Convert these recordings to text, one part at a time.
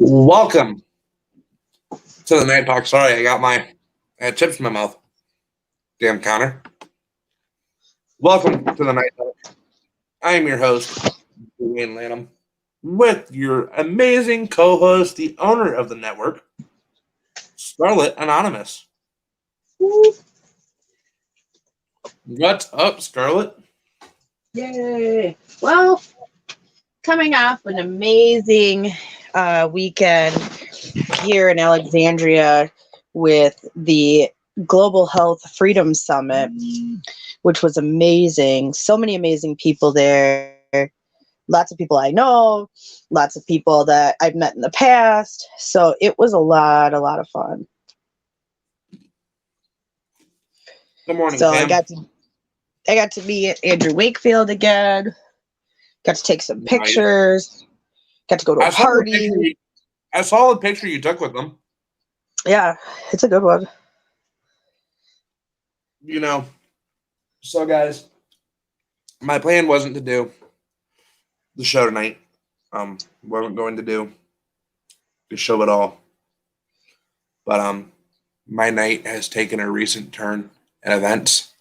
Welcome to the Night Talk. Sorry, I had chips in my mouth. Damn, Connor. Welcome to the Night Talk. I am your host, Dwayne Lanham, with your amazing co-host, the owner of the network, Scarlet Anonymous. What's up, Scarlet? Yay! Well, coming off an amazing weekend here in Alexandria with the Global Health Freedom Summit, which was amazing. So many amazing people there. Lots of people I know, lots of people that I've met in the past. So it was a lot of fun. Good morning, So Pam. I got to meet Andrew Wakefield again. Got to take some pictures. Got to go to a party. I saw the picture you took with them. Yeah, it's a good one. So guys, my plan wasn't to do the show tonight. Wasn't going to do the show at all. But my night has taken a recent turn in events.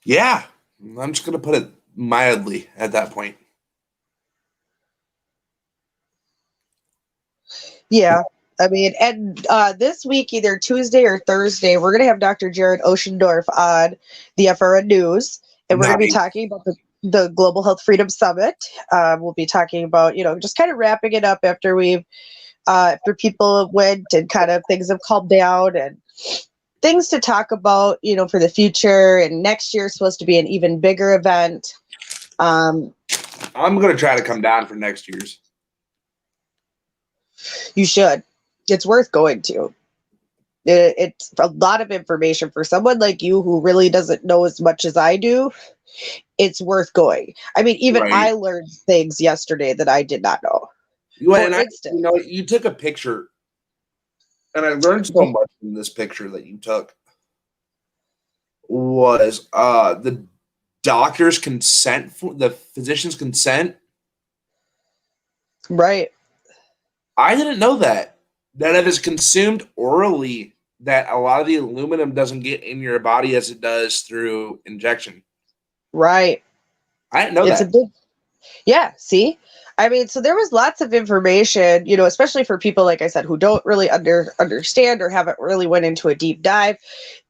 Yeah, I'm just gonna put it mildly at that point. Yeah. I mean, and this week, either Tuesday or Thursday, we're going to have Dr. Jared Oschendorf on the FRN News, and we're going to be talking about the Global Health Freedom Summit. We'll be talking about, just kind of wrapping it up after after people went and kind of things have calmed down and things to talk about, for the future. And next year is supposed to be an even bigger event. I'm going to try to come down for next year's. You should. It's worth going to. It's a lot of information for someone like you who really doesn't know as much as I do. It's worth going. I mean, even right. I learned things yesterday that I did not know. You took a picture, and I learned so much from this picture that you took. Was the doctor's consent, the physician's consent? Right. I didn't know that if it's consumed orally, that a lot of the aluminum doesn't get in your body as it does through injection. Right. I didn't know that. Yeah, see? I mean, so there was lots of information, especially for people, like I said, who don't really understand or haven't really went into a deep dive.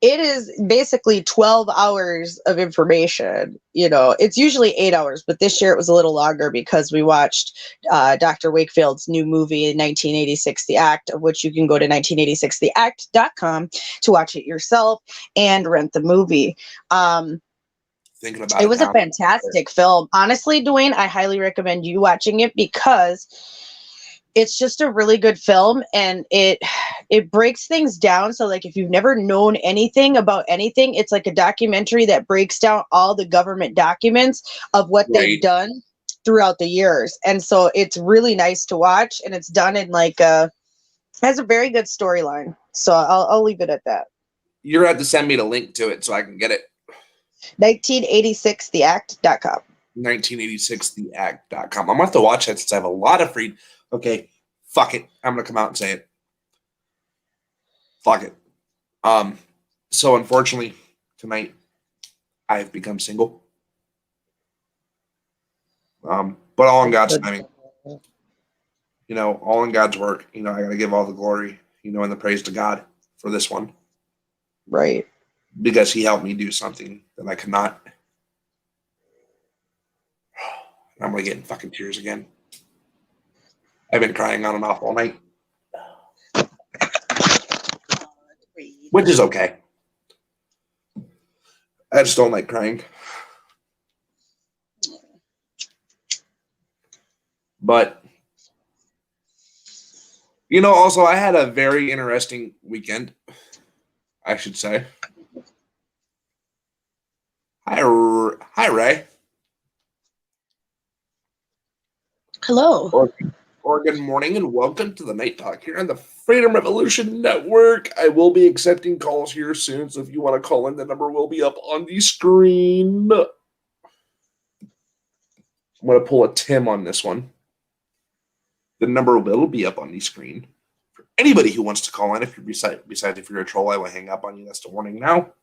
It is basically 12 hours of information. It's usually 8 hours, but this year it was a little longer because we watched Dr. Wakefield's new movie, 1986, The Act, of which you can go to 1986theact.com to watch it yourself and rent the movie. It was a fantastic film. Honestly, Dwayne, I highly recommend you watching it because it's just a really good film, and it breaks things down. So like if you've never known anything about anything, it's like a documentary that breaks down all the government documents of what they've done throughout the years. And so it's really nice to watch, and it's done in has a very good storyline. So I'll leave it at that. You're going to have to send me the link to it so I can get it. 1986theact.com. 1986theact.com. I'm going to have to watch that since I have a lot of free. Okay, fuck it. I'm going to come out and say it. Fuck it. So unfortunately, tonight, I've become single. But all in God's timing. All in God's work. I got to give all the glory, and the praise to God for this one. Right. Because he helped me do something that I could not. I'm going to get in fucking tears again. I've been crying on and off all night. Which is okay. I just don't like crying. But, also I had a very interesting weekend, I should say. Hi, Ray. Hello. Or good morning, and welcome to the Night Talk here on the Freedom Revolution Network. I will be accepting calls here soon, so if you want to call in, the number will be up on the screen. I'm going to pull a Tim on this one. The number will be up on the screen. For anybody who wants to call in, if you're besides if you're a troll, I will hang up on you. That's the warning now.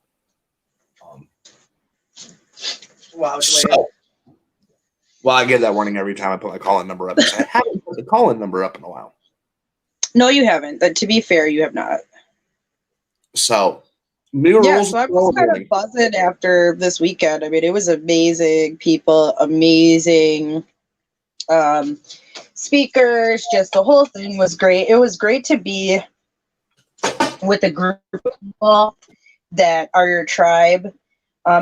Wow. Well, I get that warning every time I put my call-in number up. I haven't put the call-in number up in a while. No, you haven't. But to be fair, you have not. So, yeah, so I'm just kind of buzzing after this weekend. I mean, it was amazing people, amazing speakers. Just the whole thing was great. It was great to be with a group of people that are your tribe.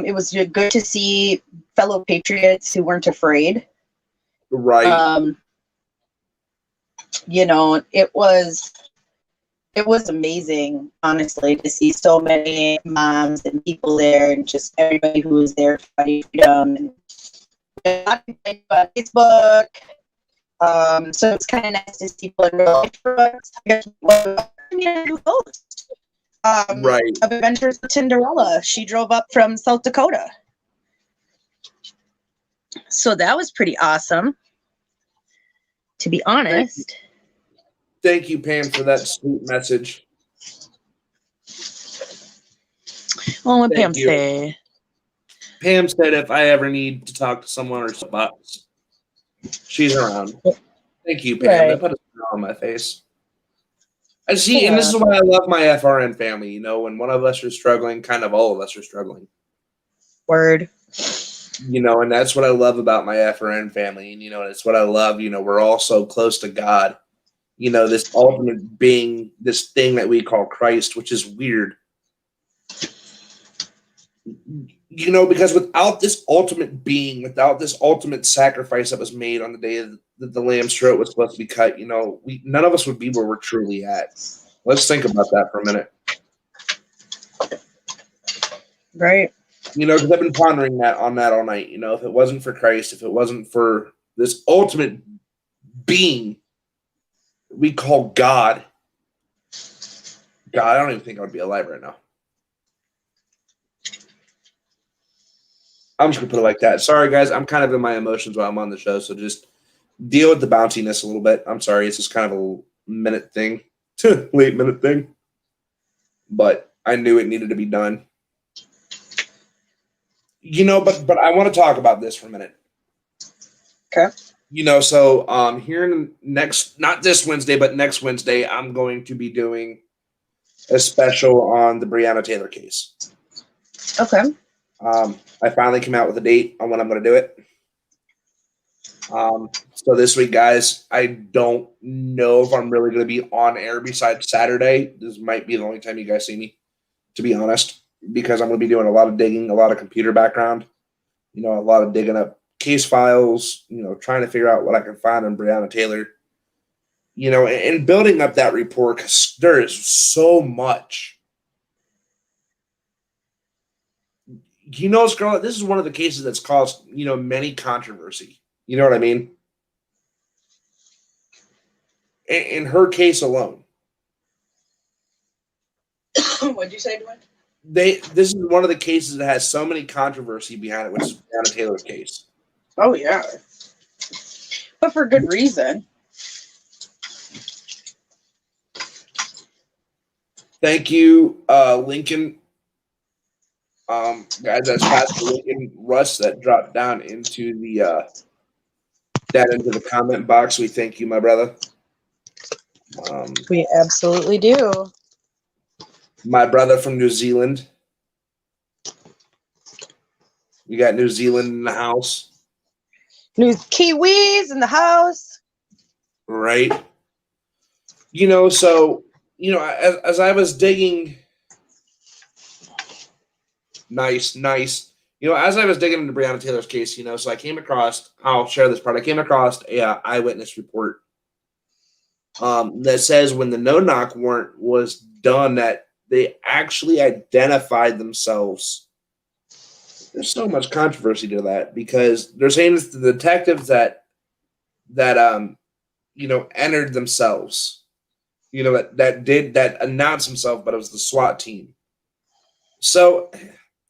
It was good to see fellow patriots who weren't afraid. Right. You know, it was amazing, honestly, to see so many moms and people there, and just everybody who was there fighting freedom. And on Facebook, so it's kind of nice to see people in real life. Right. Of Adventures with Tinderella. She drove up from South Dakota. So that was pretty awesome, to be honest. Thank you, Pam, for that sweet message. Well, what Pam say? Pam said if I ever need to talk to someone or somebody, she's around. Thank you, Pam. Right. That put a smile on my face. I see, and this is why I love my FRN family. You know, when one of us are struggling, kind of all of us are struggling. Word. You know, and that's what I love about my FRN family. And, you know, it's what I love. You know, we're all so close to God. You know, this ultimate being, this thing that we call Christ, which is weird. You know, because without this ultimate being, without this ultimate sacrifice that was made on the day that the lamb's throat was supposed to be cut, you know, none of us would be where we're truly at. Let's think about that for a minute. Right. You know, because I've been pondering on that all night. You know, if it wasn't for Christ, if it wasn't for this ultimate being we call God, I don't even think I would be alive right now. I'm just going to put it like that. Sorry, guys. I'm kind of in my emotions while I'm on the show, so just deal with the bounciness a little bit. I'm sorry. It's just kind of a minute thing, late minute thing. But I knew it needed to be done. You know, but I want to talk about this for a minute. Okay. You know, so here in not this Wednesday, but next Wednesday, I'm going to be doing a special on the Breonna Taylor case. Okay. I finally came out with a date on when I'm going to do it. So this week, guys, I don't know if I'm really going to be on air besides Saturday. This might be the only time you guys see me, to be honest, because I'm going to be doing a lot of digging, a lot of computer background, you know, a lot of digging up case files, you know, trying to figure out what I can find on Breonna Taylor, you know, and building up that report because there is so much. You know, Scarlett, this is one of the cases that's caused, you know, many controversy. You know what I mean? In her case alone. What'd you say, Dwayne? This is one of the cases that has so many controversy behind it, which is Breonna Taylor's case. Oh, yeah. But for good reason. Thank you, Lincoln. Guys, that's Pastor Lincoln Russ that dropped down into the comment box. We thank you, my brother. We absolutely do. My brother from New Zealand. We got New Zealand in the house. New Kiwis in the house. Right. You know, so, you know, as I was digging, nice. You know, as I was digging into Breonna Taylor's case, you know, so I came across, I'll share this part. I came across a eyewitness report that says when the no-knock warrant was done, that they actually identified themselves. There's so much controversy to that because they're saying it's the detectives that you know, entered themselves, you know, that announced themselves, but it was the SWAT team. So,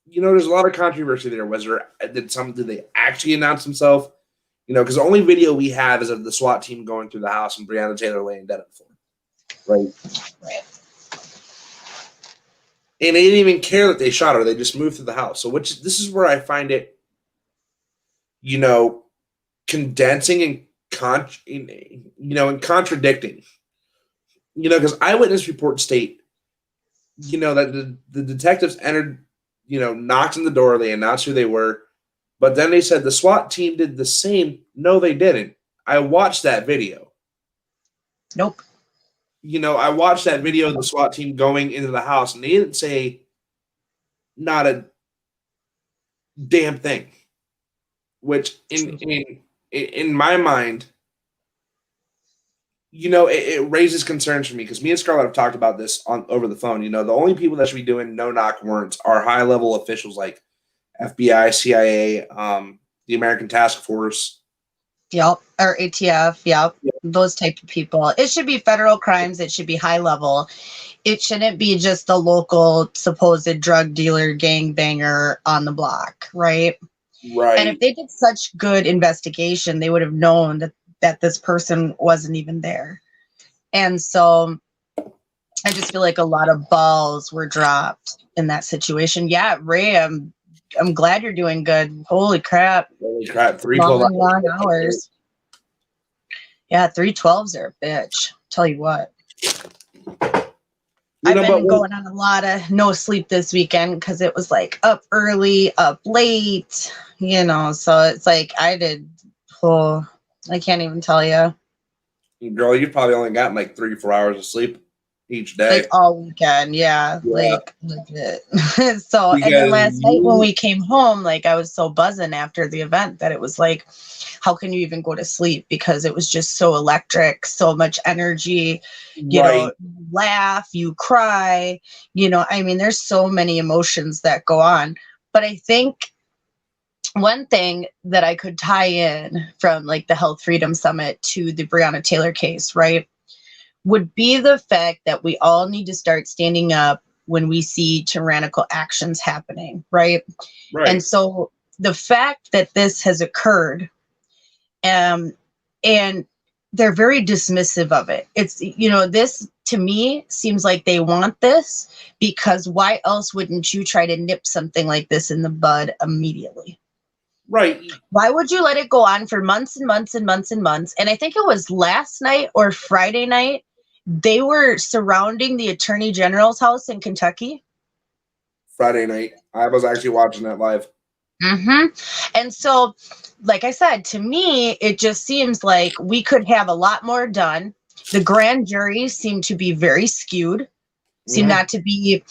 you know, there's a lot of controversy there. Did they actually announce themselves? You know, because the only video we have is of the SWAT team going through the house and Breonna Taylor laying dead on the floor. Right. And they didn't even care that they shot her. They just moved through the house. So this is where I find it, you know, condensing and and contradicting. You know, because eyewitness reports state, you know, that the detectives entered, you know, knocked on the door, they announced who they were, but then they said the SWAT team did the same. No, they didn't. I watched that video. Nope. You know, I watched that video of the SWAT team going into the house, and they didn't say not a damn thing. Which, in my mind, you know, it raises concerns for me because me and Scarlett have talked about this over the phone. You know, the only people that should be doing no-knock warrants are high-level officials like FBI, CIA, the American Task Force. Yep. Or ATF. Yep. Those type of people. It should be federal crimes. It should be high level. It shouldn't be just the local supposed drug dealer, gang banger on the block, right? Right. And if they did such good investigation, they would have known that this person wasn't even there. And so I just feel like a lot of balls were dropped in that situation. Yeah, Ray, I'm glad you're doing good. Holy crap. Holy crap. 312 hours. Yeah, 312s are a bitch. Tell you what. I've been going on a lot of no sleep this weekend because it was like up early, up late, you know. So it's like I can't even tell you. Girl, you probably only got like 3 or 4 hours of sleep each day. Like all weekend, yeah. Like legit. So, and then last night when we came home, like I was so buzzing after the event that it was like, how can you even go to sleep? Because it was just so electric, so much energy, you know, you laugh, you cry, you know, I mean, there's so many emotions that go on. But I think one thing that I could tie in from like the Health Freedom Summit to the Breonna Taylor case, right, would be the fact that we all need to start standing up when we see tyrannical actions happening, right? And so the fact that this has occurred, and they're very dismissive of it. It's, you know, this to me seems like they want this because why else wouldn't you try to nip something like this in the bud immediately? Right. Why would you let it go on for months and months and months and months? And I think it was last night or Friday night, they were surrounding the Attorney General's house in Kentucky. Friday night. I was actually watching that live. Mm-hmm. And so, like I said, to me, it just seems like we could have a lot more done. The grand jury seemed to be very skewed, seem not to be,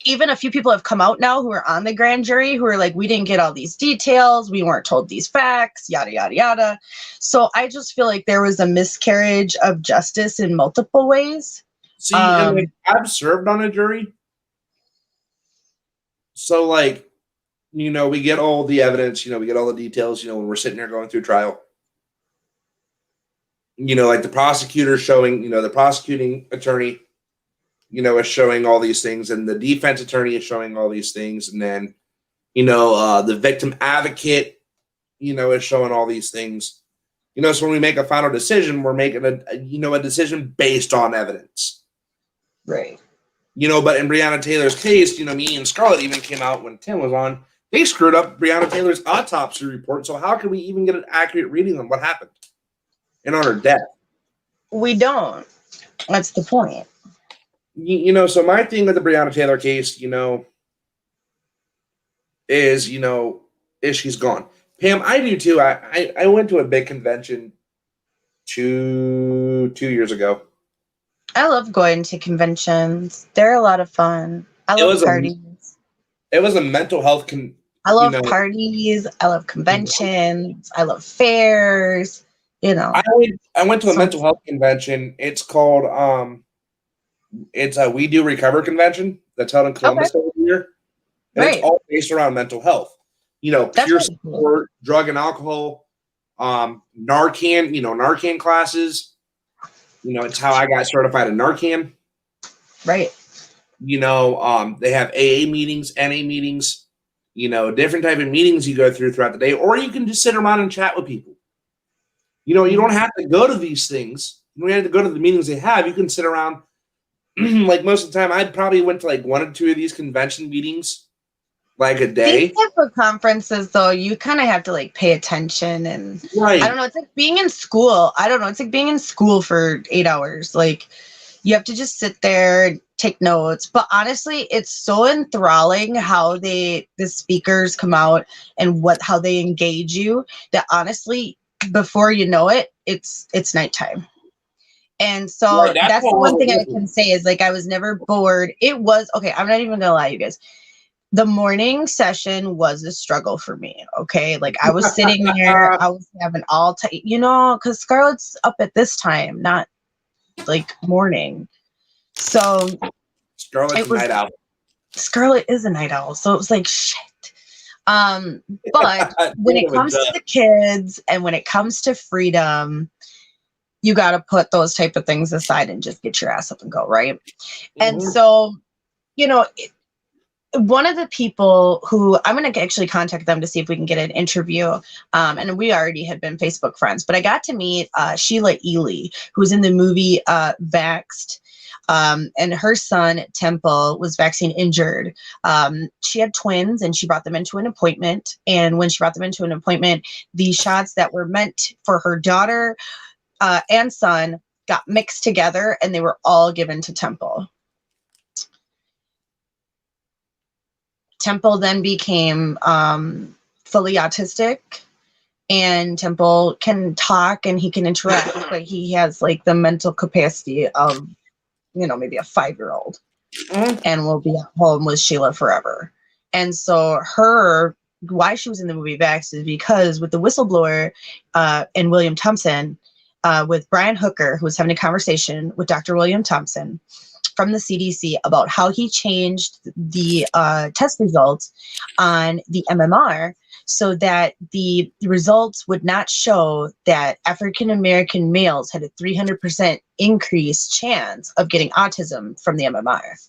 even a few people have come out now who are on the grand jury who are like, we didn't get all these details. We weren't told these facts, yada, yada, yada. So I just feel like there was a miscarriage of justice in multiple ways. See, and like, I've served on a jury. So like, you know, we get all the evidence, you know, we get all the details, you know, when we're sitting there going through trial. You know, like the prosecutor showing, you know, the prosecuting attorney, you know, is showing all these things, and the defense attorney is showing all these things, and then, you know, the victim advocate, you know, is showing all these things. You know, so when we make a final decision, we're making a decision based on evidence. Right. You know, but in Breonna Taylor's case, you know, me and Scarlett even came out when Tim was on. They screwed up Breonna Taylor's autopsy report. So how can we even get an accurate reading on what happened and on her death? We don't. That's the point. You know, so my thing with the Breonna Taylor case, you know, is she's gone. Pam, I do too. I went to a big convention two years ago. I love going to conventions. They're a lot of fun. I love parties. It was a mental health I love parties. I love conventions. I love fairs. You know, I went to a mental health convention. It's called it's a We Do Recover convention that's held in Columbus every year. And it's all based around mental health. You know, peer support, drug and alcohol, Narcan, you know, Narcan classes. You know, it's how I got certified in Narcan. Right. You know, they have AA meetings, NA meetings. different type of meetings you go through throughout the day, or you can just sit around and chat with people. You don't have to go to these things. You don't have to go to the meetings they have. You can sit around. Like most of the time, I probably went to like 1 or 2 of these convention meetings, like a day. These type of conferences, though, you kind of have to like pay attention, and Right. I don't know. It's like being in school. I don't know. It's like being in school for 8 hours. Like you have to just sit there and take notes. But honestly, it's so enthralling how the speakers come out and how they engage you that honestly, before you know it, it's nighttime. And so Right, that's the how one it thing I is. can say is like I was never bored. It was okay. I'm not even gonna lie, you guys. The morning session was a struggle for me. Okay, like I was sitting there, I was having all time, because Scarlett's up at this time, not like morning. So Scarlett's it was night owl. Scarlett is a night owl, so it was like shit. But when it comes to the kids and when it comes to freedom, you got to put those type of things aside and just get your ass up and go, right? And so, one of the people who I'm going to actually contact them to see if we can get an interview. And we already had been Facebook friends, but I got to meet Sheila Ely, who's in the movie Vaxxed. And her son, Temple, was vaccine injured. She had twins and she brought them into an appointment. And when she brought them into an appointment, the shots that were meant for her daughter and son got mixed together and they were all given to Temple. Temple then became fully autistic, and Temple can talk and he can interact, but he has like the mental capacity of, maybe a 5-year-old, and will be at home with Sheila forever. And so why she was in the movie Vax is because with the whistleblower and William Thompson, with Brian Hooker, who was having a conversation with Dr. William Thompson from the CDC about how he changed the test results on the MMR so that the results would not show that African-American males had a 300% increased chance of getting autism from the MMR.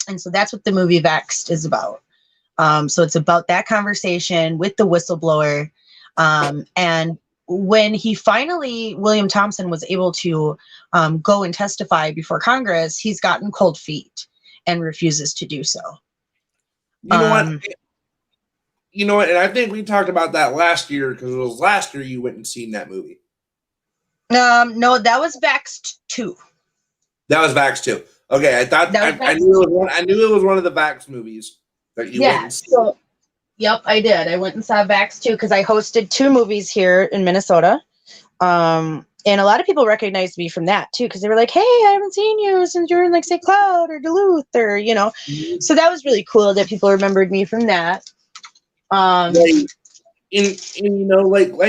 And so that's what the movie Vaxxed is about. So it's about that conversation with the whistleblower. And when he finally, William Thompson, was able to go and testify before Congress, he's gotten cold feet and refuses to do so. You know what? And I think we talked about that last year because it was last year you went and seen that movie. No, that was Vaxxed 2. That was Vax 2. Okay, I thought I knew it was one of the Vax movies that you went and seen. So, yep, I did. I went and saw Vax 2 because I hosted 2 movies here in Minnesota. And a lot of people recognized me from that too, because they were like, hey, I haven't seen you since you're in like St. Cloud or Duluth or, So that was really cool that people remembered me from that. Like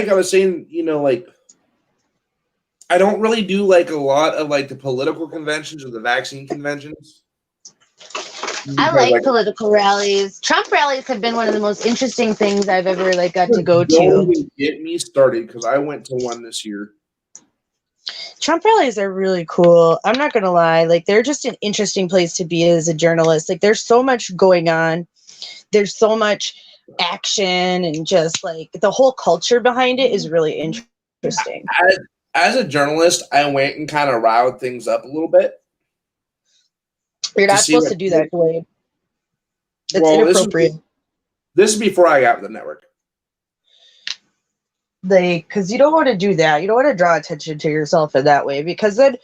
I was saying, I don't really do like a lot of like the political conventions or the vaccine conventions. I like political rallies. Trump rallies have been one of the most interesting things I've ever got to go to. Don't even get me started because I went to one this year. Trump rallies are really cool. I'm not going to lie. Like, they're just an interesting place to be as a journalist. Like, there's so much going on. There's so much action, and just like the whole culture behind it is really interesting. As a journalist, I went and kind of riled things up a little bit. You're not supposed to do that, Dwayne. It's inappropriate. This is before I got with the network. Because you don't want to do that. You don't want to draw attention to yourself in that way. Because then,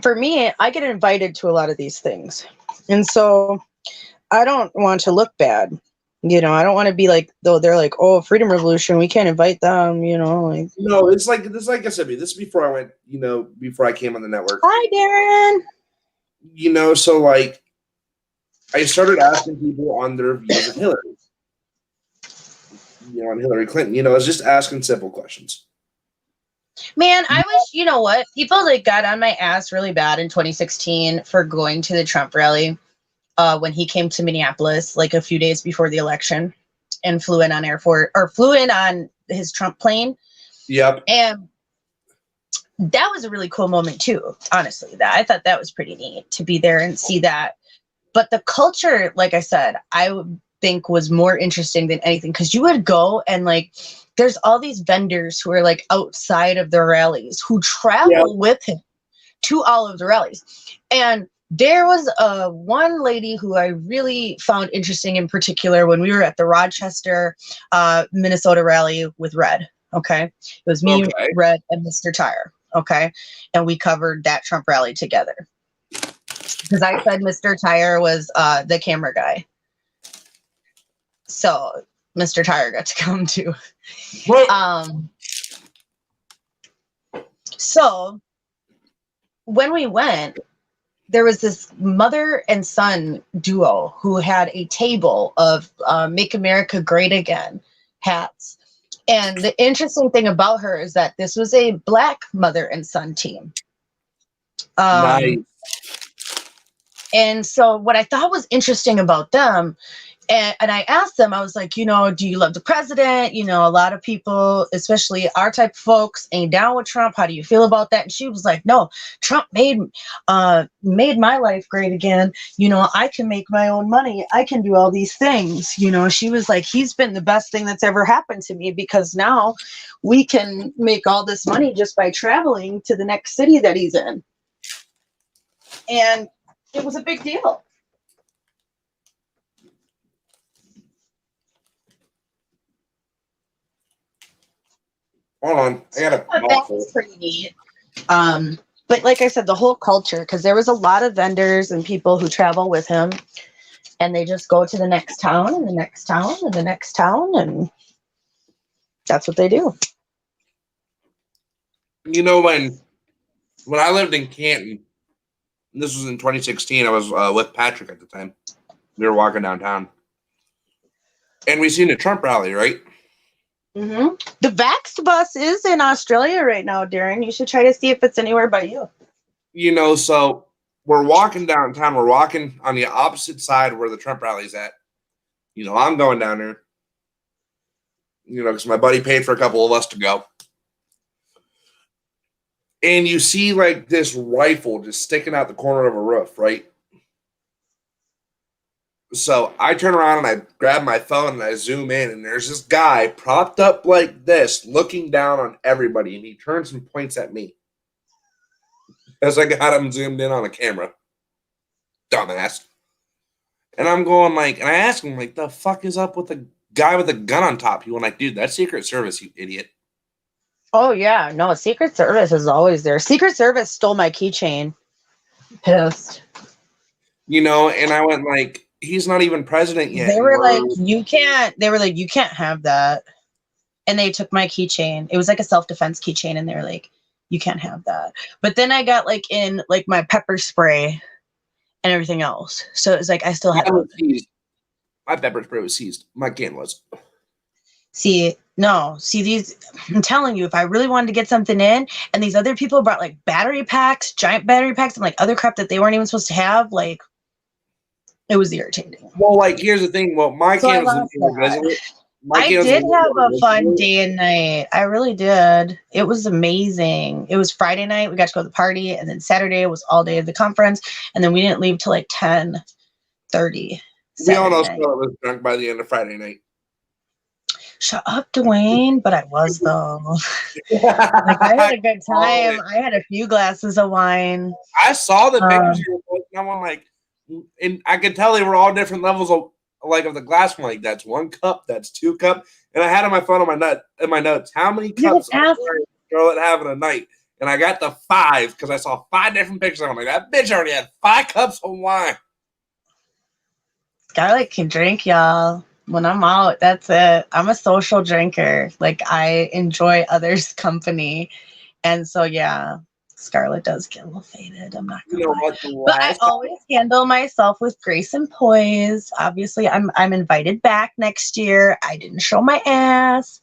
for me, I get invited to a lot of these things. And so I don't want to look bad. I don't want to be like, though they're like, oh, Freedom Revolution, we can't invite them, like. No, it's like I said, this is before I went, before I came on the network. Hi, Darren. So like I started asking people on their views of Hillary. On Hillary Clinton. I was just asking simple questions. Man, I wish, what? People got on my ass really bad in 2016 for going to the Trump rally. When he came to Minneapolis, like a few days before the election, and flew in on his Trump plane. Yep. And that was a really cool moment too, honestly. I thought that was pretty neat to be there and see that. But the culture, like I said, think was more interesting than anything, because you would go and like there's all these vendors who are like outside of the rallies who travel with him to all of the rallies. And there was one lady who I really found interesting in particular when we were at the Rochester, Minnesota rally with Red. Okay. It was me, Red, and Mr. Tire. Okay. And we covered that Trump rally together. Because I said Mr. Tire was the camera guy. So Mr. Tire got to come too. So when we went, there was this mother and son duo who had a table of Make America Great Again hats. And the interesting thing about her is that this was a Black mother and son team. Nice. And so what I thought was interesting about them, and I asked them, I was like, you know, do you love the president? You know, a lot of people, especially our type of folks, ain't down with Trump. How do you feel about that? And she was like, no, Trump made my life great again. You know, I can make my own money. I can do all these things. You know, she was like, he's been the best thing that's ever happened to me, because now we can make all this money just by traveling to the next city that he's in. And it was a big deal. Hold on, I gotta. That's pretty neat. But like I said, the whole culture, because there was a lot of vendors and people who travel with him, and they just go to the next town and the next town and the next town, and that's what they do. You know, when I lived in Canton, this was in 2016. I was with Patrick at the time. We were walking downtown, and we seen a Trump rally, right? Mm-hmm. The Vax bus is in Australia right now, Darren. You should try to see if it's anywhere by you. You know, so we're walking downtown. We're walking on the opposite side where the Trump rally's at. You know, I'm going down there. You know, because my buddy paid for a couple of us to go. And you see like this rifle just sticking out the corner of a roof, right? So I turn around and I grab my phone and I zoom in, and there's this guy propped up like this, looking down on everybody, and he turns and points at me as I got him zoomed in on a camera. Dumbass. And I'm going like, and I ask him like, the fuck is up with the guy with the gun on top? He went like, dude, that's Secret Service, you idiot. Oh yeah, no, Secret Service is always there. Secret Service stole my keychain. Pissed. You know, and I went like, he's not even president yet. They were like, you can't have that. And they took my keychain. It was like a self-defense keychain, and they were like, you can't have that. But then I got like in like my pepper spray and everything else. So it was like I still had my pepper spray was seized. My can was. See these, I'm telling you, if I really wanted to get something in, and these other people brought like battery packs, giant battery packs, and like other crap that they weren't even supposed to have, like it was irritating. Well, like here's the thing. Well, my can was I did have a fun day and night. I really did. It was amazing. It was Friday night. We got to go to the party, and then Saturday was all day of the conference, and then we didn't leave till like 10:30. We all know Scarlett was drunk by the end of Friday night. Shut up, Dwayne. But I was though. Like I had a good time. I had a few glasses of wine. I saw the pictures you were posting. I went like, and I could tell they were all different levels of the glass one. Like that's 1 cup, that's 2 cup, and I had on my phone in my notes how many cups Scarlett having a night, and I got the 5 because I saw 5 different pictures. I'm like, that bitch already had 5 cups of wine. Scarlett can drink, y'all. When I'm out, that's it. I'm a social drinker. Like I enjoy others' company, and so yeah. Scarlett does get a little faded. I'm not gonna lie. But I always handle myself with grace and poise. Obviously, I'm invited back next year. I didn't show my ass,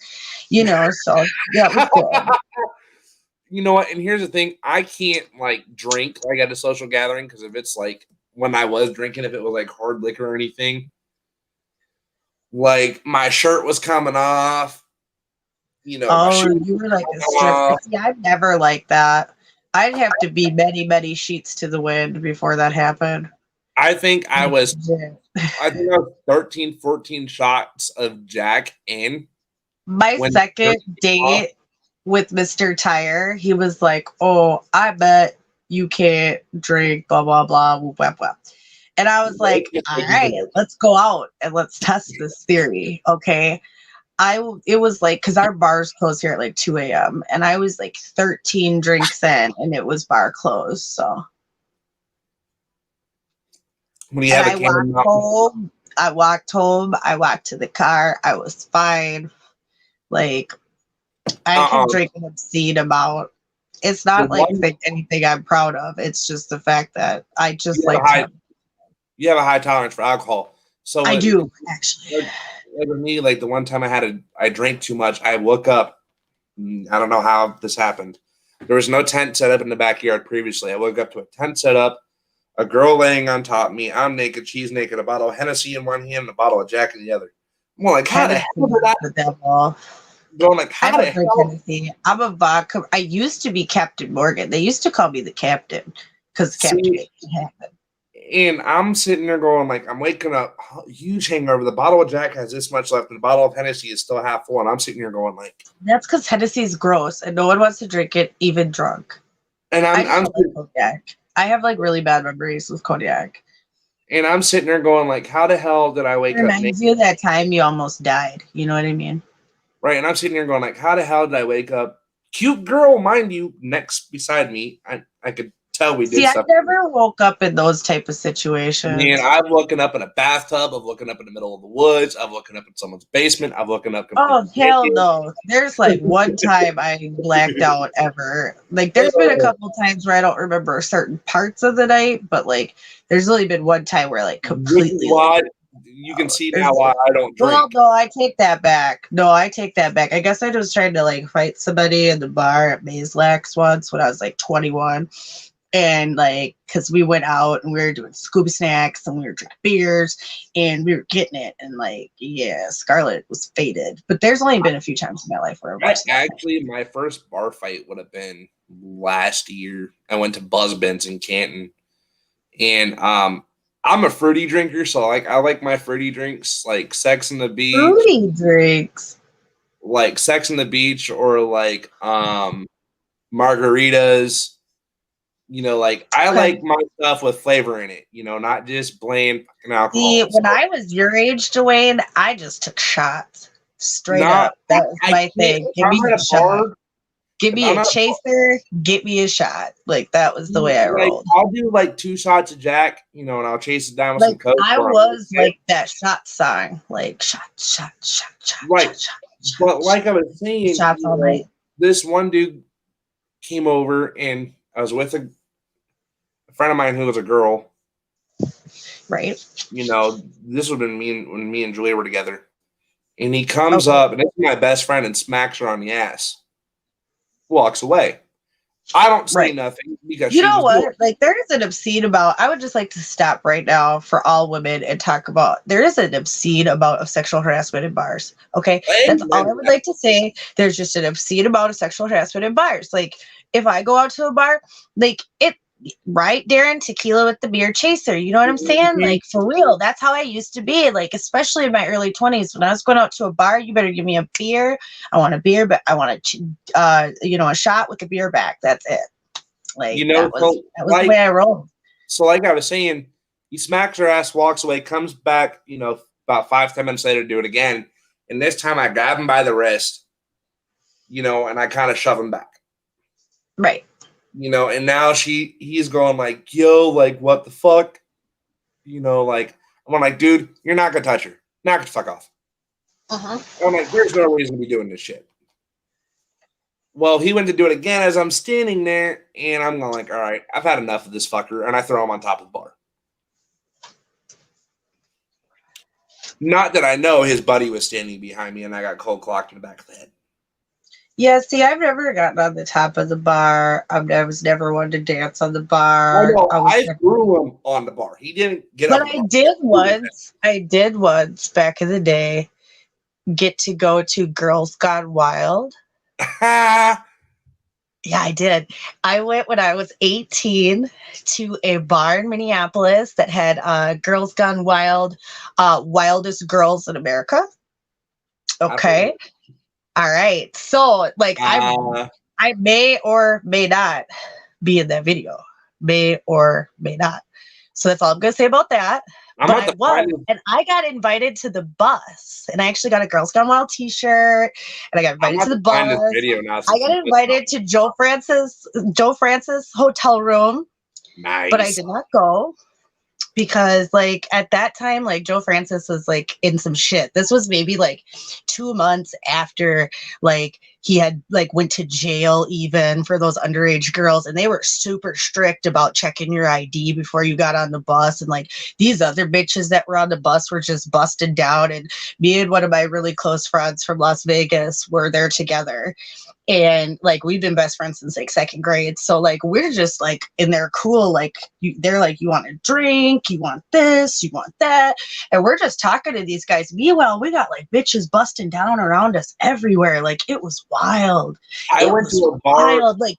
you know, so that was good. You know what? And here's the thing: I can't like drink like at a social gathering because if it's like when I was drinking, if it was like hard liquor or anything, like my shirt was coming off. You know. Oh, you were like a stripper. See, I've never liked that. I'd have to be many, many sheets to the wind before that happened. I think I was 13, 14 shots of Jack in. My When- second date with Mr. Tire, he was like, "Oh, I bet you can't drink, blah blah blah, whoop, whoop, whoop." And I was like, "All right, let's go out and let's test this theory." Okay. It was like, because our bars close here at like 2 a.m. and I was like 13 drinks in and it was bar closed. So when you and have I a Cannon walked Mountain, home. I walked home. I walked to the car. I was fine. Like I can drink an obscene amount. It's not like anything I'm proud of. It's just the fact that I just you have like to. you have a high tolerance for alcohol. So I do actually. Like with me, like the one time I drank too much. I woke up. I don't know how this happened. There was no tent set up in the backyard previously. I woke up to a tent set up, a girl laying on top of me. I'm naked. She's naked. A bottle of Hennessy in one hand and a bottle of Jack in the other. I'm like, how the hell did that? The devil. Going like, how I the don't drink hell? Hennessy. I'm a vodka. I used to be Captain Morgan. They used to call me the Captain because Captain Morgan happened. And I'm sitting there going like, I'm waking up, huge hangover. The bottle of Jack has this much left, and the bottle of Hennessy is still half full. And I'm sitting here going like, that's because Hennessy is gross, and no one wants to drink it, even drunk. And I'm like cognac. I have like really bad memories with cognac. And I'm sitting there going like, how the hell did I wake up? Reminds you of that time you almost died. You know what I mean? Right. And I'm sitting here going like, how the hell did I wake up? Cute girl, mind you, next beside me. I could tell we did stuff. I never woke up in those type of situations. Man, I've woken up in a bathtub. I've woken up in the middle of the woods. I've woken up in someone's basement. I've woken up. Oh, hell no. There's like one time I blacked out ever. Like there's been a couple times where I don't remember certain parts of the night, but like there's only been one time where like completely. You can see now why I don't drink. Well, no, I take that back. I guess I was trying to like fight somebody in the bar at Maze-Lax once when I was like 21. And like, because we went out and we were doing scuba snacks and we were drinking beers and we were getting it. And like, yeah, Scarlett was faded. But there's only been a few times in my life where actually, my first bar fight would have been last year. I went to Buzzbins in Canton. And I'm a fruity drinker, so like I like my fruity drinks like Sex on the Beach. Fruity drinks. Like Sex on the Beach or like margaritas. You know, like I like my stuff with flavor in it, you know, not just plain fucking alcohol. See, when I was your age, Dwayne, I just took shots. Straight up. That was my thing. Give me a shot. Give me a chaser, get me a shot. Like that was the way I rolled. I'll do like 2 shots of Jack, you know, and I'll chase it down with some Coke. I was like that shot song, like shot, shot, shot, shot. Right. Shot, shot, but like I was saying, shots all night. This one dude came over and I was with a friend of mine who was a girl. Right. You know, this would have been when me and Julia were together. And he comes up, and it's my best friend, and smacks her on the ass. Walks away. I don't say nothing because you know what? Like there is an obscene about. I would just like to stop right now for all women and talk about. There is an obscene amount of sexual harassment in bars. Okay, that's all I would like to say. There's just an obscene amount of sexual harassment in bars. Like if I go out to a bar, like it. Right, Darren, tequila with the beer chaser. You know what I'm saying? Like for real, that's how I used to be. Like especially in my early 20s, when I was going out to a bar, you better give me a beer. I want a beer, but I want a shot with a beer back. That's it. Like that was like, the way I rolled. So, like I was saying, he smacks her ass, walks away, comes back. You know, about 5-10 minutes later, to do it again. And this time, I grab him by the wrist. You know, and I kind of shove him back. Right. You know, and now he's going like, yo, like, what the fuck? You know, like, I'm like, dude, you're not going to touch her. Knock the fuck off. I'm like, there's no reason to be doing this shit. Well, he went to do it again as I'm standing there, and I'm going like, all right, I've had enough of this fucker, and I throw him on top of the bar. Not that I know his buddy was standing behind me, and I got cold clocked in the back of the head. Yeah, see, I've never gotten on the top of the bar. I was never one to dance on the bar. I threw him on the bar. He didn't get up. But I did once back in the day get to go to Girls Gone Wild. Yeah, I did. I went when I was 18 to a bar in Minneapolis that had Girls Gone Wild, Wildest Girls in America. Okay. All right. So like I may or may not be in that video. May or may not. So that's all I'm gonna say about that. I'm But about I to was, find it. and I got invited to the bus, and I actually got a Girls Gone Wild T-shirt, and I got I'm invited about to the to find this bus. video now. I since got you just invited to Joe Francis hotel room, Nice. but I did not go because like at that time, like Joe Francis was like in some shit. This was maybe like 2 months after like he had like went to jail even for those underage girls, and they were super strict about checking your ID before you got on the bus. And like these other bitches that were on the bus were just busted down, and me and one of my really close friends from Las Vegas were there together. And like we've been best friends since like second grade, so like we're just like in there cool, like they're like, you want a drink, you want this, you want that, and we're just talking to these guys. Meanwhile, we got like bitches busting down around us everywhere. Like it was wild. I went to a bar. Wild. Like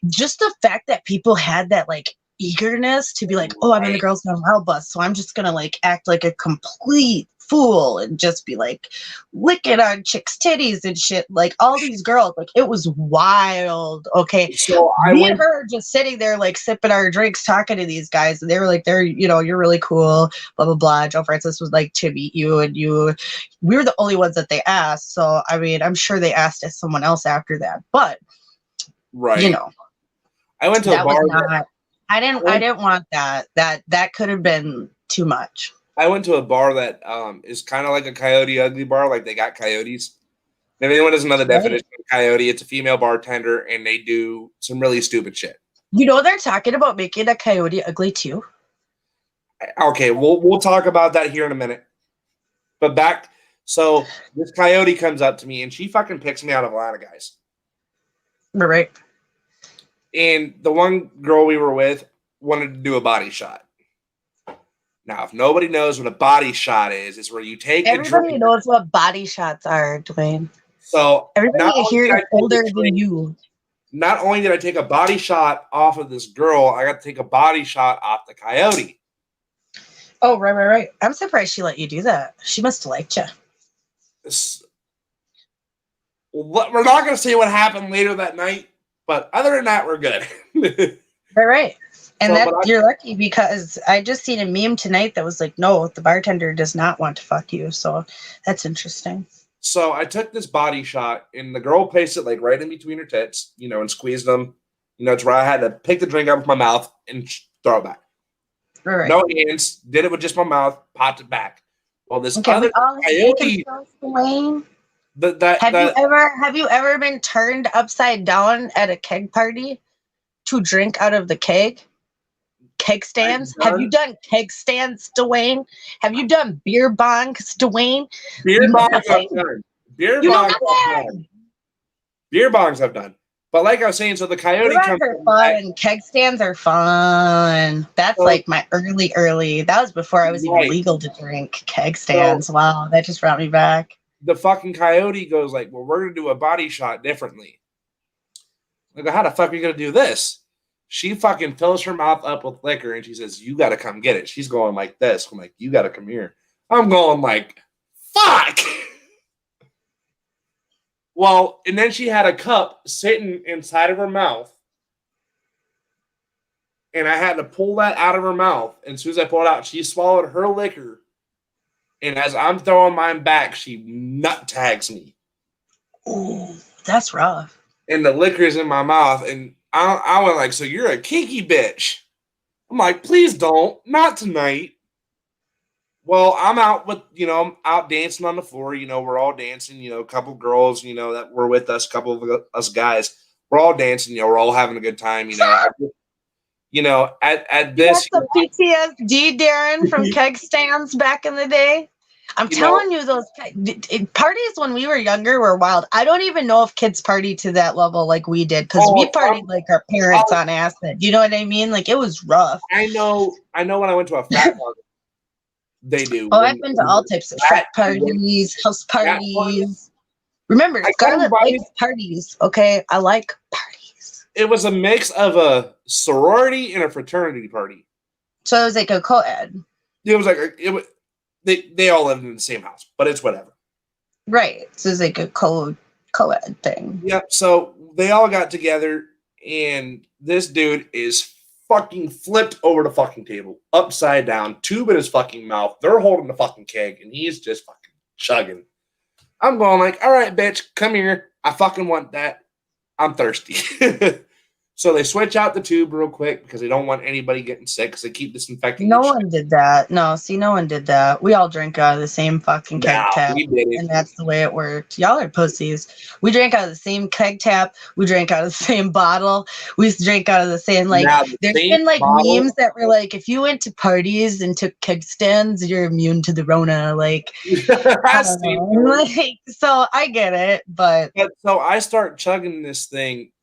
just the fact that people had that like eagerness to be like, oh, I'm in the Girls Gone Wild bus, so I'm just gonna like act like a complete fool and just be like licking on chicks' titties and shit. Like all these girls, like it was wild. Okay. So Me and her just sitting there like sipping our drinks, talking to these guys, and they were like, they're, you know, you're really cool, blah blah blah. Joe Francis was like to meet you, and we were the only ones that they asked. So I mean, I'm sure they asked someone else after that, but right. you know, I went to a bar. I didn't want that. That could have been too much. I went to a bar that is kind of like a Coyote Ugly bar. Like they got coyotes. If anyone doesn't know the definition of coyote, it's a female bartender, and they do some really stupid shit. You know they're talking about making a Coyote Ugly too. Okay, we'll talk about that here in a minute. But so this coyote comes up to me, and she fucking picks me out of a lot of guys. Right. And the one girl we were with wanted to do a body shot. Now, if nobody knows what a body shot is, it's where you take everybody knows what body shots are, Dwayne. So everybody here is older than you. Not only did I take a body shot off of this girl, I got to take a body shot off the coyote. Oh, right. I'm surprised she let you do that. She must have liked you. We're not going to say what happened later that night, but other than that, we're good. Right. And you're lucky because I just seen a meme tonight that was like, no, the bartender does not want to fuck you. So that's interesting. So I took this body shot, and the girl placed it like right in between her tits, you know, and squeezed them. You know, it's where I had to pick the drink up with my mouth and throw it back. Right. No hands. Did it with just my mouth. Popped it back. Well, this other coyote. Have you ever been turned upside down at a keg party to drink out of the keg? Keg stands? Have you done keg stands, Dwayne? Have you done beer bongs, Dwayne? Beer bongs I've done. Beer bongs I've done. But like I was saying, so the coyote comes are fun. Keg stands are fun. That's like my early. That was before I was even legal to drink keg stands. So, wow, that just brought me back. The fucking coyote goes like, well, we're going to do a body shot differently. I go, how the fuck are we going to do this? She fucking fills her mouth up with liquor, and she says, you got to come get it. She's going like this. I'm like, you got to come here. I'm going like, fuck. Well, and then she had a cup sitting inside of her mouth, and I had to pull that out of her mouth. And as soon as I pulled it out, she swallowed her liquor, and as I'm throwing mine back, she nut tags me. Ooh, that's rough. And the liquor's in my mouth, and I went like, so you're a kinky bitch. I'm like, please don't. Not tonight. Well, I'm out with, I'm out dancing on the floor. We're all dancing, a couple girls, that were with us, a couple of us guys. We're all dancing, we're all having a good time, at this. That's the PTSD, Darren, from keg stands back in the day. I'm telling you, those parties when we were younger were wild. I don't even know if kids party to that level like we did, because we partied like our parents on acid. You know what I mean? Like, it was rough. I know when I went to a frat party, they do. Oh, I've been to all types of frat parties, house parties. Remember, Scarlet likes parties, okay? I like parties. It was a mix of a sorority and a fraternity party. So it was like a co-ed. It was like they all lived in the same house, but it's whatever. Right. So it's like a co-ed thing. Yep. So they all got together, and this dude is fucking flipped over the fucking table, upside down, tube in his fucking mouth. They're holding the fucking keg, and he's just fucking chugging. I'm going like, all right, bitch, come here. I fucking want that. I'm thirsty. So they switch out the tube real quick because they don't want anybody getting sick because they keep disinfecting. No one did that. No, see, no one did that. We all drank out of the same fucking keg tap, and that's the way it worked. Y'all are pussies. We drank out of the same keg tap. We drank out of the same bottle. We drank out of the same, like, there's been, like, memes that were like, if you went to parties and took keg stands, you're immune to the Rona. Like, I don't know. Like, so I get it, but so I start chugging this thing.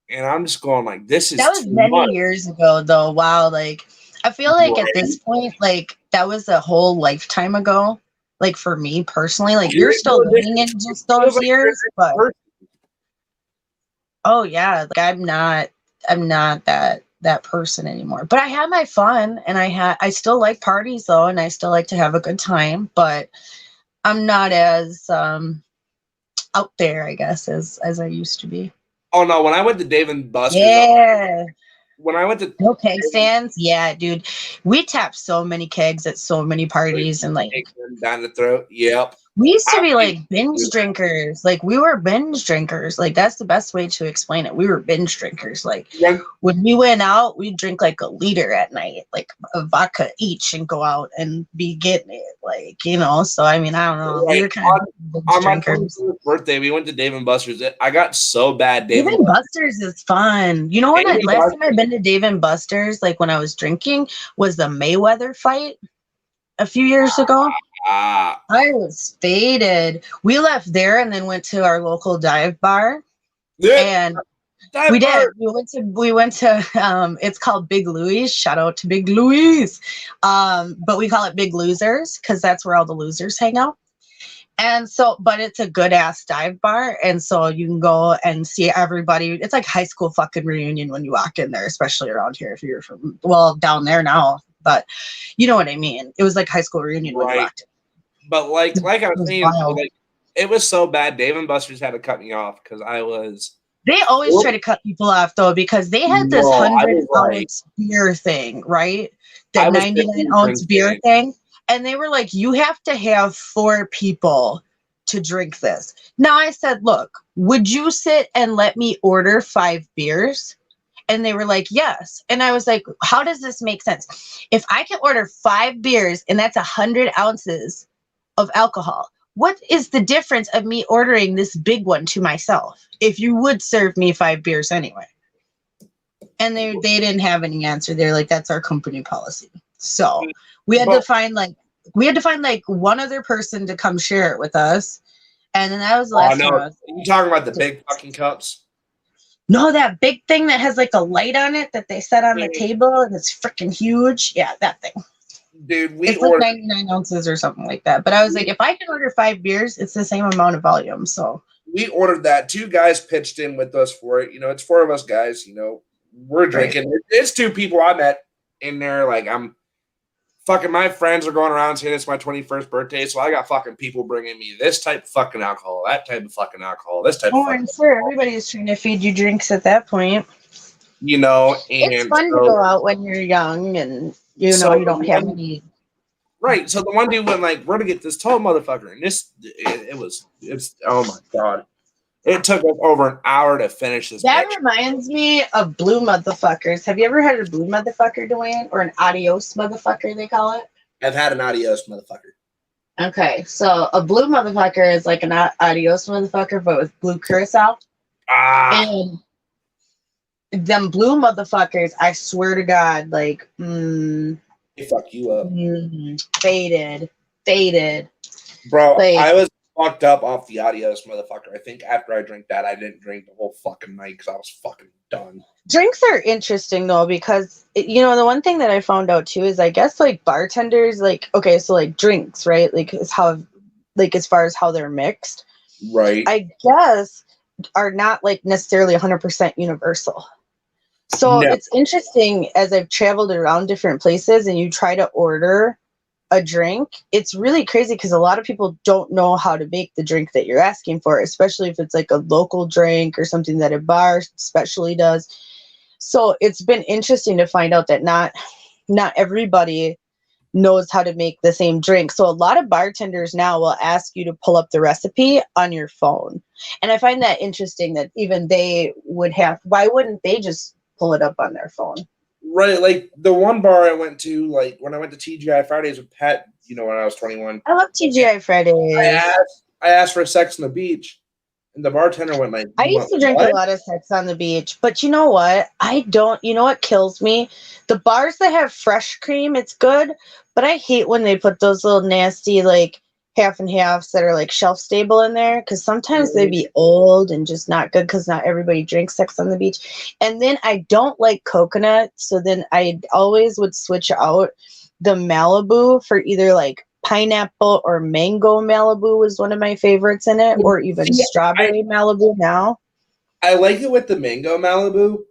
And I'm just going like, this is that was many years ago, though. Wow, like I feel like at this point, like that was a whole lifetime ago. Like for me personally, like you're still living in just those years, but oh yeah, like I'm not that person anymore. But I had my fun, and I still like parties though, and I still like to have a good time. But I'm not as out there, I guess, as I used to be. Oh no! When I went to Dave and Buster's, when I went to keg stands, yeah, dude, we tapped so many kegs at so many parties, and like down the throat. Yep. We used to be like binge drinkers. Like we were binge drinkers. Like that's the best way to explain it. We were binge drinkers. Like when we went out, we'd drink like a liter at night, like a vodka each, and go out and be getting it. Like, you know, so I mean, I don't know. Right. We were kind of on my 21st birthday, we went to Dave and Buster's. I got so bad. Dave and Buster's is fun. You know what? Last time I've been to Dave and Buster's, like when I was drinking, was the Mayweather fight a few years ago. I was faded. We left there and then went to our local dive bar. Yeah, and we did. We went to it's called Big Louie's. Shout out to Big Louie's. But we call it Big Losers because that's where all the losers hang out. And so, but it's a good ass dive bar. And so you can go and see everybody. It's like high school fucking reunion when you walk in there, especially around here if you're from, well, down there now. But you know what I mean? It was like high school reunion when you walked in. But like I was saying, like, it was so bad. Dave and Buster's had to cut me off because I was. They always try to cut people off though because they had this 100-ounce beer thing, right? That 99-ounce beer thing, and they were like, "You have to have 4 people to drink this." Now I said, "Look, would you sit and let me order 5 beers?" And they were like, yes. And I was like, how does this make sense? If I can order 5 beers and that's 100 ounces of alcohol, what is the difference of me ordering this big one to myself if you would serve me 5 beers anyway? And they didn't have any answer. They're like, that's our company policy. So we had to find like one other person to come share it with us. And then that was the last one. Are you talking about the big fucking cups? No, that big thing that has like a light on it that they set on the table and it's freaking huge. Yeah, that thing. Dude, it's like 99 ounces or something like that. But I was like, if I can order 5 beers, it's the same amount of volume. So we ordered that. 2 guys pitched in with us for it. You know, it's 4 of us guys. You know, we're drinking. Right. It's 2 people I met in there. Like I'm fucking, my friends are going around saying it's my 21st birthday, so I got fucking people bringing me this type of fucking alcohol, that type of fucking alcohol, this type of fucking I'm sure everybody's trying to feed you drinks at that point. You know, and it's fun to go out when you're young and you know you don't have any. Right. So the one dude went like, we're gonna get this tall motherfucker. And it's oh my God. It took us over an hour to finish this. That reminds me of blue motherfuckers. Have you ever had a blue motherfucker, Dwayne? Or an adios motherfucker, they call it? I've had an adios motherfucker. Okay, so a blue motherfucker is like an adios motherfucker, but with blue curacao. And them blue motherfuckers, I swear to God, like, they fuck you up. Faded. Bro, like, I was fucked up off the adios motherfucker. I think after I drank that, I didn't drink the whole fucking night because I was fucking done. Drinks are interesting though because you know the one thing that I found out too is I guess like bartenders like okay so like drinks right like is how like as far as how they're mixed right. I guess are not like necessarily 100% universal. So No. it's interesting as I've traveled around different places and you try to order a drink, it's really crazy because a lot of people don't know how to make the drink that you're asking for, especially if it's like a local drink or something that a bar specially does. So it's been interesting to find out that not everybody knows how to make the same drink. So a lot of bartenders now will ask you to pull up the recipe on your phone. And I find that interesting that even they would have, why wouldn't they just pull it up on their phone? Right, like the one bar I went to, like when I went to TGI Fridays with Pat, you know, when I was 21. I love TGI Fridays. I asked for Sex on the Beach, and the bartender went like, I "You used want to drink what?" a lot of Sex on the Beach, but you know what? I don't. You know what kills me? The bars that have fresh cream, it's good, but I hate when they put those little nasty like half and halves that are like shelf stable in there because sometimes they be old and just not good because not everybody drinks Sex on the Beach. And then I don't like coconut, so then I always would switch out the Malibu for either like pineapple or mango Malibu was one of my favorites in it, or even See, strawberry Malibu now. I like it with the mango Malibu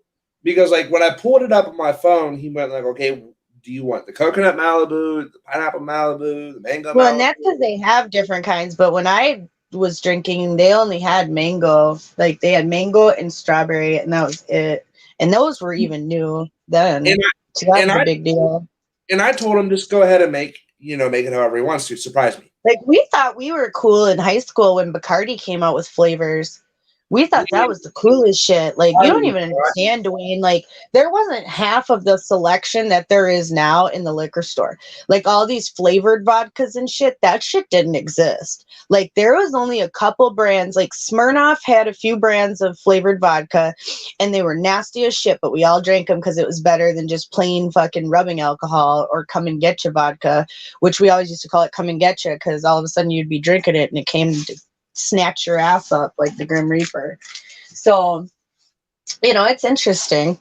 because, like, when I pulled it up on my phone, he went like, "Okay, do you want the coconut Malibu, the pineapple Malibu, the mango Well, and Malibu?" that's because they have different kinds, but when I was drinking, they only had mango. Like they had mango and strawberry, and that was it. And those were even new then. And So that and was a I big deal. and I told him just go ahead and make it however he wants to surprise me. Like we thought we were cool in high school when Bacardi came out with flavors. We thought that was the coolest shit. Like you don't even understand, Dwayne. Like there wasn't half of the selection that there is now in the liquor store. Like all these flavored vodkas and shit, that shit didn't exist. Like there was only a couple brands. Like Smirnoff had a few brands of flavored vodka, and they were nasty as shit. But we all drank them because it was better than just plain fucking rubbing alcohol or come and get your vodka, which we always used to call it come and get you because all of a sudden you'd be drinking it and it came to snatch your ass up like the Grim Reaper. So, it's interesting.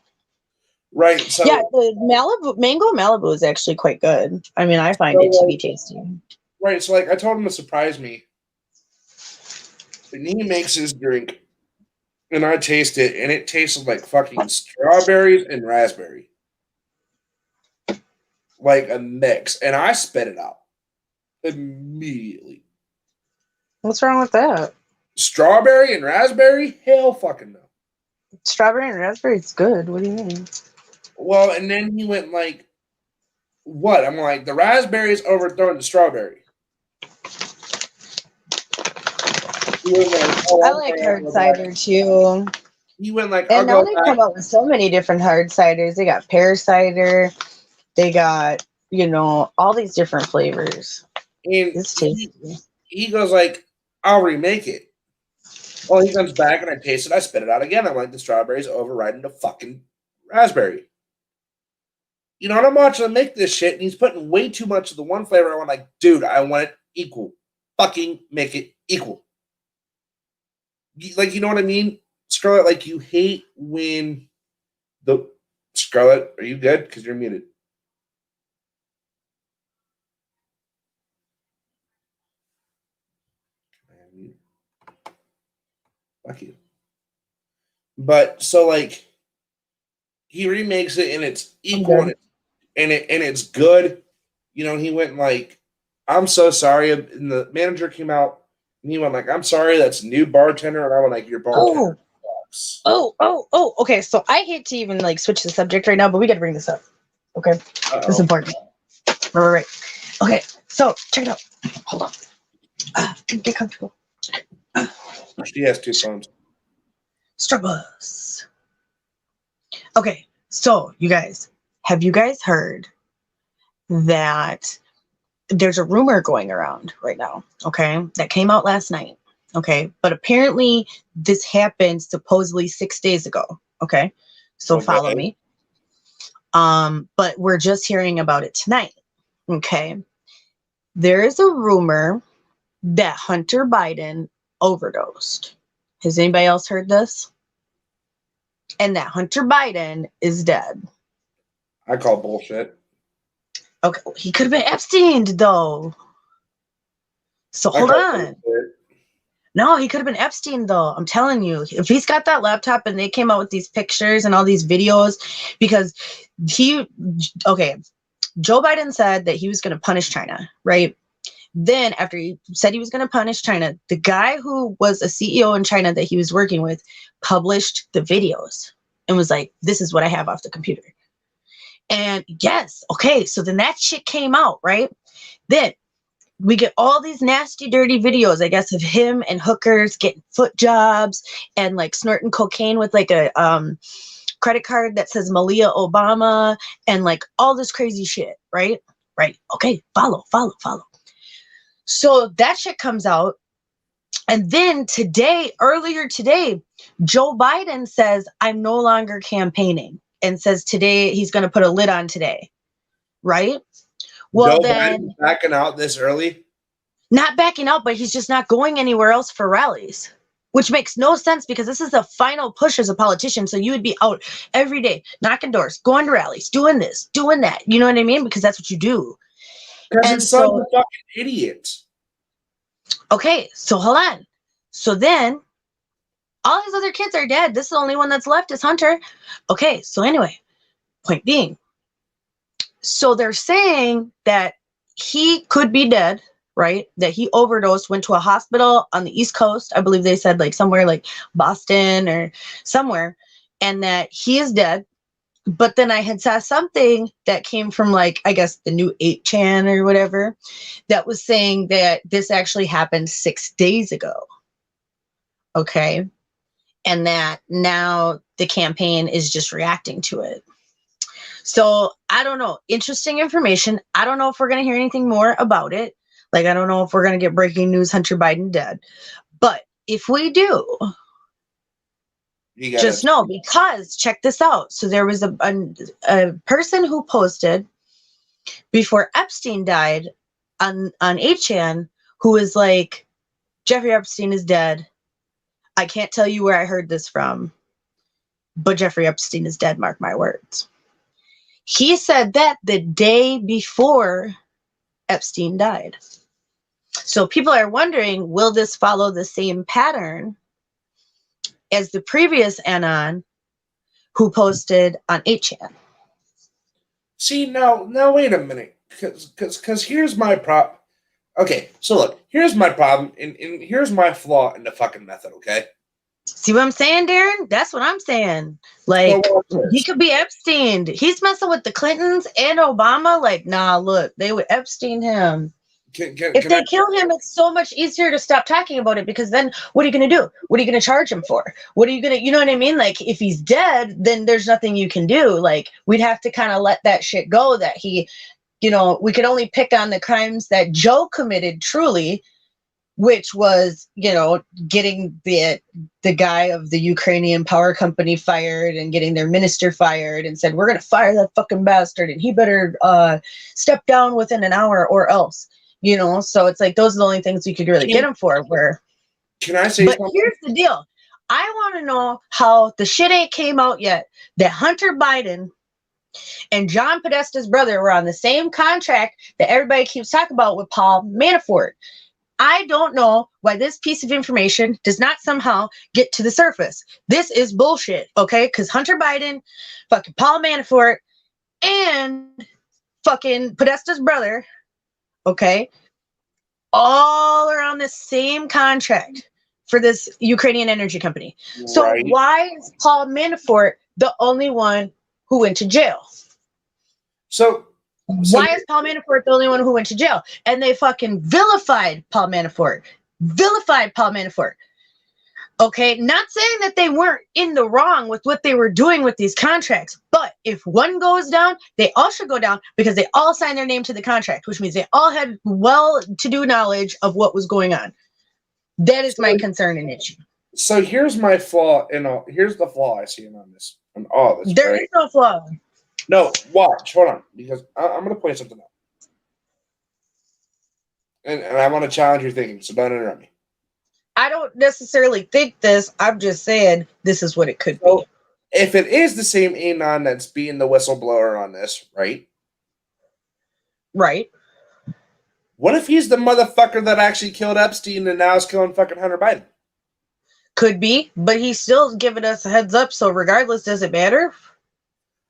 Right. So yeah, the mango Malibu is actually quite good. I mean, I find it to be tasty. Right. So like I told him to surprise me. And he makes his drink and I taste it and it tasted like fucking strawberries and raspberry. Like a mix. And I spit it out immediately. What's wrong with that? Strawberry and raspberry? Hell fucking no. Strawberry and raspberry is good. What do you mean? Well, and then he went like, what? I'm like, the raspberry is overthrowing the strawberry. Like, I like hard cider too. He went like, and now they come out with so many different hard ciders. They got pear cider. They got, all these different flavors. And it's tasty. He goes like, I'll remake it. Well, he comes back and I taste it. I spit it out again. I'm like, the strawberries overriding the fucking raspberry. And I'm watching him make this shit, and he's putting way too much of the one flavor. I want like, dude, I want it equal. Fucking make it equal. Like, you know what I mean? Scarlett, like you hate when the Scarlett, are you good? Because you're muted. Fuck you. But so like he remakes it and it's equal and it's good. He went like, I'm so sorry. And the manager came out and he went like, I'm sorry, that's new bartender. And I went like, your bartender. Oh. Okay, so I hate to even like switch the subject right now, but we got to bring this up. Okay, this is important. Right. Okay, so check it out. Hold on. Get comfortable. She has two phones. Struggles. Okay, so you guys, have you guys heard that there's a rumor going around right now? Okay, that came out last night. Okay, but apparently this happened supposedly 6 days ago. Okay, so follow me. But we're just hearing about it tonight. Okay, there is a rumor that Hunter Biden overdosed. Has anybody else heard this? And that Hunter Biden is dead. I call bullshit. Okay, he could have been Epstein though. So hold on. No, he could have been Epstein, though. I'm telling you. If he's got that laptop and they came out with these pictures and all these videos, because okay, Joe Biden said that he was going to punish China, right? Then, after he said he was going to punish China, the guy who was a CEO in China that he was working with published the videos and was like, this is what I have off the computer. And yes, okay, so then that shit came out, right? Then we get all these nasty, dirty videos, I guess, of him and hookers getting foot jobs and like snorting cocaine with like a credit card that says Malia Obama and like all this crazy shit, right? Right. Okay, follow. So that shit comes out. And then earlier today, Joe Biden says, I'm no longer campaigning, and says today he's going to put a lid on today. Right? Well, Joe then Biden backing out this early? Not backing out, but he's just not going anywhere else for rallies, which makes no sense because this is the final push as a politician. So you would be out every day, knocking doors, going to rallies, doing this, doing that. You know what I mean? Because that's what you do. Because And his son's so- a fucking idiot. Okay, so hold on. So then all his other kids are dead. This is the only one that's left is Hunter. Okay, so anyway, point being. So they're saying that he could be dead, right? That he overdosed, went to a hospital on the East Coast. I believe they said like somewhere like Boston or somewhere, and that he is dead. But then I had saw something that came from like, I guess the new 8chan or whatever, that was saying that this actually happened 6 days ago. Okay. And that now the campaign is just reacting to it. So I don't know. Interesting information. I don't know if we're going to hear anything more about it. Like, I don't know if we're going to get breaking news, Hunter Biden dead. But if we do, just know, because check this out. So there was a person who posted before Epstein died on 8chan who was like, Jeffrey Epstein is dead. I can't tell you where I heard this from, but Jeffrey Epstein is dead, mark my words. He said that the day before Epstein died. So people are wondering, will this follow the same pattern as the previous Anon who posted on 8chan? See, now wait a minute. Because here's my problem. Okay, so look, here's my problem, and here's my flaw in the fucking method, okay? See what I'm saying, Darren? That's what I'm saying. Like, he could be Epstein. He's messing with the Clintons and Obama. Like, nah, look, they would Epstein him. If they kill him, it's so much easier to stop talking about it, because then what are you going to do? What are you going to charge him for? What are you going to, you know what I mean? Like, if he's dead, then there's nothing you can do. Like, we'd have to kind of let that shit go, that he, you know, we could only pick on the crimes that Joe committed truly, which was, you know, getting the guy of the Ukrainian power company fired and getting their minister fired, and said, we're going to fire that fucking bastard and he better step down within an hour or else. You know, so it's like those are the only things you could really get him for. Can I say something? Here's the deal. I want to know how the shit ain't came out yet that Hunter Biden and John Podesta's brother were on the same contract that everybody keeps talking about with Paul Manafort. I don't know why this piece of information does not somehow get to the surface. This is bullshit, okay? Because Hunter Biden, fucking Paul Manafort, and fucking Podesta's brother, okay, all are on the same contract for this Ukrainian energy company. So Right. why is Paul Manafort the only one who went to jail? So Why is Paul Manafort the only one who went to jail? And they fucking vilified Paul Manafort. Okay, not saying that they weren't in the wrong with what they were doing with these contracts, but if one goes down, they all should go down, because they all signed their name to the contract, which means they all had well-to-do knowledge of what was going on. That is my concern and issue. So here's my flaw here's the flaw I see in on this. On all this. There right? is no flaw. No, watch. Hold on. Because I'm going to point something out. And I want to challenge your thinking, so don't interrupt me. I don't necessarily think this. I'm just saying this is what it could So, be. if it is the same Anon that's being the whistleblower on this, right? Right. What if he's the motherfucker that actually killed Epstein and now is killing fucking Hunter Biden? Could be, but he's still giving us a heads up. So regardless, does it matter?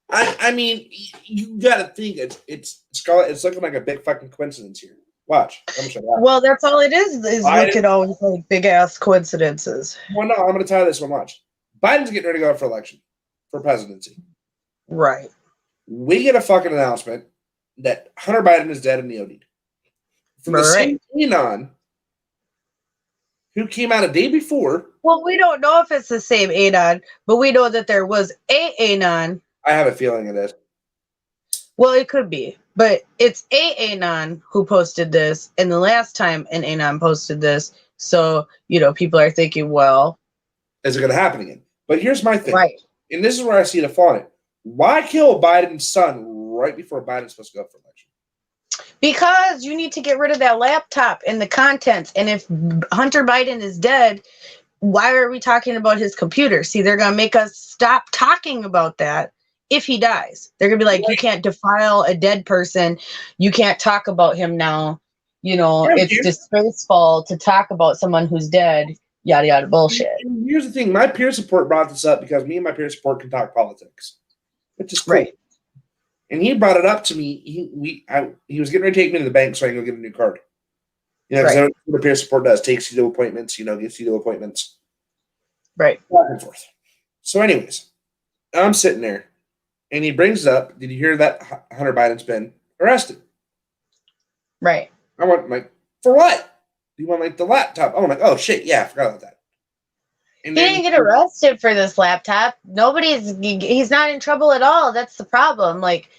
I mean, you gotta think it's Scarlett. It's looking like a big fucking coincidence here. Watch. I'm sure that. Well, that's all it is Biden- looking always like big ass coincidences. Well, no, I'm gonna tell you this one. Watch. Biden's getting ready to go for election for presidency. Right. We get a fucking announcement that Hunter Biden is dead and he OD'd. From the same Anon who came out a day before. Well, we don't know if it's the same Anon, but we know that there was a Anon. I have a feeling it is. Well, it could be, but it's a Anon who posted this, and the last time an Anon posted this, so people are thinking, well, is it going to happen again? But here's my thing, right? And this is where I see the flaw in it. Why kill Biden's son right before Biden's supposed to go for election? Because you need to get rid of that laptop and the contents. And if Hunter Biden is dead, why are we talking about his computer? See, they're going to make us stop talking about that if he dies. They're going to be like, you can't defile a dead person. You can't talk about him now. It's disgraceful to talk about someone who's dead, yada, yada, bullshit. And here's the thing. My peer support brought this up because me and my peer support can talk politics, which is cool. Right. And he brought it up to me. He was getting ready to take me to the bank so I can go get a new card. Because that's what peer support does. Takes you to appointments, gets you to appointments. Right. Back and forth. So anyways, I'm sitting there, and he brings it up. Did you hear that Hunter Biden's been arrested? Right. I went, like, for what? You want, like, the laptop? Oh, I'm like, oh, shit, yeah, I forgot about that. And he didn't get arrested for this laptop. He's not in trouble at all. That's the problem. Like,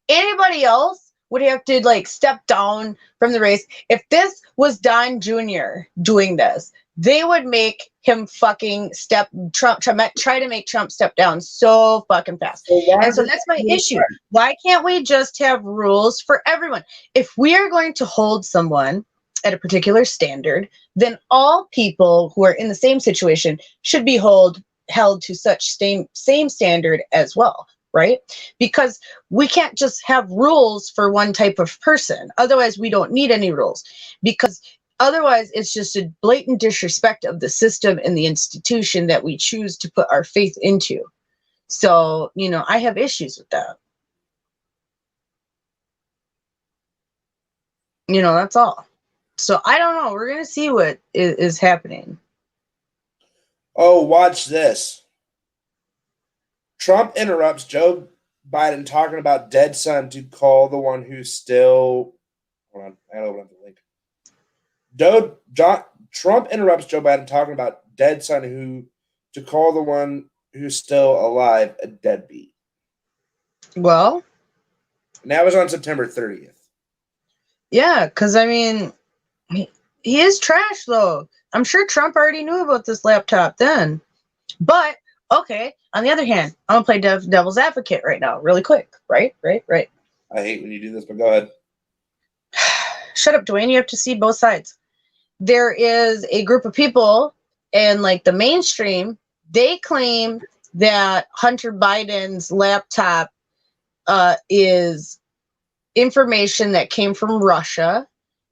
anybody else would have to, like, step down from the race. If this was Don Jr. doing this, they would make him fucking try to make Trump step down so fucking fast. And so that's my issue. Why can't we just have rules for everyone? If we are going to hold someone at a particular standard, then all people who are in the same situation should be held to such same standard as well, right? Because we can't just have rules for one type of person. Otherwise, we don't need any rules, because otherwise it's just a blatant disrespect of the system and the institution that we choose to put our faith into. So, I have issues with that. That's all. So I don't know. We're going to see what is happening. Oh, watch this. Trump interrupts Joe Biden talking about dead son to call the one who's still... Hold on. I gotta open up the link. Trump interrupts Joe Biden talking about dead son to call the one who's still alive a deadbeat. Well... And that was on September 30th. Yeah, because, I mean... He is trash, though. I'm sure Trump already knew about this laptop then. But, okay, on the other hand, I'm going to play devil's advocate right now, really quick. Right. I hate when you do this, but go ahead. Shut up, Dwayne. You have to see both sides. There is a group of people, and like the mainstream, they claim that Hunter Biden's laptop is information that came from Russia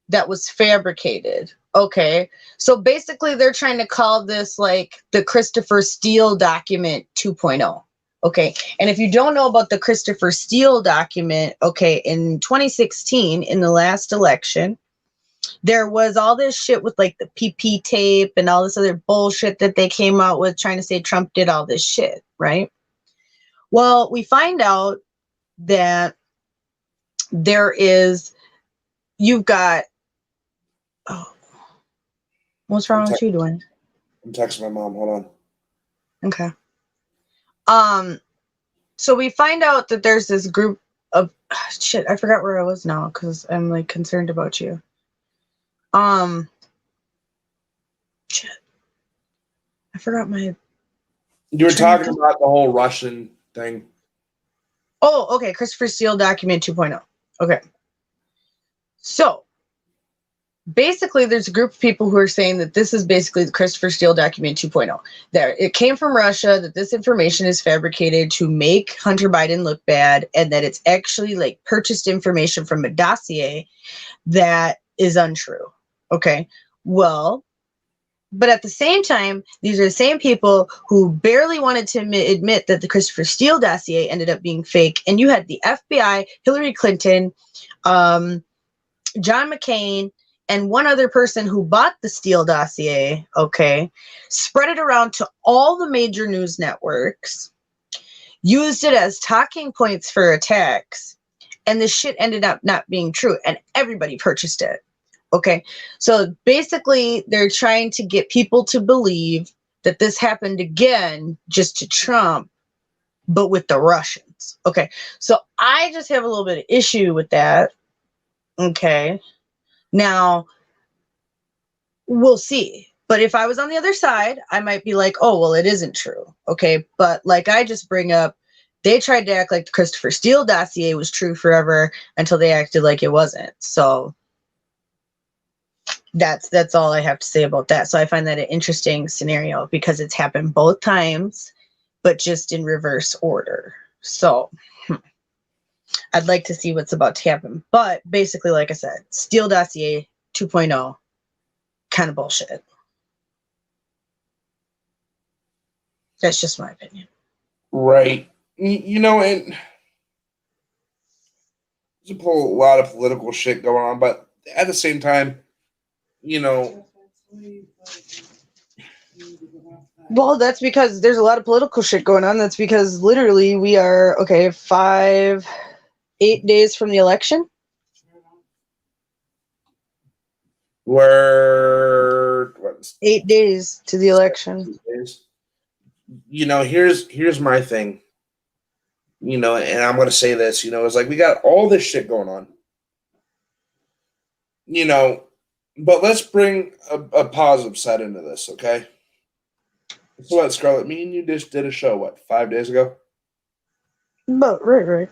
that was fabricated. Okay. So basically they're trying to call this like the Christopher Steele document 2.0. Okay. And if you don't know about the Christopher Steele document, okay, in 2016, in the last election, there was all this shit with like the PP tape and all this other bullshit that they came out with trying to say Trump did all this shit, right? Well, we find out that you've got, oh, what's wrong with you, Dwayne? I'm texting my mom. Hold on. Okay. So we find out that there's this group of shit. I forgot where I was now because I'm like concerned about you. Shit. I forgot my. You were talking about the whole Russian thing. Oh, okay. Christopher Steele document 2.0. Okay. So basically, there's a group of people who are saying that this is basically the Christopher Steele document 2.0. That it came from Russia, that this information is fabricated to make Hunter Biden look bad, and that it's actually like purchased information from a dossier that is untrue. Okay. Well, but at the same time, these are the same people who barely wanted to admit that the Christopher Steele dossier ended up being fake. And you had the FBI, Hillary Clinton, John McCain, and one other person who bought the Steele dossier, okay, spread it around to all the major news networks, used it as talking points for attacks, and this shit ended up not being true, and everybody purchased it. Okay, so basically they're trying to get people to believe that this happened again just to Trump, but with the Russians. Okay, so I just have a little bit of issue with that. Okay, now we'll see. But if I was on the other side, I might be like, oh, well, it isn't true. Okay, but like I just bring up, they tried to act like the Christopher Steele dossier was true forever until they acted like it wasn't. So that's all I have to say about that. So I find that an interesting scenario because it's happened both times, but just in reverse order. So I'd like to see what's about to happen. But basically, like I said, Steele dossier 2.0, kind of bullshit. That's just my opinion. Right. You know, and there's a lot of political shit going on, but at the same time, you know. Well, that's because there's a lot of political shit going on. That's because literally we are, 8 days from the election. We're 8 days to the election. You know, here's my thing. You know, and I'm gonna say this, you know, it's like we got all this shit going on. You know, but let's bring a positive side into this, okay? So what, Scarlett? Me and you just did a show, what, 5 days ago? But right.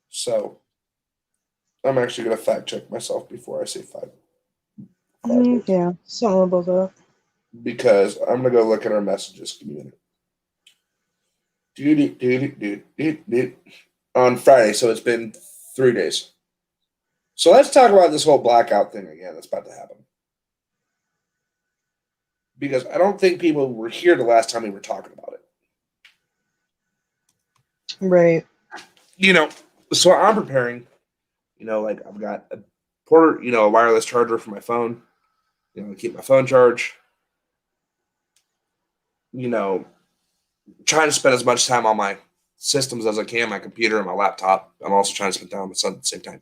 So I'm actually gonna fact check myself before I say five Yeah, something about that. because I'm gonna go look at our messages. Give me a minute. On Friday, so it's been 3 days. So let's talk about this whole blackout thing again that's about to happen. Because I don't think people were here the last time we were talking about it. Right. You know, so I'm preparing, you know, like I've got a wireless charger for my phone, you know, to keep my phone charged. You know, trying to spend as much time on my systems as I can, my computer and my laptop. I'm also trying to spend time on my son at the same time.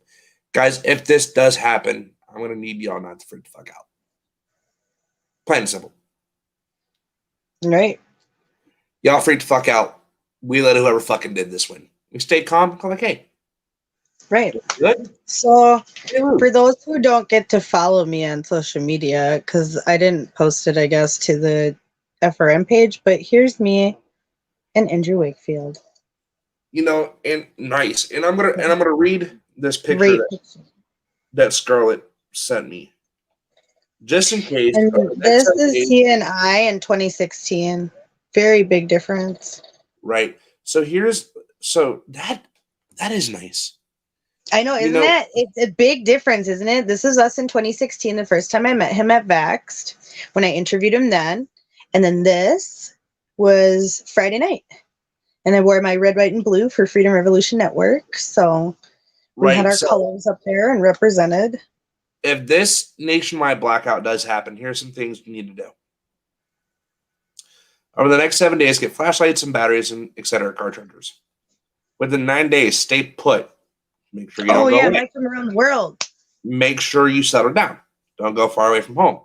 Guys, if this does happen, I'm going to need y'all not to freak the fuck out. Plain and simple. Right. Y'all freak the fuck out. We let whoever fucking did this win. We stay calm. Call like, hey. Right. Good. So for those who don't get to follow me on social media, because I didn't post it, I guess, to the FRM page, but here's me and Andrew Wakefield. You know, and nice. And I'm gonna read this picture that Scarlett sent me. Just in case. And this is he and I in 2016. Very big difference. Right. So that is nice. I know, isn't it? It's a big difference, isn't it? This is us in 2016, the first time I met him at Vaxxed, when I interviewed him then. And then this was Friday night. And I wore my red, white, and blue for Freedom Revolution Network. So we had our colors up there and represented. If this nationwide blackout does happen, here's some things you need to do. Over the next 7 days, get flashlights and batteries and etc. car chargers. Within 9 days, stay put. Make sure you don't go away. Make them around the world. Make sure you settle down. Don't go far away from home.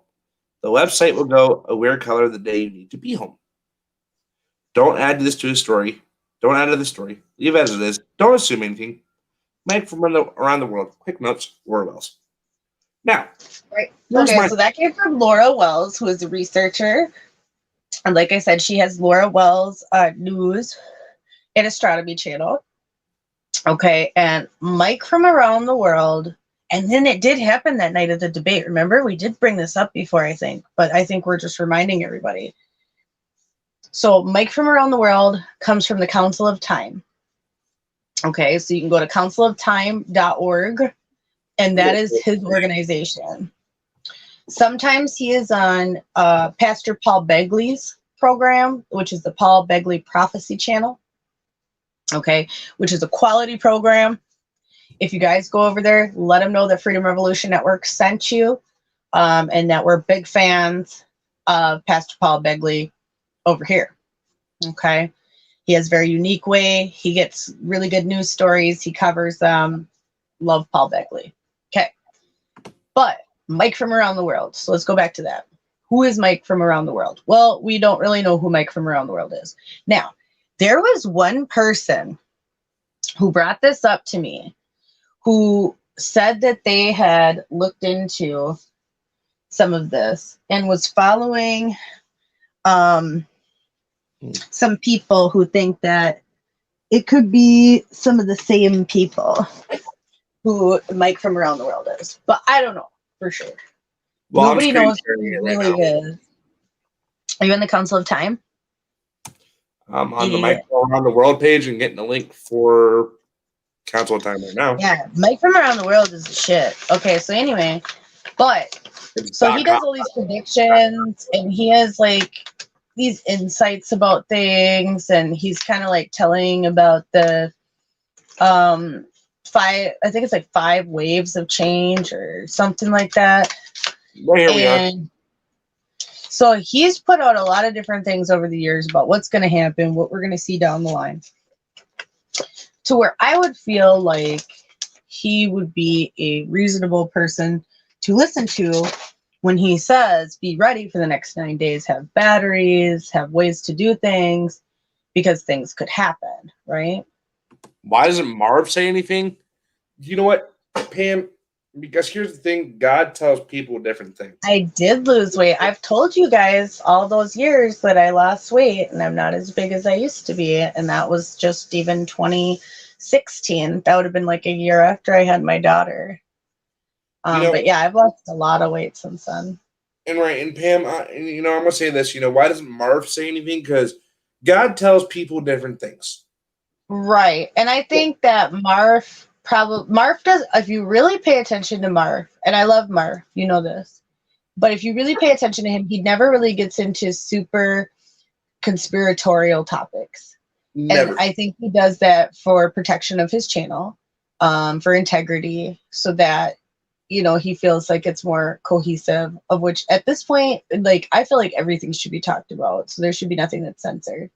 The website will go a weird color the day you need to be home. Don't add this to a story. Don't add to the story. Leave it as it is. Don't assume anything. Make from around the world. Quick notes, Laura Wells. Now, right. Okay, so that came from Laura Wells, who is a researcher. And like I said, she has Laura Wells News and Astronomy channel. Okay, and Mike from around the world. And then it did happen that night of the debate. Remember, we did bring this up before, I think, but I think we're just reminding everybody. So Mike from around the world comes from the Council of Time. Okay, so you can go to counciloftime.org and that is his organization. Sometimes he is on Pastor Paul Begley's program, which is the Paul Begley Prophecy Channel. Okay, which is a quality program. If you guys go over there, let them know that Freedom Revolution Network sent you, and that we're big fans of Pastor Paul Begley over here. Okay, he has a very unique way. He gets really good news stories. He covers them. Love Paul Begley. Okay, but Mike from around the world. So let's go back to that. Who is Mike from around the world? Well, we don't really know who Mike from around the world is. Now, there was one person who brought this up to me, who said that they had looked into some of this and was following some people who think that it could be some of the same people who Mike from around the world is. But I don't know for sure. Well, Nobody knows who he really is. Are you in the Council of Time? I'm on the Mike from Around the World page and getting a link for Council of Time right now. Yeah, Mike from around the world is the shit. Okay, so anyway, but so he does all these predictions and he has like these insights about things, and he's kind of like telling about the I think it's like 5 waves of change or something like that. Well, here we are. So he's put out a lot of different things over the years about what's going to happen, what we're going to see down the line, to where I would feel like he would be a reasonable person to listen to when he says, be ready for the next 9 days, have batteries, have ways to do things, because things could happen, right? Why doesn't Marv say anything? You know what, Pam? Because here's the thing, God tells people different things. I did lose weight. I've told you guys all those years that I lost weight, and I'm not as big as I used to be. And that was just even 2016. That would have been like a year after I had my daughter. But yeah, I've lost a lot of weight since then. And Pam, I'm going to say this, why doesn't Marv say anything? Because God tells people different things. Right. And I think that Marv does, if you really pay attention to Marv, and I love Marv, you know this, but if you really pay attention to him, he never really gets into super conspiratorial topics. Never. And I think he does that for protection of his channel, for integrity, so that, he feels like it's more cohesive, of which at this point, like, I feel like everything should be talked about. So there should be nothing that's censored.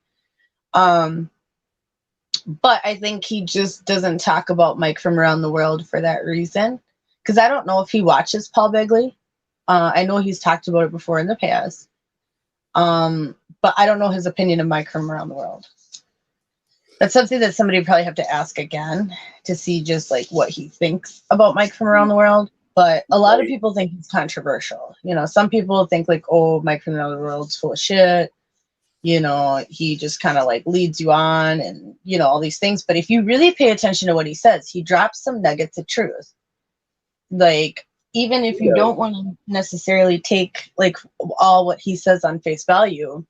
But I think he just doesn't talk about Mike from around the world for that reason. Because I don't know if he watches Paul Begley. I know he's talked about it before in the past. But I don't know his opinion of Mike from around the world. That's something that somebody would probably have to ask again to see just like what he thinks about Mike from around the world. But a lot of people think he's controversial. Some people think like, oh, Mike from around the world's full of shit. He just kind of like leads you on and, all these things. But if you really pay attention to what he says, he drops some nuggets of truth. Like, even if you don't want to necessarily take like all what he says on face value,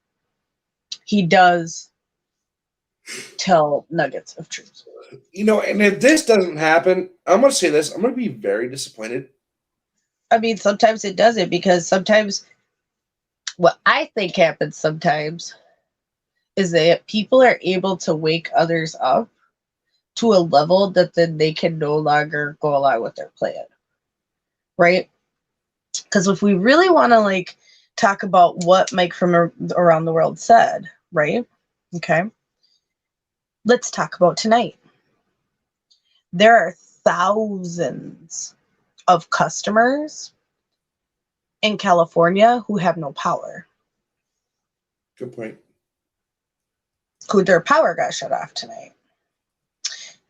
he does tell nuggets of truth. And if this doesn't happen, I'm going to say this, I'm going to be very disappointed. I mean, sometimes it doesn't, because sometimes what I think happens sometimes is that people are able to wake others up to a level that then they can no longer go along with their plan. Right? Because if we really want to like talk about what Mike from around the world said, right? Okay. Let's talk about tonight. There are thousands of customers in California who have no power. Good point. Who their power got shut off tonight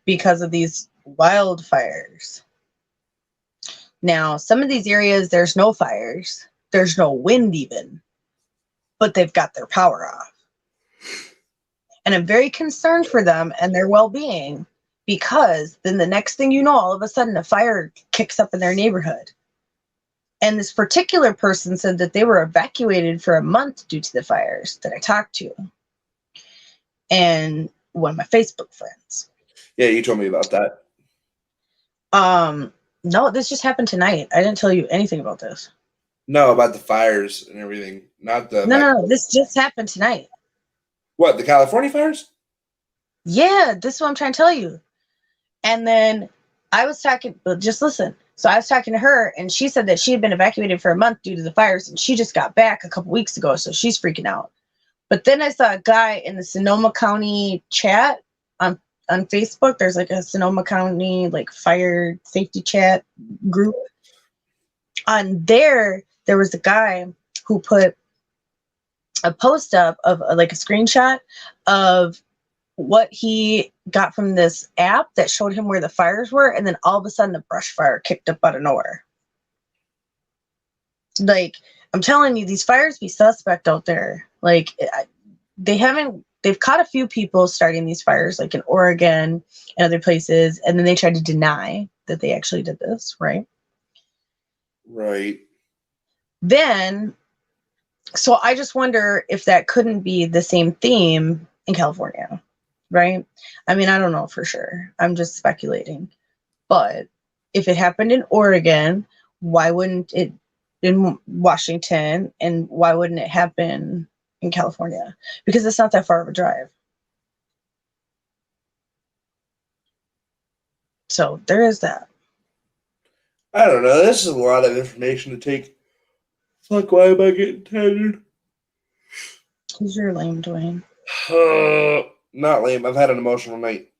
because of these wildfires. Now, some of these areas, there's no fires. There's no wind even, but they've got their power off. And I'm very concerned for them and their well-being, because then the next thing you know, all of a sudden a fire kicks up in their neighborhood. And this particular person said that they were evacuated for a month due to the fires that I talked to. And one of my Facebook friends. Yeah, you told me about that. No, this just happened tonight. I didn't tell you anything about this. No, about the fires and everything, not the No. This just happened tonight. What, the California fires? Yeah, this is what I'm trying to tell you. And then I was talking, but just listen. So I was talking to her, and she said that she had been evacuated for a month due to the fires, and she just got back a couple weeks ago, so she's freaking out. But then I saw a guy in the Sonoma County chat on Facebook. There's like a Sonoma County like fire safety chat group. On there was a guy who put a post up of like a screenshot of what he got from this app that showed him where the fires were, and then all of a sudden a brush fire kicked up out of nowhere. Like, I'm telling you, these fires be suspect out there. Like, they've caught a few people starting these fires, like in Oregon and other places, and then they tried to deny that they actually did this, right? Right. Then, so I just wonder if that couldn't be the same theme in California, right? I mean, I don't know for sure. I'm just speculating. But if it happened in Oregon, why wouldn't it in Washington, and why wouldn't it happen in California? Because it's not that far of a drive. So there is that. I don't know. This is a lot of information to take. Fuck, why am I getting tired? Who's your lame, Dwayne? Not lame. I've had an emotional night.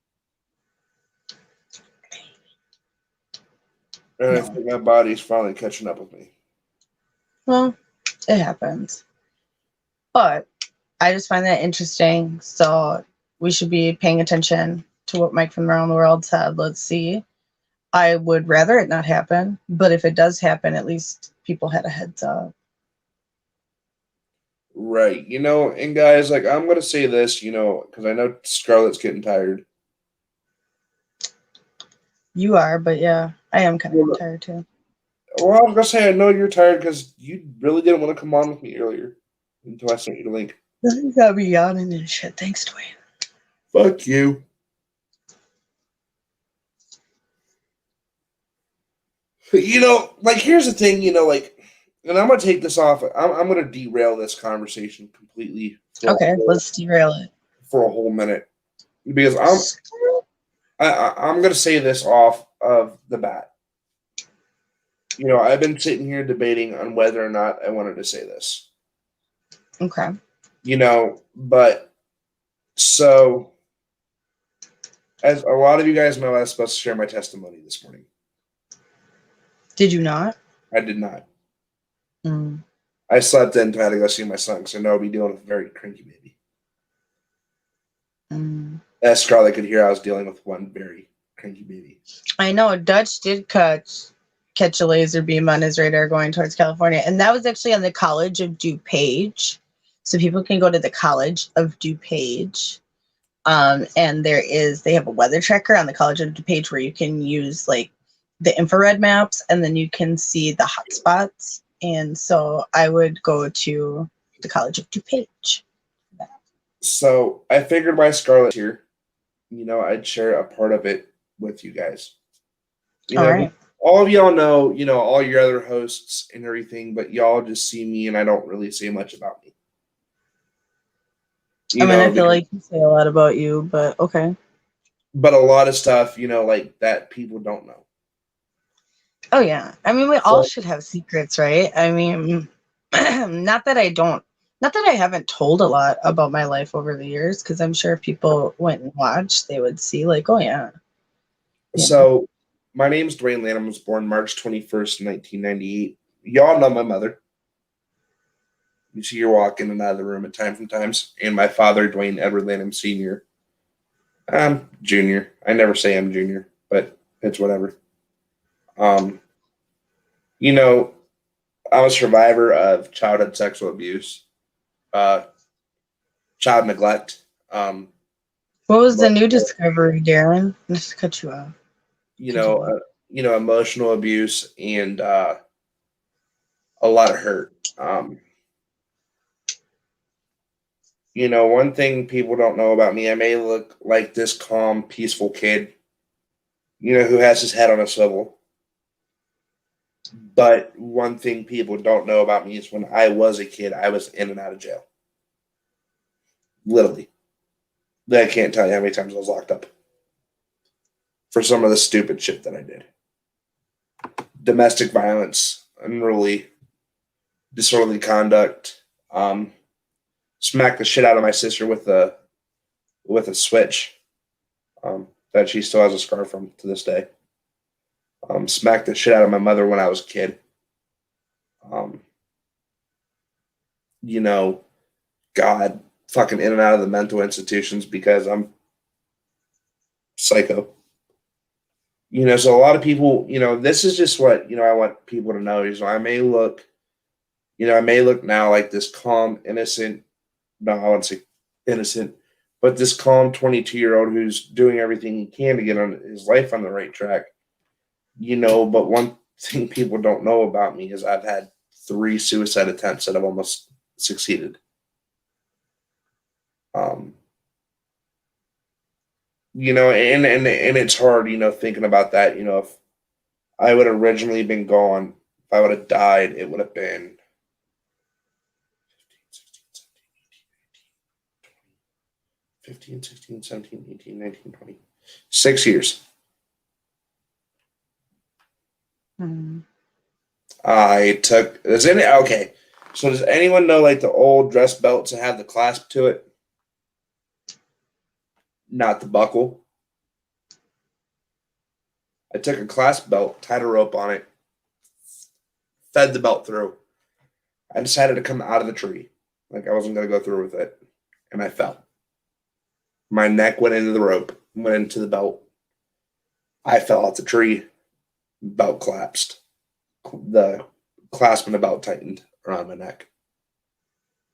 And I think my body's finally catching up with me. Well, it happens. But I just find that interesting. So we should be paying attention to what Mike from Around the World said. Let's see. I would rather it not happen, but if it does happen, at least people had a heads up. Right. And guys, like, I'm going to say this, because I know Scarlett's getting tired. You are, but yeah, I am kind of tired too. Well, I was going to say, I know you're tired because you really didn't want to come on with me earlier until I sent you the link. You got me yawning and shit. Thanks, Dwayne. Fuck you. But, here's the thing, and I'm going to take this off. I'm going to derail this conversation completely. Okay, let's derail it. For a whole minute. Because I'm going to say this off of the bat. I've been sitting here debating on whether or not I wanted to say this. Okay. But so, as a lot of you guys know, I was supposed to share my testimony this morning. Did you not? I did not. Mm. I slept in to have to go see my son because I know I'll be dealing with a very cranky baby. Mm. As Scarlett could hear, I was dealing with one very cranky baby. I know Dutch did catch a laser beam on his radar going towards California, and that was actually on the College of DuPage. So people can go to the College of DuPage. And they have a weather tracker on the College of DuPage where you can use like the infrared maps, and then you can see the hot spots. And so I would go to the College of DuPage. So I figured why Scarlett's here, I'd share a part of it with you guys. All right. All of y'all know, all your other hosts and everything, but y'all just see me and I don't really say much about me. I feel like you say a lot about you, but okay. But a lot of stuff, like that people don't know. Oh, yeah. I mean, we all should have secrets, right? I mean, not that I haven't told a lot about my life over the years, because I'm sure if people went and watched, they would see like, oh, yeah. So my name's Dwayne Lanham. I was born March 21st, 1998. Y'all know my mother. You see her walk in and out of the room at times. And my father, Dwayne Edward Lanham Sr. I'm junior. I never say I'm junior, but it's whatever. I was a survivor of childhood sexual abuse, child neglect. What was the new discovery, Darren? Let's cut you off. Emotional abuse and a lot of hurt. One thing people don't know about me, I may look like this calm, peaceful kid, who has his head on a swivel. But one thing people don't know about me is when I was a kid, I was in and out of jail. Literally. I can't tell you how many times I was locked up for some of the stupid shit that I did. Domestic violence, unruly, disorderly conduct, smacked the shit out of my sister with a switch that she still has a scar from to this day. Smacked the shit out of my mother when I was a kid. You know, God, fucking in and out of the mental institutions because I'm psycho. You know, so a lot of people, you know, this is just what, you know, I want people to know is I may look now like this calm, innocent, no, I wouldn't say innocent, but this calm 22-year-old who's doing everything he can to get on his life on the right track. You know, but one thing people don't know about me is I've had 3 suicide attempts that have almost succeeded. You know, and it's hard, you know, thinking about that. You know, if I would have originally been gone, if I would have died, it would have been 15, 16, 17, 18, 19, 20. 6 years. I took, okay. So does anyone know like the old dress belts that have the clasp to it? Not the buckle. I took a clasp belt, tied a rope on it, fed the belt through. I decided to come out of the tree. Like I wasn't going to go through with it. And I fell. My neck went into the rope, went into the belt. I fell off the tree. Belt collapsed. The clasp and the belt tightened around my neck.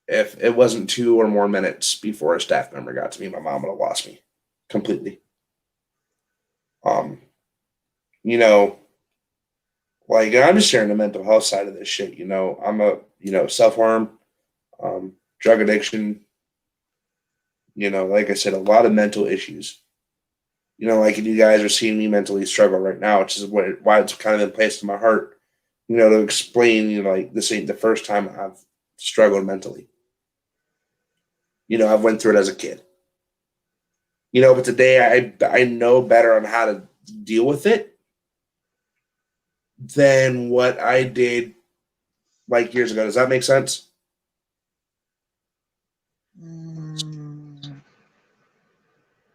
If it wasn't 2 or more minutes before a staff member got to me, my mom would have lost me completely. You know, like I'm just sharing the mental health side of this shit. You know, I'm a, you know, self-harm, drug addiction, you know, like I said, a lot of mental issues. You know, like you guys are seeing me mentally struggle right now, which is why it's kind of been placed in my heart, you know, to explain, you know, like this ain't the first time I've struggled mentally. You know, I've went through it as a kid. You know, but today I know better on how to deal with it than what I did like years ago. Does that make sense?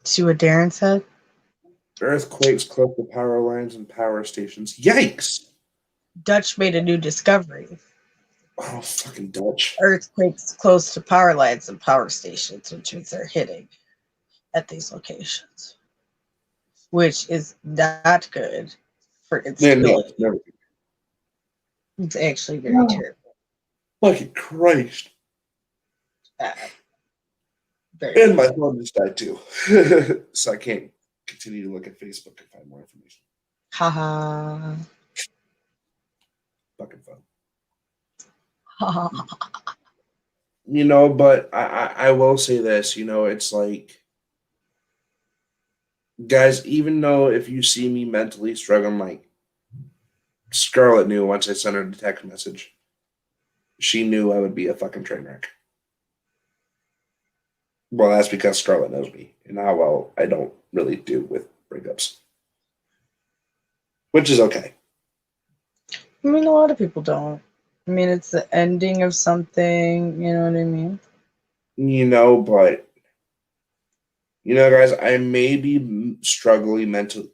See what Darren said? Earthquakes close to power lines and power stations. Yikes! Dutch made a new discovery. Oh, fucking Dutch. Earthquakes close to power lines and power stations, which means they're hitting at these locations, which is not good for instability. No, It's actually very terrible. Fucking Christ. Bad. And my phone just died too. So I can't continue to look at Facebook and find more information. Haha. Fucking phone. You know, but I will say this, you know, it's like, guys, even though if you see me mentally struggling, like Scarlett knew once I sent her the text message, she knew I would be a fucking train wreck. Well, that's because Scarlett knows me and how well I don't really do with breakups, which is okay. I mean, a lot of people don't. I mean, it's the ending of something, you know what I mean? You know, but, you know, guys, I may be struggling mentally.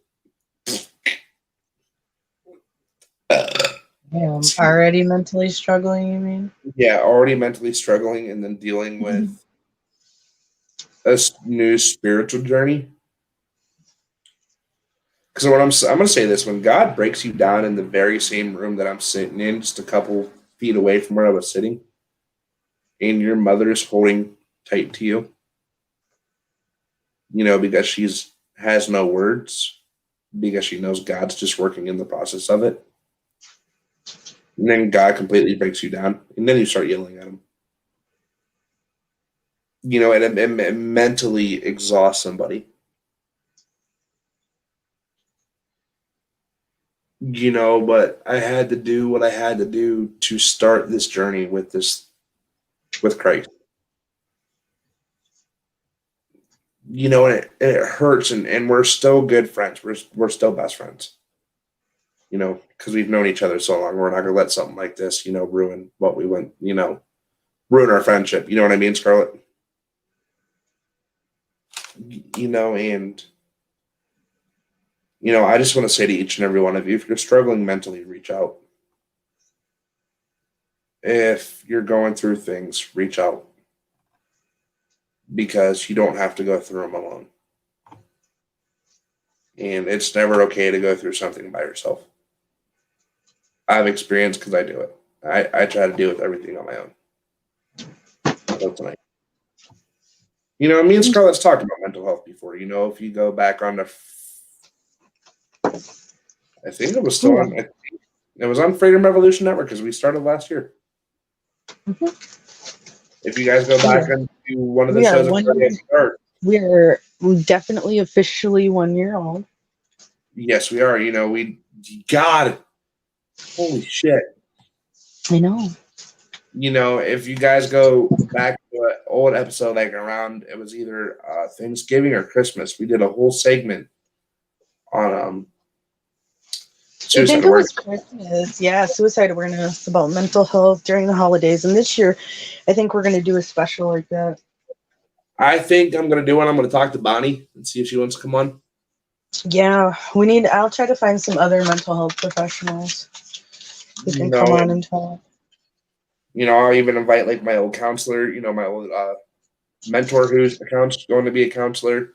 Yeah, already mentally struggling, you mean? Yeah, already mentally struggling and then dealing with a new spiritual journey. Because when I'm going to say this, when God breaks you down in the very same room that I'm sitting in, just a couple feet away from where I was sitting, and your mother is holding tight to you, you know, because she's has no words, because she knows God's just working in the process of it. And then God completely breaks you down, and then you start yelling at him. You know, and it mentally exhausts somebody. but I had to do what I had to do to start this journey with Christ. And it hurts, and we're still good friends. We're still best friends. Because we've known each other so long. We're not gonna let something like this, ruin what we went, ruin our friendship. You know what I mean, Scarlett? And I just want to say to each and every one of you, if you're struggling mentally, reach out. If you're going through things, reach out. Because you don't have to go through them alone. And it's never okay to go through something by yourself. I've experienced because I do it. I try to deal with everything on my own. So tonight. Me and Scarlett's talked about mental health before. If you go back on the, I think it was still on. It was on Freedom Revolution Network because we started last year. Mm-hmm. If you guys go back into one of the shows, we are definitely officially 1 year old. Yes, we are. God, holy shit. I know. If you guys go back to an old episode, like around, it was either Thanksgiving or Christmas, we did a whole segment on suicide I think awareness. it was Christmas. Yeah, suicide awareness about mental health during the holidays. And this year, I think we're going to do a special like that. I think I'm going to do one. I'm going to talk to Bonnie and see if she wants to come on. Yeah, I'll try to find some other mental health professionals who can come on and talk. I'll even invite like my old counselor, my old mentor who's going to be a counselor.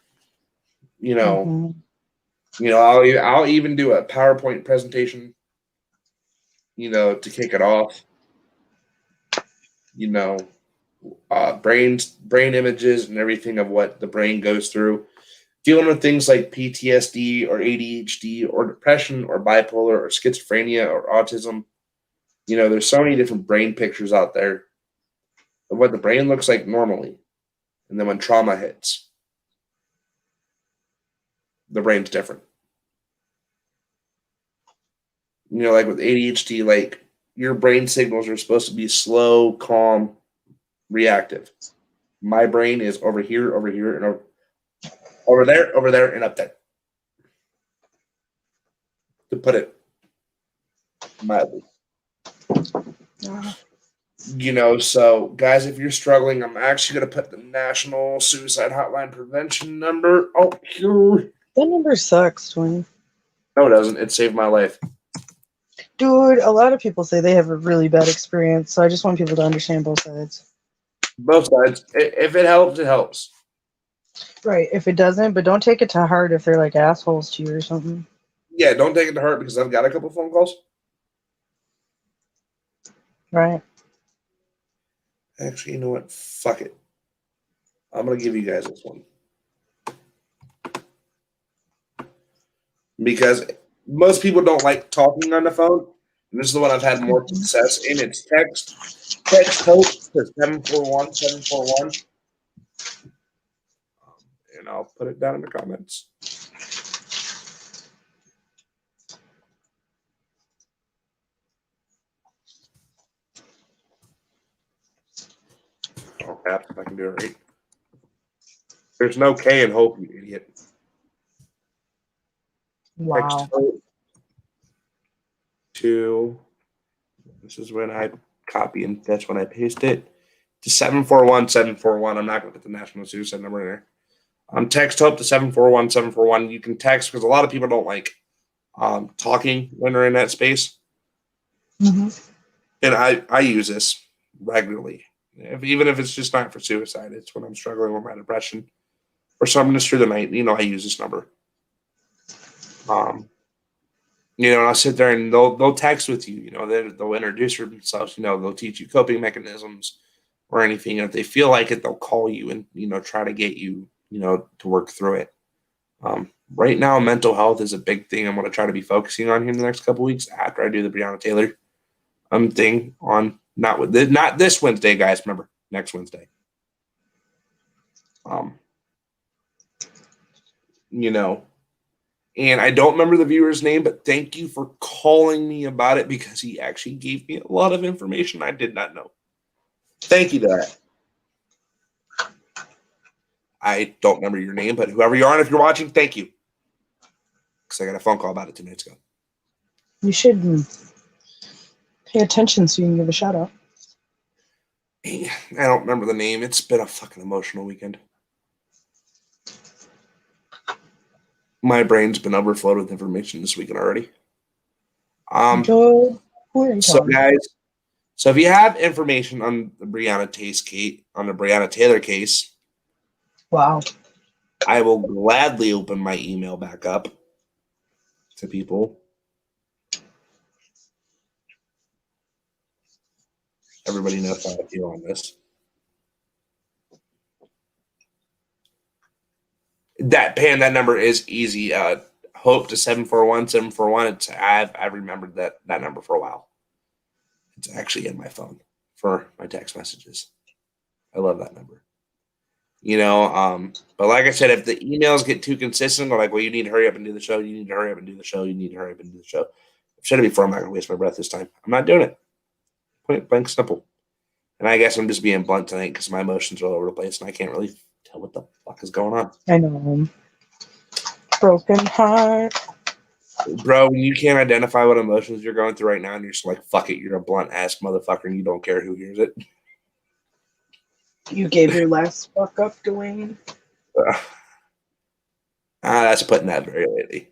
Mm-hmm. I'll even do a PowerPoint presentation, to kick it off. Brain images and everything of what the brain goes through. Dealing with things like PTSD or ADHD or depression or bipolar or schizophrenia or autism. There's so many different brain pictures out there of what the brain looks like normally. And then when trauma hits, the brain's different. Like with ADHD, like your brain signals are supposed to be slow, calm, reactive. My brain is over here, and over there, and up there. To put it mildly. So guys, if you're struggling, I'm actually going to put the National Suicide Hotline Prevention number. Oh, that number sucks, Dwayne. No, it doesn't. It saved my life. Dude, a lot of people say they have a really bad experience, so I just want people to understand both sides. Both sides. If it helps, it helps. Right. If it doesn't, but don't take it to heart if they're like assholes to you or something. Yeah, don't take it to heart because I've got a couple phone calls. Right. Actually, you know what? Fuck it. I'm going to give you guys this one. Because most people don't like talking on the phone. And this is the one I've had more success in. It's text. Text HOPE to 741-741. And I'll put it down in the comments. Oh, crap. If I can do it right. There's no K in HOPE, you idiot. Wow. This is when I copy and that's when I paste it to 741-741. I'm not going to put the National Suicide number in there. Text HOPE to 741-741. You can text because a lot of people don't like talking when they're in that space. Mm-hmm. And I use this regularly. Even if it's just not for suicide, it's when I'm struggling with my depression or something just through the night. I use this number. And I'll sit there and they'll text with you. They'll introduce themselves. They'll teach you coping mechanisms or anything. And if they feel like it, they'll call you and try to get you to work through it. Right now, mental health is a big thing I'm going to try to be focusing on here in the next couple weeks after I do the Breonna Taylor thing on not this Wednesday, guys. Remember, next Wednesday. And I don't remember the viewer's name, but thank you for calling me about it because he actually gave me a lot of information I did not know. Thank you to that. I don't remember your name, but whoever you are, and if you're watching, thank you. Because I got a phone call about it 2 minutes ago. You should pay attention so you can give a shout out. I don't remember the name. It's been a fucking emotional weekend. My brain's been overflowed with information this weekend already. Who are you So calling? guys, so if you have information on the Breonna Taylor case, Wow. I will gladly open my email back up to people. Everybody knows how I feel on this. That number is easy. Hope to 741-741. I've remembered that number for a while. It's actually in my phone for my text messages. I love that number. But like I said, if the emails get too consistent, they're like, well, you need to hurry up and do the show. You need to hurry up and do the show. You need to hurry up and do the show. I've said it before. I'm not going to waste my breath this time. I'm not doing it. Point blank simple. And I guess I'm just being blunt tonight because my emotions are all over the place and I can't really tell what the fuck is going on. I know. Broken heart. Bro, when you can't identify what emotions you're going through right now and you're just like, fuck it, you're a blunt ass motherfucker and you don't care who hears it. You gave your last fuck up, Dwayne. That's putting that very lately.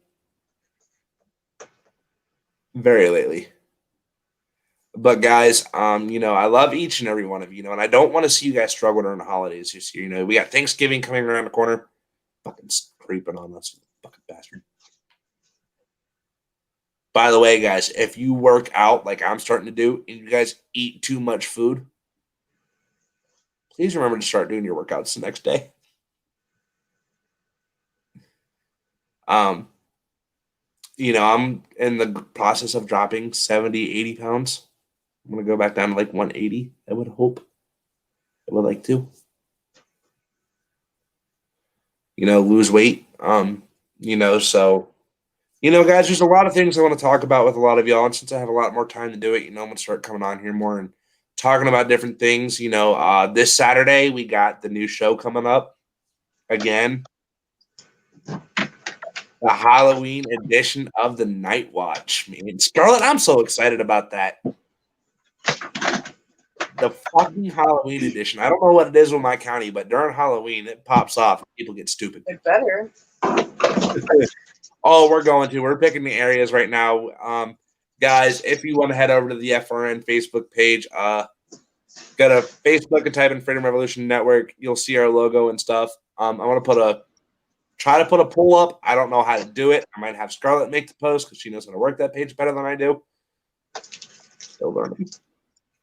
Very lately. But guys, I love each and every one of you, and I don't want to see you guys struggle during the holidays this year. We got Thanksgiving coming around the corner. Fucking creeping on us, fucking bastard. By the way, guys, if you work out like I'm starting to do and you guys eat too much food, please remember to start doing your workouts the next day. I'm in the process of dropping 70, 80 pounds. I'm going to go back down to like 180, I would hope. I would like to. Lose weight. Guys, there's a lot of things I want to talk about with a lot of y'all. And since I have a lot more time to do it, I'm going to start coming on here more and talking about different things. This Saturday, we got the new show coming up again. The Halloween edition of the Night Watch. Man, Scarlett, I'm so excited about that. The fucking Halloween edition. I don't know what it is with my county, but during Halloween, it pops off. People get stupid. It better. Oh, we're picking the areas right now. Guys, if you want to head over to the FRN Facebook page, go to Facebook and type in Freedom Revolution Network. You'll see our logo and stuff. I want to try to put a poll up. I don't know how to do it. I might have Scarlett make the post because she knows how to work that page better than I do. Still learning.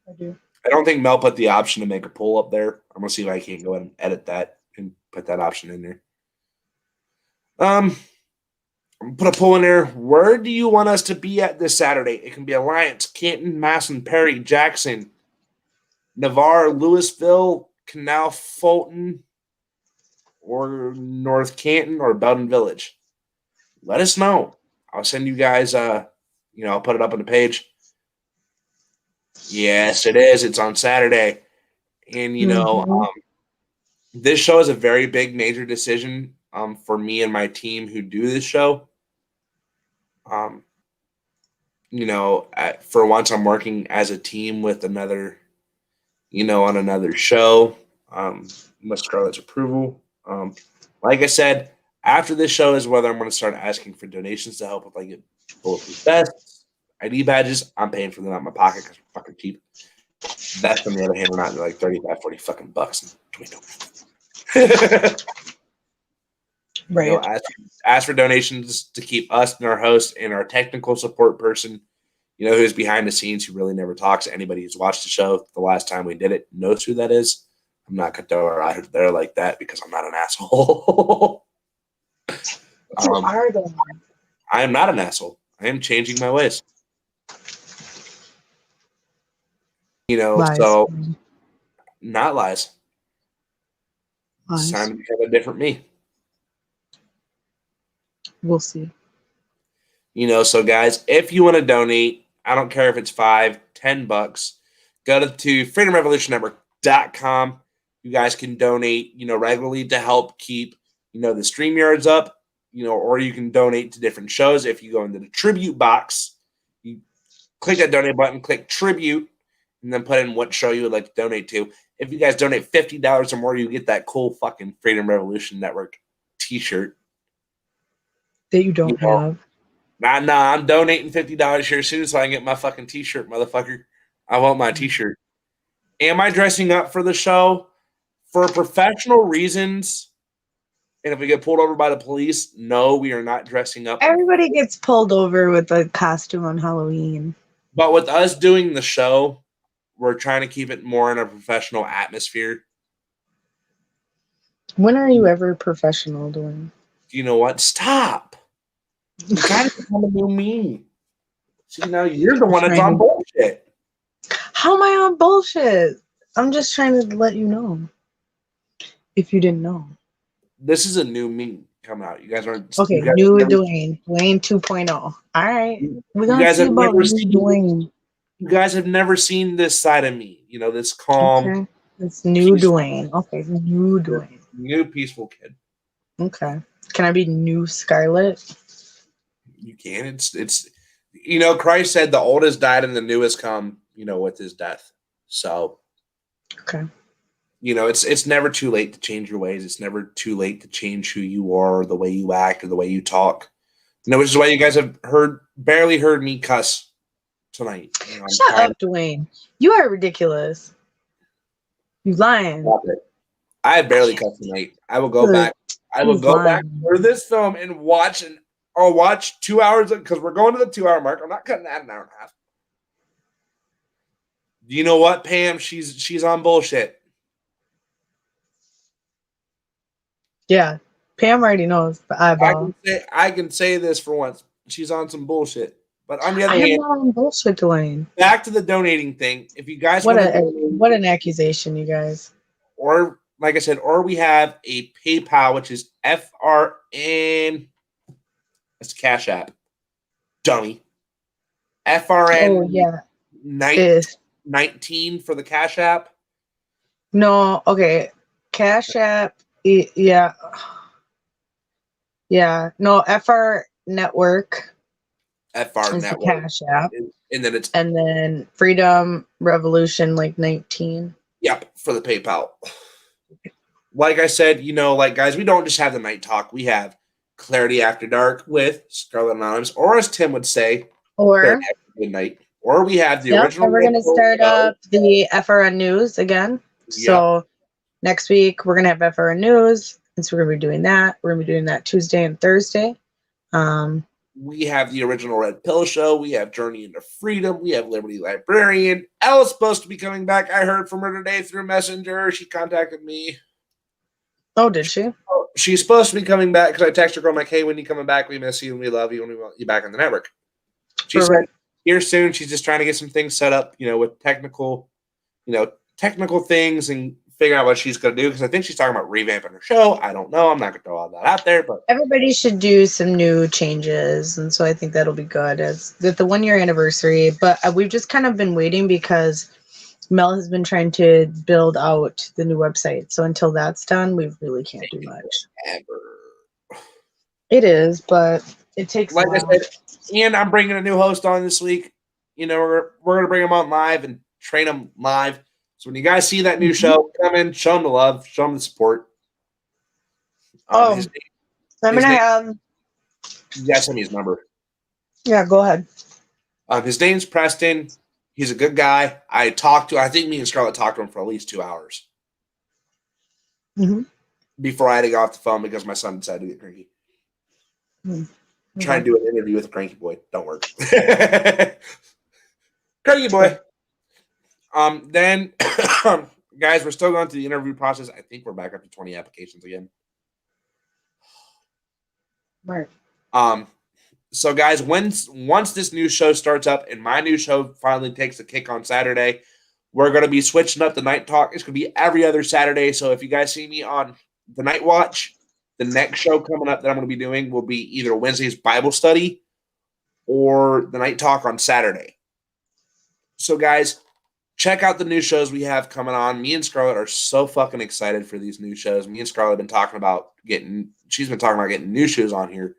I do. I don't think Mel put the option to make a poll up there. I'm gonna see if I can go ahead and edit that and put that option in there. Put a poll in there. Where do you want us to be at this Saturday? It can be Alliance, Canton, Masson, Perry, Jackson, Navarre, Louisville, Canal, Fulton, or North Canton, or Belden Village. Let us know. I'll send you guys. I'll put it up on the page. Yes, it is. It's on Saturday, and this show is a very big, major decision for me and my team who do this show. For once, I'm working as a team with another, on another show. With Scarlett's approval. Like I said, after this show is whether I'm going to start asking for donations to help with like bulletproof vests, ID badges. I'm paying for them out of my pocket because we're fucking cheap. That's on the other hand, we're not like 35, 40 fucking bucks. Right. Ask for donations to keep us and our host and our technical support person, who's behind the scenes, who really never talks. Anybody who's watched the show the last time we did it knows who that is. I'm not going to throw her out there like that because I'm not an asshole. I am not an asshole. I am changing my ways. Lies. So not lies. Lies. It's time to have a different me. We'll see. So guys, if you want to donate, I don't care if it's $5, $10, go to freedomrevolutionnetwork.com. You guys can donate, regularly to help keep, the StreamYards up, or you can donate to different shows. If you go into the tribute box, you click that donate button, click tribute, and then put in what show you would like to donate to. If you guys donate $50 or more, you get that cool fucking Freedom Revolution Network t-shirt. That you don't have. Nah, I'm donating $50 here soon so I can get my fucking t-shirt, motherfucker. I want my t-shirt. Am I dressing up for the show? For professional reasons, and if we get pulled over by the police, no, we are not dressing up. Everybody gets pulled over with a costume on Halloween. But with us doing the show, we're trying to keep it more in a professional atmosphere. When are you ever professional doing? You know what? Stop. You're trying to become a new me. See, now you're the one that's on bullshit. How am I on bullshit? I'm just trying to let you know. If you didn't know. This is a new me coming out. You guys aren't. Okay, new Dwayne. Dwayne 2.0. All right. We're going to see about new Dwayne. You guys have never seen this side of me. This calm. Okay. It's new Dwayne. Okay, new Dwayne. New peaceful kid. Okay. Can I be new Scarlet? You can. It's Christ said the old has died and the new has come, with his death. So okay. It's never too late to change your ways. It's never too late to change who you are, or the way you act, or the way you talk. Which is why you guys have barely heard me cuss tonight. Shut up, Dwayne. You are ridiculous. You lying. I barely cussed tonight. I will go back. I will go back for this film and watch 2 hours because we're going to the 2 hour mark. I'm not cutting that an hour and a half. You know what, Pam? She's on bullshit. Yeah, Pam already knows the eyeball. I can say this for once. She's on some bullshit. But on the other hand, hand, I'm not on bullshit, Dwayne. Back to the donating thing. If you guys what an accusation, you guys. Or like I said, or we have a PayPal, which is FRN. That's Cash App. Dummy. FRN. Oh yeah. 19 for the Cash App. No, okay. Cash App. Yeah. Yeah. No, FR Network. FR Network. Cash App. And then Freedom Revolution 19. Yep, for the PayPal. Like I said, guys, we don't just have the night talk. We have Clarity After Dark with Scarlet Anonymous, or as Tim would say, or midnight. Or we have the original. And we're going to start up the FRN News again. So next week we're going to have FRN News, and so we're going to be doing that. We're going to be doing that Tuesday and Thursday. We have the original Red Pill Show. We have Journey into Freedom. We have Liberty Librarian. Ella's supposed to be coming back. I heard from her today through Messenger. She contacted me. Oh, did she? Oh, she's supposed to be coming back because I texted her, I'm like, hey, when you coming back? We miss you and we love you and we want you back on the network. She said, here soon. She's just trying to get some things set up, with technical things and figure out what she's going to do, because I think she's talking about revamping her show. I don't know. I'm not going to throw all that out there, but everybody should do some new changes, and so I think that'll be good as the 1 year anniversary. But we've just kind of been waiting because Mel has been trying to build out the new website. So until that's done, we really can't do much. It is, but it takes like I said, and I'm bringing a new host on this week. We're going to bring him on live and train him live. So when you guys see that new show, come in, show them the love, show them the support. I'm going to have... You guys send me his number. Yeah, go ahead. His name's Preston. He's a good guy. I think me and Scarlett talked to him for at least 2 hours. Before I had to go off the phone because my son decided to get cranky. Trying to do an interview with a cranky boy. Don't work. Cranky boy. Then, guys, we're still going through the interview process. I think we're back up to 20 applications again. Right. So, guys, once this new show starts up and my new show finally takes a kick on Saturday, we're going to be switching up the night talk. It's going to be every other Saturday. So if you guys see me on the Night Watch, the next show coming up that I'm going to be doing will be either Wednesday's Bible study or the Night Talk on Saturday. So, guys, check out the new shows we have coming on. Me and Scarlett are so fucking excited for these new shows. Me and Scarlett have been talking about she's been talking about getting new shows on here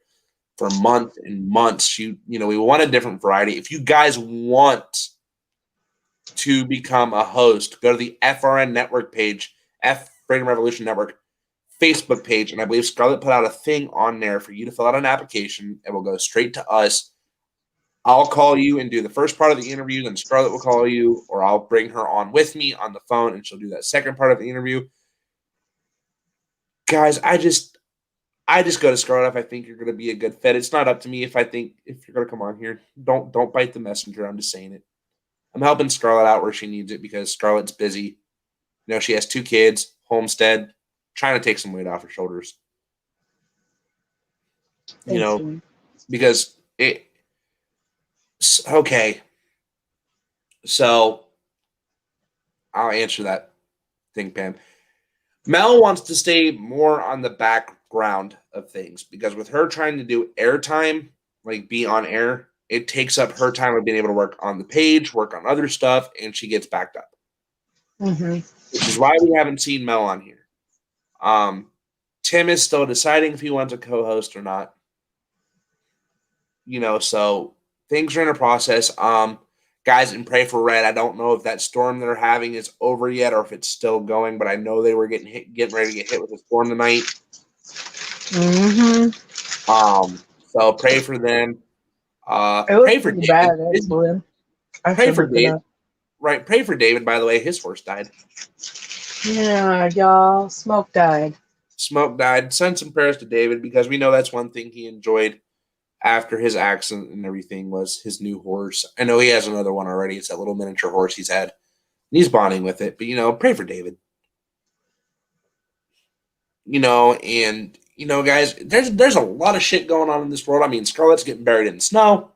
for months and months. We want a different variety. If you guys want to become a host, go to the FRN Network page, F Freedom Revolution Network Facebook page, and I believe Scarlett put out a thing on there for you to fill out an application. It will go straight to us. I'll call you and do the first part of the interview, then Scarlett will call you, or I'll bring her on with me on the phone, and she'll do that second part of the interview. Guys, I just go to Scarlett if I think you're going to be a good fit. It's not up to me if you're going to come on here. Don't bite the messenger. I'm just saying it. I'm helping Scarlett out where she needs it because Scarlett's busy. She has 2 kids, homestead, trying to take some weight off her shoulders. Because okay. So I'll answer that thing, Pam. Mel wants to stay more on the background of things because with her trying to do airtime, like be on air, it takes up her time of being able to work on the page, work on other stuff, and she gets backed up. Mm-hmm. Which is why we haven't seen Mel on here. Tim is still deciding if he wants a co-host or not. So things are in a process. Guys, and pray for Red. I don't know if that storm they're having is over yet or if it's still going, but I know they were getting ready to get hit with a storm tonight. Mm-hmm. So pray for them. Pray for David. Pray for David. Right. Pray for David, by the way. His horse died. Yeah, y'all. Smoke died. Send some prayers to David because we know that's one thing he enjoyed after his accident and everything was his new horse. I know he has another one already. It's that little miniature horse he's had. And he's bonding with it. But, pray for David. Guys, there's a lot of shit going on in this world. I mean, Scarlett's getting buried in the snow.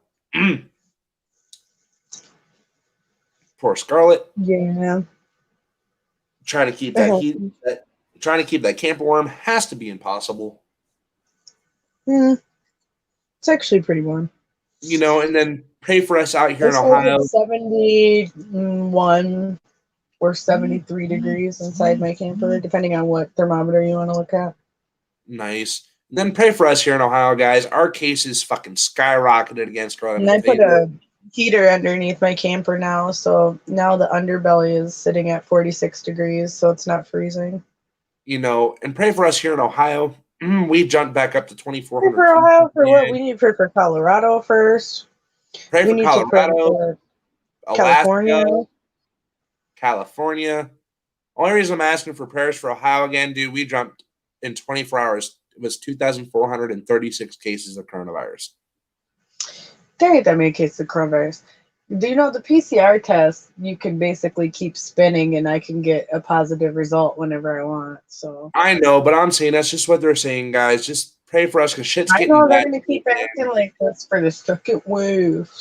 Poor Scarlett. Yeah. Trying to keep that heat. Trying to keep that camper warm has to be impossible. It's actually pretty warm. And then pray for us out here in Ohio. 71 or 73 degrees inside my camper, depending on what thermometer you want to look at. Nice. And then pray for us here in Ohio, guys. Our cases fucking skyrocketed against Corona. And I put a heater underneath my camper now, so now the underbelly is sitting at 46 degrees, so it's not freezing. And pray for us here in Ohio. We jumped back up to 2,400. Pray for Ohio for what? We need to pray for Colorado first. Pray for Colorado, Alaska, California. Only reason I'm asking for prayers for Ohio again, dude, we jumped in 24 hours. It was 2,436 cases of coronavirus. There ain't that many cases of coronavirus. Do you know the PCR test, you can basically keep spinning and I can get a positive result whenever I want. So I know, but I'm saying that's just what they're saying, guys. Just pray for us because shit's getting bad. I know they're going to keep acting like this for the second wave.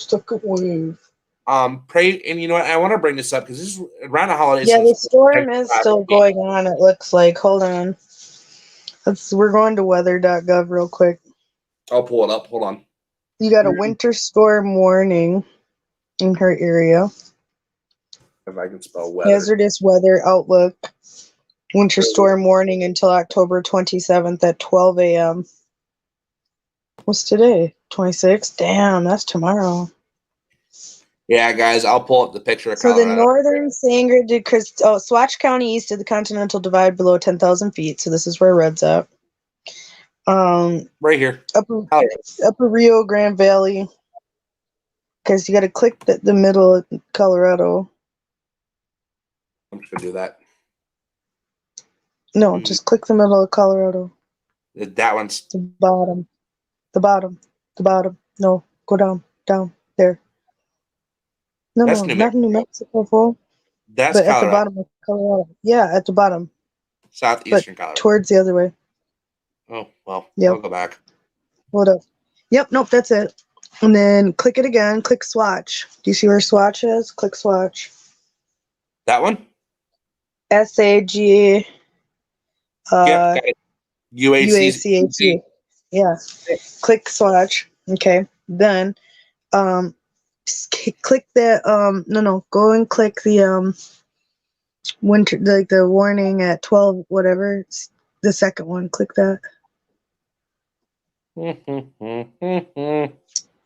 Pray, and you know what? I want to bring this up because this is around the holidays. Yeah, the storm is still going on, it looks like. Hold on. We're going to weather.gov real quick. I'll pull it up. Hold on. You got a winter storm warning in her area. If I can spell weather. Hazardous weather outlook. Winter storm warning until October 27th at 12 a.m. What's today? 26? Damn, that's tomorrow. Yeah, guys, I'll pull up the picture of Colorado. The northern Sangre de Cristo, Swatch County east of the Continental Divide below 10,000 feet. So this is where Red's at. Right here. Upper Rio Grande Valley. Because you got to click the middle of Colorado. I'm just going to do that. No, just click the middle of Colorado. That one's... The bottom. No, go down, there. No, that's not New Mexico, fool. That's but Colorado. At the bottom of Colorado. Yeah, at the bottom. Southeastern Colorado. Towards the other way. Oh, well, yep. I'll go back. Hold up. Yep, nope, that's it. And then click it again. Click Swatch. Do you see where Swatch is? Click Swatch. That one? SAG. UACHE. Yeah. Click Swatch. Okay. Then Click the no, go and click the winter, like the warning at 12 whatever, the second one, click that.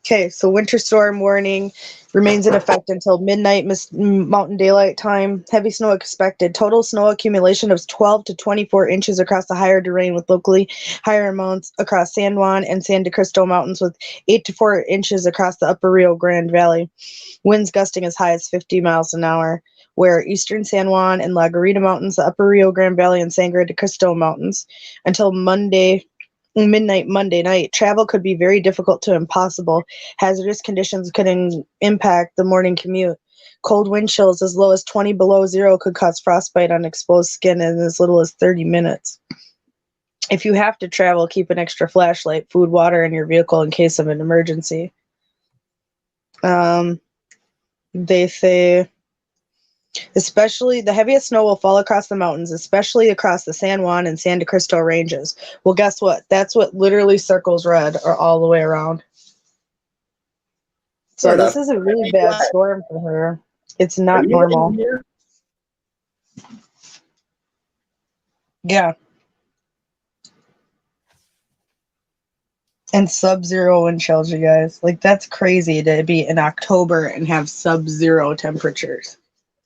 Okay, so winter storm warning remains in effect until midnight Mountain Daylight Time. Heavy snow expected. Total snow accumulation of 12 to 24 inches across the higher terrain, with locally higher amounts across San Juan and San de Cristo Mountains, with 8 to 4 inches across the upper Rio Grande Valley. Winds gusting as high as 50 miles an hour, where eastern San Juan and La Garita Mountains, the upper Rio Grande Valley, and Sangre de Cristo Mountains. Until midnight Monday night, travel could be very difficult to impossible. Hazardous conditions could impact the morning commute. Cold wind chills as low as 20 below zero could cause frostbite on exposed skin in as little as 30 minutes. If you have to travel, keep an extra flashlight, food, water in your vehicle in case of an emergency. They say especially the heaviest snow will fall across the mountains, especially across the San Juan and San de Cristo ranges. Well, guess what? That's what literally circles red are all the way around. So Fair this enough. is a really bad storm for her. It's not normal. Yeah. And sub-zero wind chills, you guys. Like, that's crazy to be in October and have sub-zero temperatures.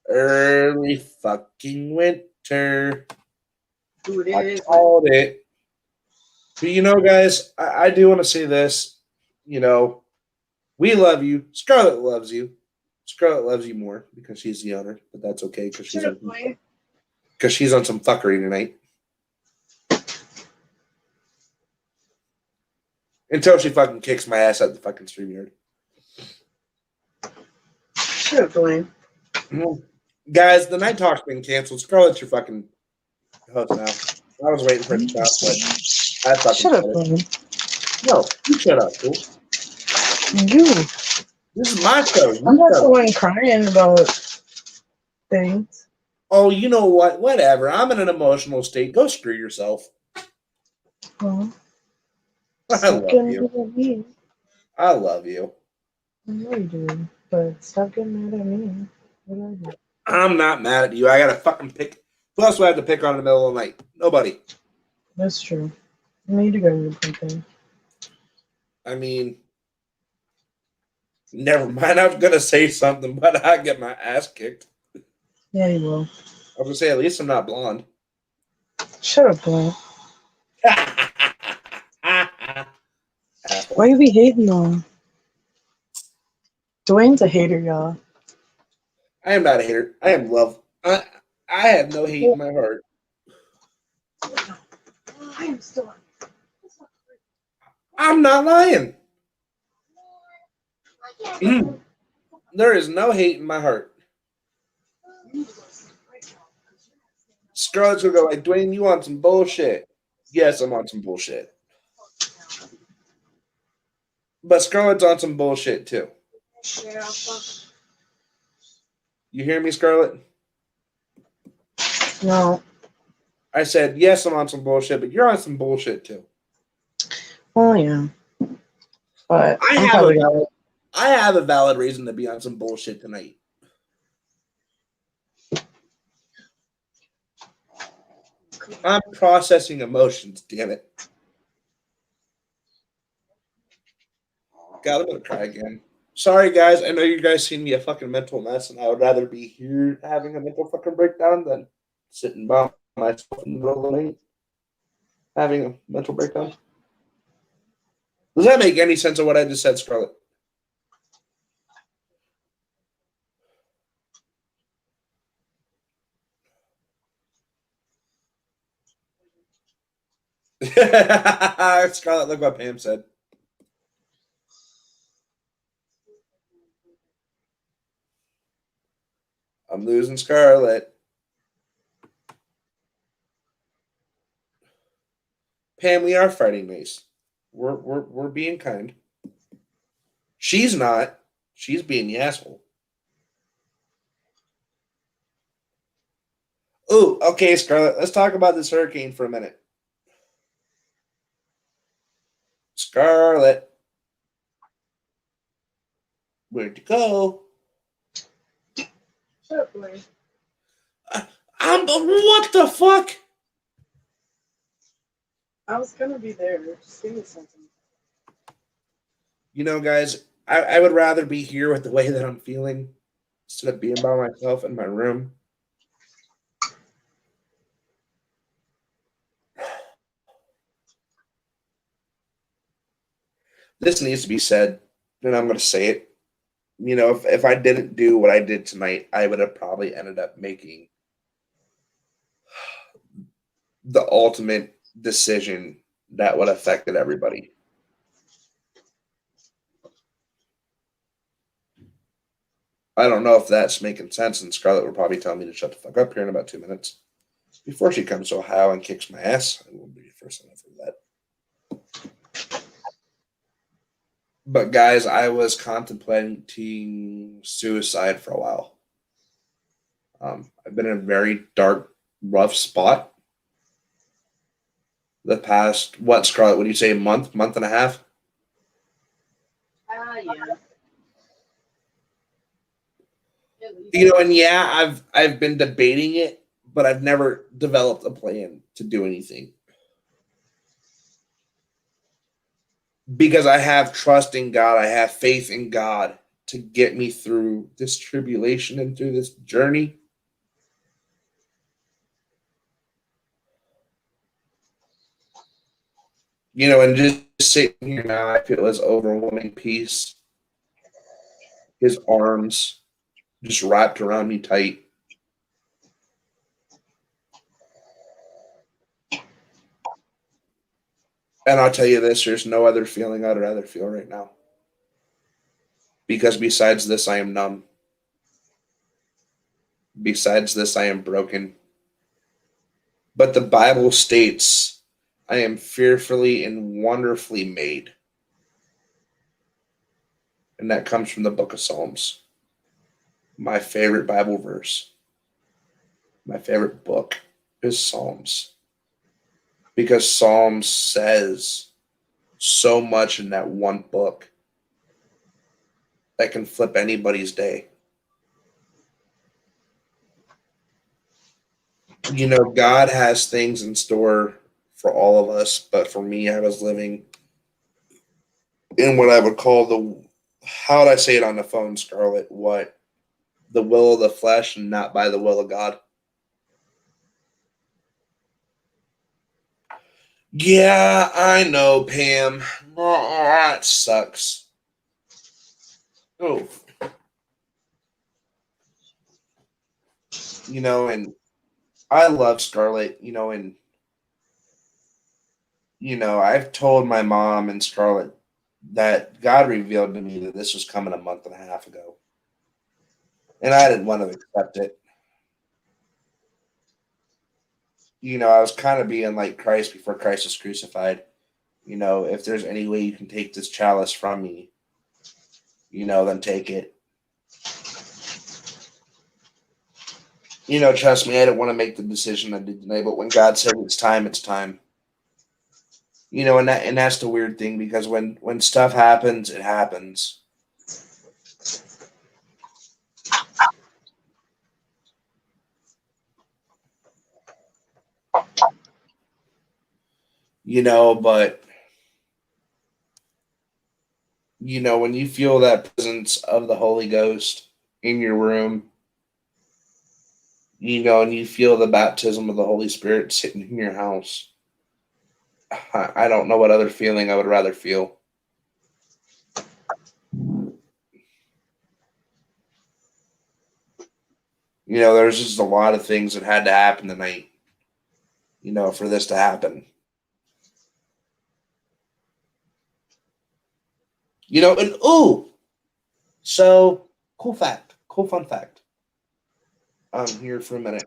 Early fucking winter. Dude, I called it. But you know, guys, I do want to say this. You know, we love you. Scarlett loves you. Scarlett loves you more because she's the owner, but that's okay because she's on some fuckery tonight. Until she fucking kicks my ass out the fucking StreamYard. Shut up, Dwayne. Guys, the night talk's been canceled. Scarlett's your fucking host now. I was waiting for it to stop, but I fucking Shut up, said it. Dwayne. No, you shut up, fool. You. This is my show. I'm not the one crying about things. Oh, you know what? Whatever. I'm in an emotional state. Go screw yourself. Well, I love you. I love you. I know you do, but stop getting mad at me. What I do? I'm not mad at you. I gotta fucking pick. Who else do I have to pick on in the middle of the night? Nobody. That's true. I need to go to the playpen. I mean, never mind. I was gonna say something, but I get my ass kicked. Yeah, you will. I was gonna say at least I'm not blonde. Shut up, Dwayne. Why you be hating though? Dwayne's a hater, y'all. I am not a hater. I am love. I have no hate in my heart. I am still. I'm not lying. There is no hate in my heart. Scarlett's gonna go like, Dwayne, you want some bullshit? Yes, I'm on some bullshit. But Scarlett's on some bullshit too. You hear me, Scarlett? No. I said, yes, I'm on some bullshit, but you're on some bullshit too. Well, yeah. But I have a valid reason to be on some bullshit tonight. I'm processing emotions, damn it. God, I'm gonna cry again. Sorry, guys. I know you guys see me a fucking mental mess, and I would rather be here having a mental fucking breakdown than sitting by myself in the middle of the night having a mental breakdown. Does that make any sense of what I just said, Scarlett? Scarlett, look what Pam said. I'm losing Scarlett. Pam, we are fighting nice. We're being kind. She's not. She's being the asshole. Ooh, okay, Scarlett. Let's talk about this hurricane for a minute. Scarlett. Where'd you go? Shut up, boy. What the fuck? I was gonna be there. Just give me something. You know, guys, I would rather be here with the way that I'm feeling instead of being by myself in my room. This needs to be said, and I'm going to say it. You know, if I didn't do what I did tonight, I would have probably ended up making the ultimate decision that would have affected everybody. I don't know if that's making sense, and Scarlett will probably tell me to shut the fuck up here in about 2 minutes before she comes to Ohio and kicks my ass. I won't be the first time for that. But guys, I was contemplating suicide for a while. I've been in a very dark, rough spot. The past, what, Scarlett, would you say month and a half? Yeah. You know, and yeah, I've been debating it, but I've never developed a plan to do anything. Because I have trust in God, I have faith in God to get me through this tribulation and through this journey. You know, and just sitting here now, I feel his overwhelming peace. His arms just wrapped around me tight. And I'll tell you this, there's no other feeling I'd rather feel right now. Because besides this, I am numb. Besides this, I am broken. But the Bible states, I am fearfully and wonderfully made. And that comes from the book of Psalms. My favorite Bible verse. My favorite book is Psalms. Because Psalms says so much in that one book that can flip anybody's day. You know, God has things in store for all of us, but for me, I was living in what I would call how would I say it on the phone, Scarlett? What? The will of the flesh and not by the will of God. Yeah, I know, Pam. Oh, that sucks. Oh. You know, and I love Scarlett, you know, and, you know, I've told my mom and Scarlett that God revealed to me that this was coming a month and a half ago. And I didn't want to accept it. You know, I was kind of being like Christ before Christ was crucified. You know, if there's any way you can take this chalice from me, you know, then take it. You know, trust me, I didn't want to make the decision I did tonight, but when God said it's time, it's time. You know, and that's the weird thing, because when stuff happens, it happens. You know, but you know, when you feel that presence of the Holy Ghost in your room, you know, and you feel the baptism of the Holy Spirit sitting in your house, I don't know what other feeling I would rather feel. You know, there's just a lot of things that had to happen tonight, you know, for this to happen. You know, and so cool fun fact. Here for a minute.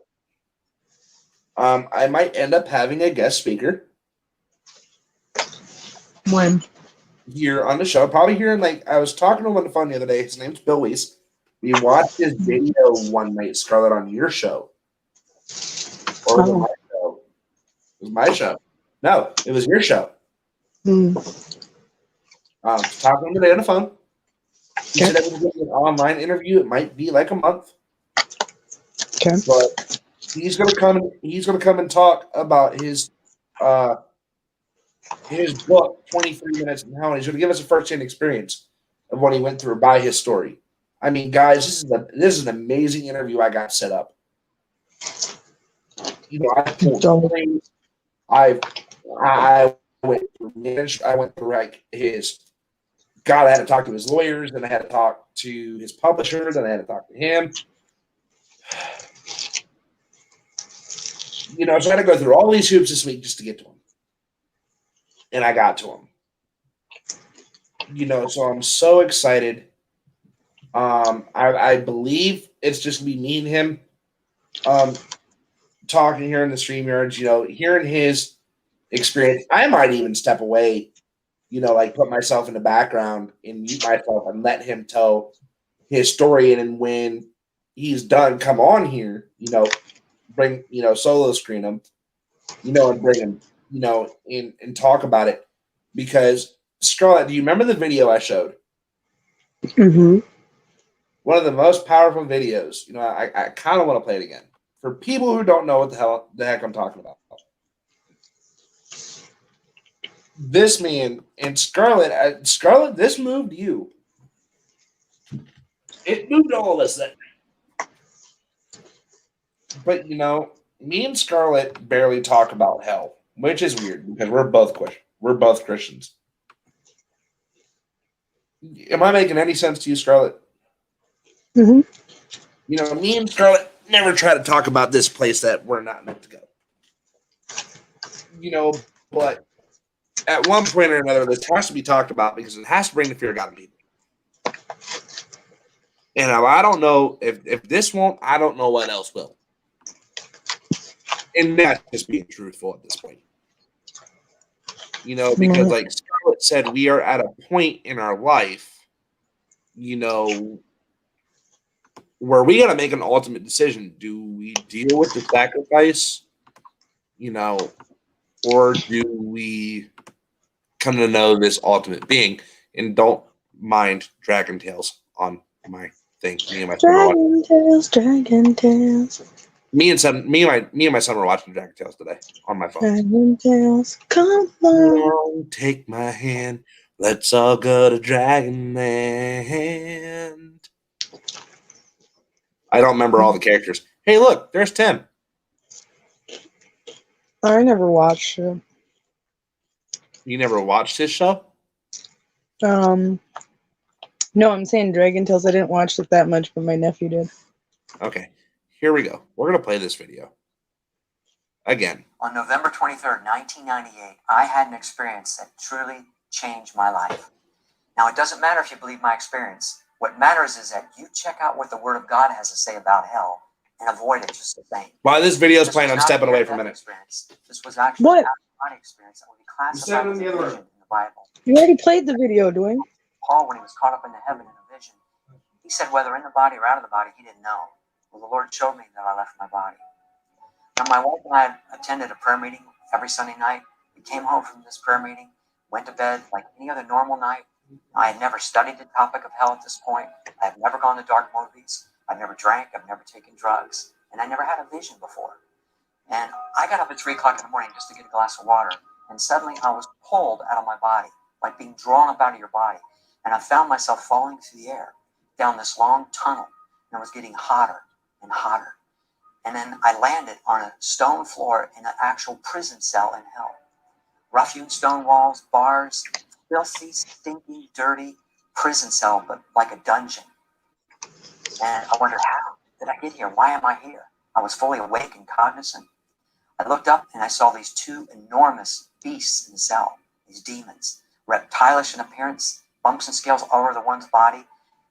I might end up having a guest speaker When? here on the show. Probably here in, like, I was talking to him on the phone the other day. His name's Bill Weiss. We watched his video one night, Scarlett, on your show. Or was it my show? It was my show. No, it was your show. Mm. Talking to him today on the phone. He said that was an online interview. It might be like a month. Okay. But he's gonna come. He's gonna come and talk about his book, 23 Minutes in Hell. And he's gonna give us a first-hand experience of what he went through by his story. I mean, guys, this is an amazing interview I got set up. You know, I went through like his. God, I had to talk to his lawyers, then I had to talk to his publisher, then I had to talk to him. You know, so I had to go through all these hoops this week just to get to him. And I got to him. You know, so I'm so excited. I believe it's just gonna be me and him talking here in the StreamYards, you know, hearing his experience. I might even step away, you know, like put myself in the background and mute myself and let him tell his story. And then when he's done, come on here, you know, bring, you know, solo screen him, you know, and bring him, you know, in and talk about it. Because Scarlett, do you remember the video I showed? Mm-hmm. One of the most powerful videos. You know, I kind of want to play it again for people who don't know what the heck I'm talking about. This man and Scarlett, this moved you. It moved all of us that night. But you know, me and Scarlett barely talk about hell, which is weird because we're both Christians. Am I making any sense to you, Scarlett? Mm-hmm. You know, me and Scarlett never try to talk about this place that we're not meant to go. You know, but at one point or another, this has to be talked about because it has to bring the fear of God in people. And I don't know if this won't, I don't know what else will. And that's just being truthful at this point. You know, because like Scarlett said, we are at a point in our life, you know, where we got to make an ultimate decision. Do we deal with the sacrifice, you know, or do we come to know this ultimate being? And don't mind Dragon Tales on my thing. Me and my son Dragon Tales. Me and my son were watching Dragon Tales today on my phone. Dragon Tales, come on. Take my hand. Let's all go to Dragonland. I don't remember all the characters. Hey, look, there's Tim. I never watched it. You never watched his show? No, I'm saying Dragon Tales. I didn't watch it that much, but my nephew did. Okay, here we go. We're going to play this video. Again. On November 23rd, 1998, I had an experience that truly changed my life. Now, it doesn't matter if you believe my experience. What matters is that you check out what the Word of God has to say about hell and avoid it just the same. While this video is playing, I'm stepping away for a minute. Experience. This was actually an out-of-body experience that would be classified as a vision in the Bible. You already played the video, Dwayne. Paul, when he was caught up into heaven in a vision, he said whether in the body or out of the body, he didn't know. Well, the Lord showed me that I left my body. Now, my wife and I attended a prayer meeting every Sunday night. We came home from this prayer meeting, went to bed like any other normal night. I had never studied the topic of hell at this point. I have never gone to dark movies. I've never drank. I've never taken drugs. And I never had a vision before. And I got up at 3 o'clock in the morning just to get a glass of water. And suddenly I was pulled out of my body, like being drawn up out of your body. And I found myself falling through the air down this long tunnel. And it was getting hotter and hotter. And then I landed on a stone floor in an actual prison cell in hell. Rough-hewn stone walls, bars, filthy, stinky, dirty prison cell, but like a dungeon. And I wondered, how did I get here? Why am I here? I was fully awake and cognizant. I looked up and I saw these 2 enormous beasts in the cell, these demons, reptilish in appearance, bumps and scales all over the one's body,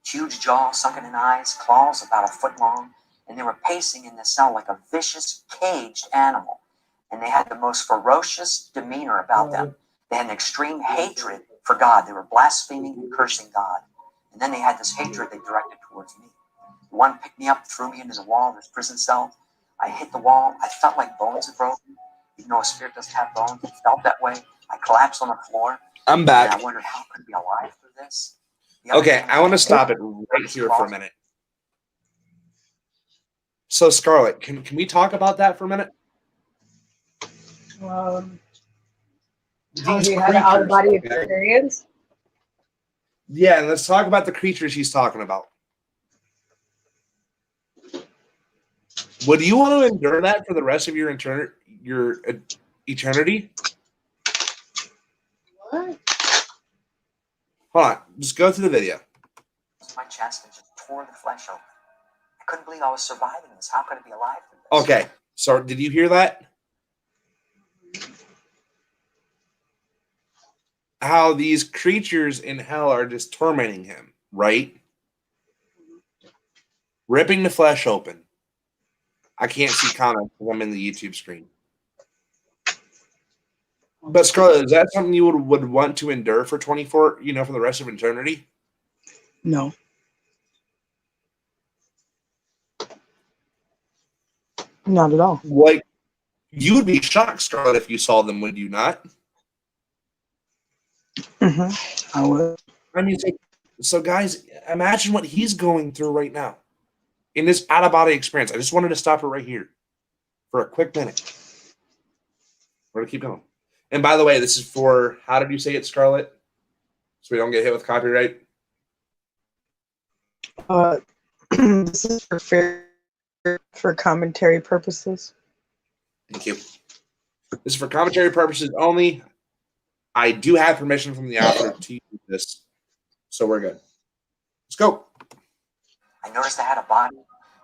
huge jaw, sunken in eyes, claws about a foot long, and they were pacing in the cell like a vicious, caged animal. And they had the most ferocious demeanor about them. They had an extreme hatred for God. They were blaspheming and cursing God. And then they had this hatred they directed towards me. One picked me up, threw me into the wall of this prison cell. I hit the wall. I felt like bones had broken. Even though a spirit doesn't have bones, it felt that way. I collapsed on the floor. I'm back. And I wondered, how could I be alive through this? The other Okay, demons I want to were stop it right here for a minute. So, Scarlett, can we talk about that for a minute? How These he had an out of creatures, body okay? experience. Yeah, and let's talk about the creatures he's talking about. Would you want to endure that for the rest of your eternity? What? Hold on, just go through the video. my chest and just tore the flesh open. I couldn't believe I was surviving this. How could I be alive through this? Okay, so did you hear that? How these creatures in hell are just tormenting him, right? Ripping the flesh open. I can't see comments because I'm in the YouTube screen. But Scarlett, is that something you would want to endure for 24, for the rest of eternity? No. Not at all. Like, you would be shocked, Scarlett, if you saw them, would you not? Mm-hmm. I would. I mean, so guys, imagine what he's going through right now in this out-of-body experience. I just wanted to stop it right here for a quick minute. We're going to keep going. And by the way, this is for, how did you say it, Scarlett? So we don't get hit with copyright? This is for commentary purposes. Thank you. This is for commentary purposes only. I do have permission from the author to use this, so we're good. Let's go. I noticed I had a body.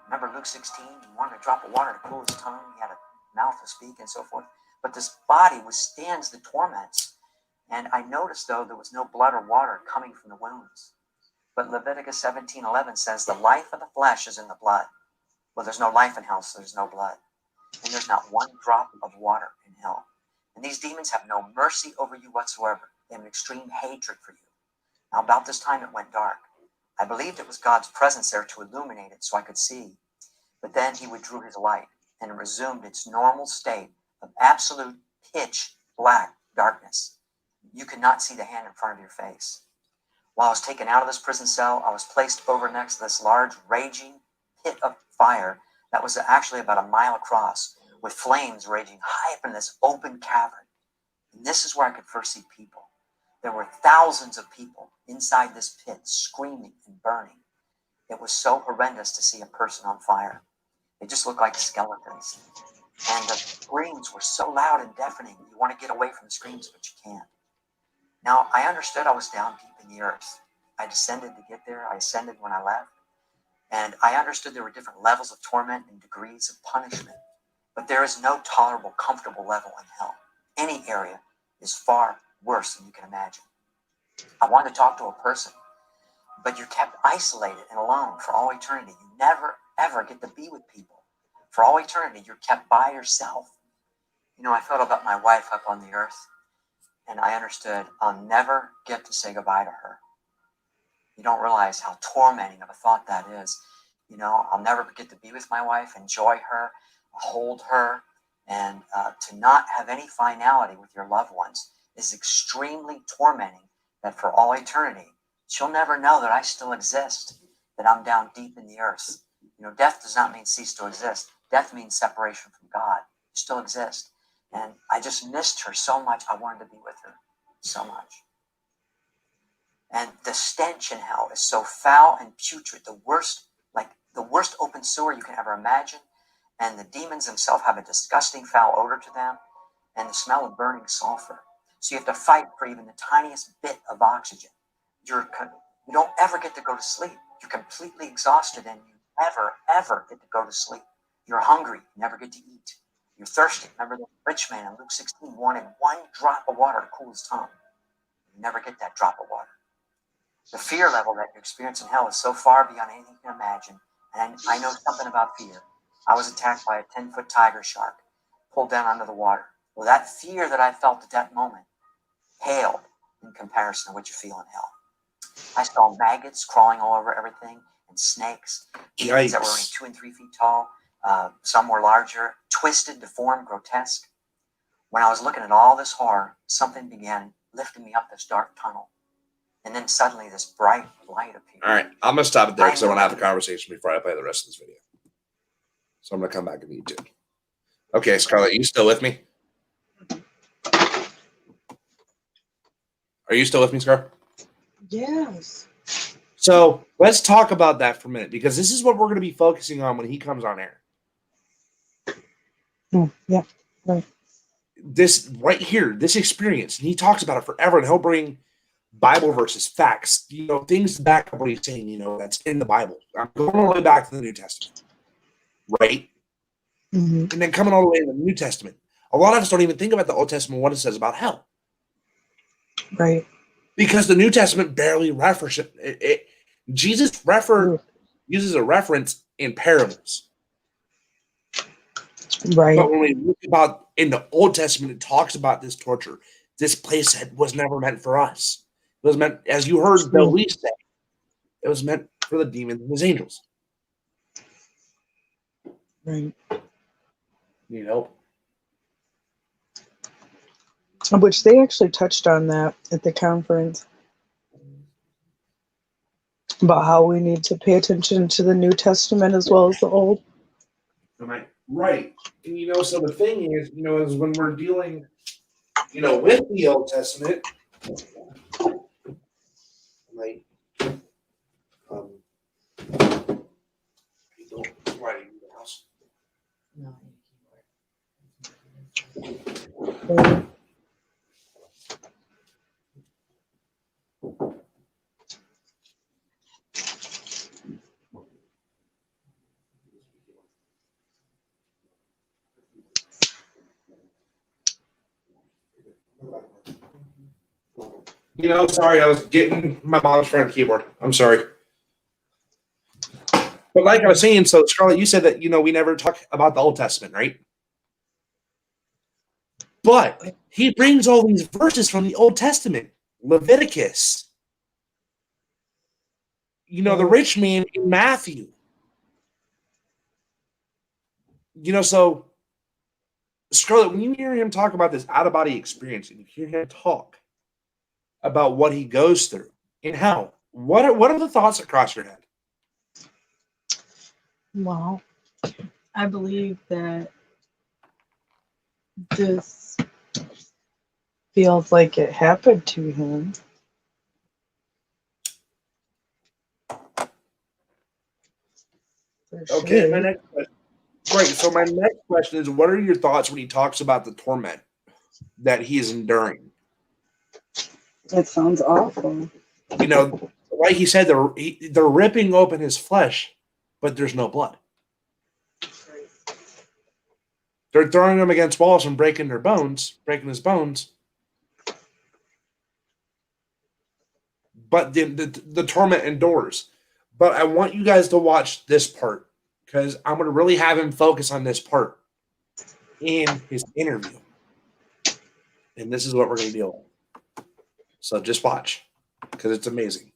Remember Luke 16? He wanted a drop of water to cool his tongue. He had a mouth to speak and so forth. But this body withstands the torments. And I noticed, though, there was no blood or water coming from the wounds. But Leviticus 17:11 says the life of the flesh is in the blood. Well, there's no life in hell, so there's no blood. And there's not one drop of water in hell. And these demons have no mercy over you whatsoever. They have an extreme hatred for you. Now, about this time, it went dark. I believed it was God's presence there to illuminate it so I could see. But then he withdrew his light, and it resumed its normal state of absolute pitch black darkness. You could not see the hand in front of your face. While I was taken out of this prison cell, I was placed over next to this large, raging pit of fire that was actually about a mile across, with flames raging high up in this open cavern. And this is where I could first see people. There were thousands of people inside this pit screaming and burning. It was so horrendous to see a person on fire. They just looked like skeletons. And the screams were so loud and deafening. You want to get away from the screams, but you can't. Now, I understood I was down deep in the earth. I descended to get there. I ascended when I left. And I understood there were different levels of torment and degrees of punishment. But there is no tolerable, comfortable level in hell. Any area is far worse than you can imagine. I wanted to talk to a person, but you're kept isolated and alone for all eternity. You never, ever get to be with people. For all eternity, you're kept by yourself. I thought about my wife up on the earth, and I understood I'll never get to say goodbye to her. You don't realize how tormenting of a thought that is. I'll never get to be with my wife, enjoy her, hold her, and to not have any finality with your loved ones is extremely tormenting. That for all eternity, she'll never know that I still exist, that I'm down deep in the earth. Death does not mean cease to exist. Death means separation from God. You still exist. And I just missed her so much. I wanted to be with her so much. And the stench in hell is so foul and putrid, the worst open sewer you can ever imagine. And the demons themselves have a disgusting foul odor to them and the smell of burning sulfur. So you have to fight for even the tiniest bit of oxygen. You don't ever get to go to sleep. You're completely exhausted and you never, ever get to go to sleep. You're hungry, you never get to eat. You're thirsty. Remember the rich man in Luke 16 wanted one drop of water to cool his tongue. You never get that drop of water. The fear level that you experience in hell is so far beyond anything you can imagine. And I know something about fear. I was attacked by a 10-foot tiger shark, pulled down under the water. Well, that fear that I felt at that moment paled in comparison to what you feel in hell. I saw maggots crawling all over everything and snakes, demons that were only 2 and 3 feet tall. Some were larger, twisted, deformed, grotesque. When I was looking at all this horror, something began lifting me up this dark tunnel. And then suddenly this bright light appeared. All right, I'm gonna stop it there because I want to have a conversation before I play the rest of this video. So I'm gonna come back to YouTube. Okay, Scarlett, you still with me? Are you still with me, Scar? Yes. So let's talk about that for a minute because this is what we're going to be focusing on when he comes on air. Yeah. Right. This right here, this experience, and he talks about it forever, and he'll bring Bible verses, facts, things to back up what he's saying, that's in the Bible. I'm going all the way back to the New Testament, right? Mm-hmm. And then coming all the way to the New Testament. A lot of us don't even think about the Old Testament, what it says about hell. Right. Because the New Testament barely references it. Jesus uses a reference in parables. Right. But when we look about in the Old Testament, it talks about this torture. This place was never meant for us. It was meant, as you heard Bill Lee say, it was meant for the demons and his angels. Right. Need help? Which they actually touched on that at the conference about how we need to pay attention to the New Testament as well as the Old. Am I right? And so the thing is, is when we're dealing, with the Old Testament, like, don't write in the house. Sorry, I was getting my mom's friend keyboard. I'm sorry. But like I was saying, so Scarlett, you said that, we never talk about the Old Testament, right? But he brings all these verses from the Old Testament. Leviticus. The rich man in Matthew. So Scarlett, when you hear him talk about this out-of-body experience and you hear him talk about what he goes through and how, what are the thoughts that cross your head? Well, I believe that this feels like it happened to him. Okay, my next question. Right, so my next question is, what are your thoughts when he talks about the torment that he is enduring? It sounds awful. Like he said, they're ripping open his flesh, but there's no blood. They're throwing him against walls and breaking his bones. But the torment endures. But I want you guys to watch this part because I'm going to really have him focus on this part in his interview. And this is what we're going to deal with. So just watch because it's amazing.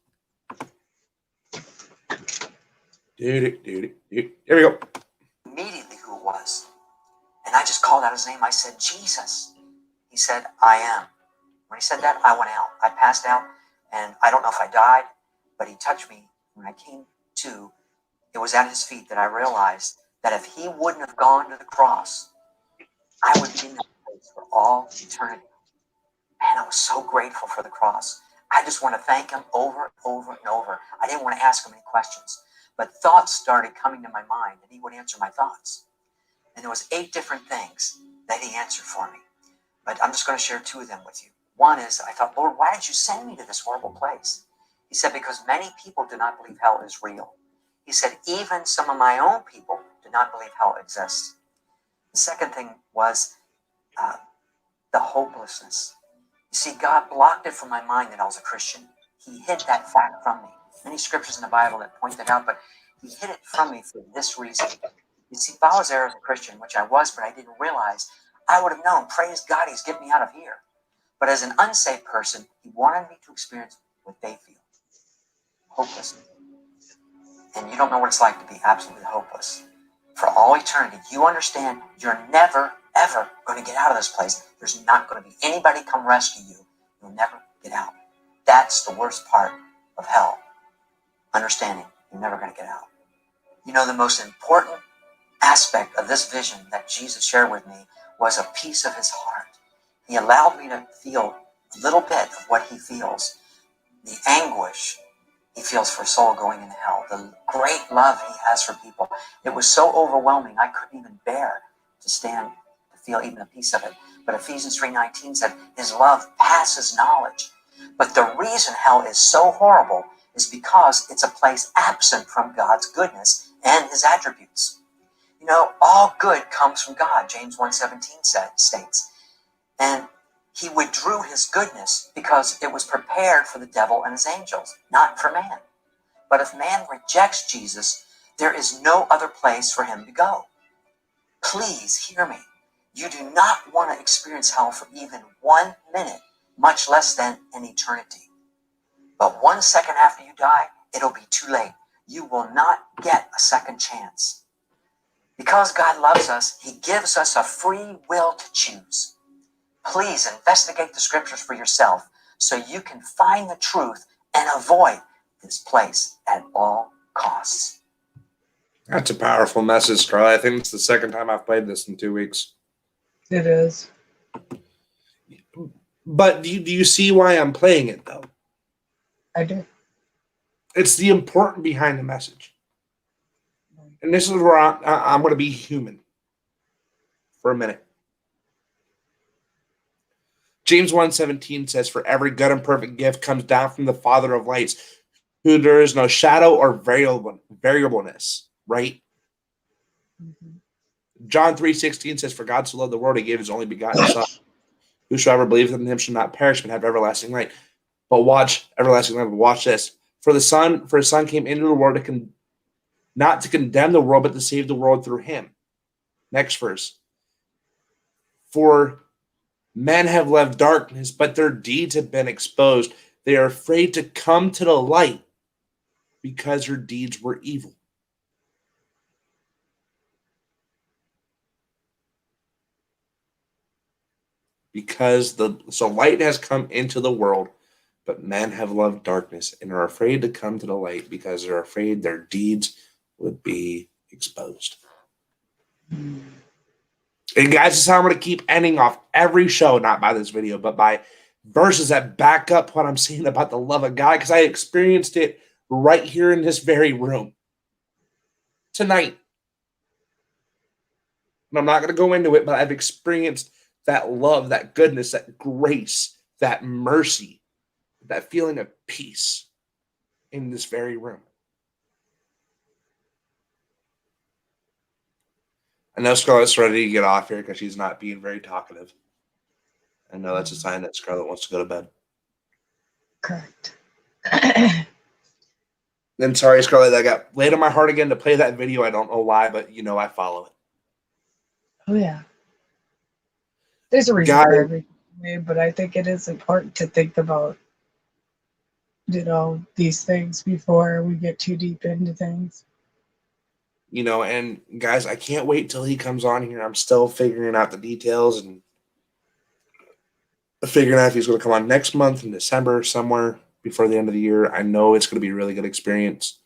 Here we go. Immediately who it was. And I just called out his name. I said, Jesus. He said, I am. When he said that, I went out. I passed out, and I don't know if I died, but he touched me. When I came to, it was at his feet that I realized that if he wouldn't have gone to the cross, I would be in that place for all eternity. And I was so grateful for the cross. I just want to thank him over and over and over. I didn't want to ask him any questions, but thoughts started coming to my mind, and he would answer my thoughts. And there was 8 different things that he answered for me. But I'm just going to share 2 of them with you. One is, I thought, Lord, why did you send me to this horrible place? He said, because many people do not believe hell is real. He said, even some of my own people do not believe hell exists. The second thing was the hopelessness. You see, God blocked it from my mind that I was a Christian. He hid that fact from me. Many scriptures in the Bible that point that out, but he hid it from me for this reason. You see, if I was there as a Christian, which I was, but I didn't realize, I would have known, praise God, he's getting me out of here. But as an unsaved person, he wanted me to experience what they feel. Hopeless. And you don't know what it's like to be absolutely hopeless. For all eternity, you understand you're never, ever going to get out of this place. There's not going to be anybody come rescue you. You'll never get out. that's the worst part of hell. Understanding you're never going to get out. You know, the most important aspect of this vision that Jesus shared with me was a piece of his heart. He allowed me to feel a little bit of what he feels, the anguish he feels for a soul going into hell, the great love he has for people. It was so overwhelming, I couldn't even bear to stand to feel even a piece of it. But Ephesians 3:19 said, his love passes knowledge. But the reason hell is so horrible is because it's a place absent from God's goodness and his attributes. You know, all good comes from God, James 1:17 states. And he withdrew his goodness because it was prepared for the devil and his angels, not for man. But if man rejects Jesus, there is no other place for him to go. Please hear me. You do not want to experience hell for even 1 minute, much less than an eternity. But 1 second after you die, it'll be too late. You will not get a second chance. Because God loves us, he gives us a free will to choose. Please investigate the scriptures for yourself so you can find the truth and avoid this place at all costs. That's a powerful message, Scarlett. I think it's the second time I've played this in 2 weeks. It is. But do you see why I'm playing it, though? I do. It's the important behind the message. And this is where I'm going to be human for a minute. James 1:17 says, for every good and perfect gift comes down from the Father of lights, who there is no shadow or variableness, right? Mm-hmm. John 3:16 says, for God so loved the world, he gave his only begotten Son. Whosoever believes in him shall not perish, but have everlasting life. But watch this. For his Son came into the world not to condemn the world, but to save the world through him. Next verse. For men have loved darkness, but their deeds have been exposed. They are afraid to come to the light because their deeds were evil. So light has come into the world, but men have loved darkness and are afraid to come to the light because they're afraid their deeds would be exposed. And guys, this is how I'm going to keep ending off every show, not by this video, but by verses that back up what I'm saying about the love of God, because I experienced it right here in this very room tonight. And I'm not going to go into it, but I've experienced that love, that goodness, that grace, that mercy, that feeling of peace in this very room. I know Scarlett's ready to get off here because she's not being very talkative. I know that's a sign that Scarlett wants to go to bed. Correct. Then sorry, Scarlett, I got laid on my heart again to play that video. I don't know why, but you know I follow it. Oh, yeah. There's a reason for everything, but I think it is important to think about, these things before we get too deep into things. And guys, I can't wait till he comes on here. I'm still figuring out the details and figuring out if he's going to come on next month in December, somewhere before the end of the year. I know it's going to be a really good experience.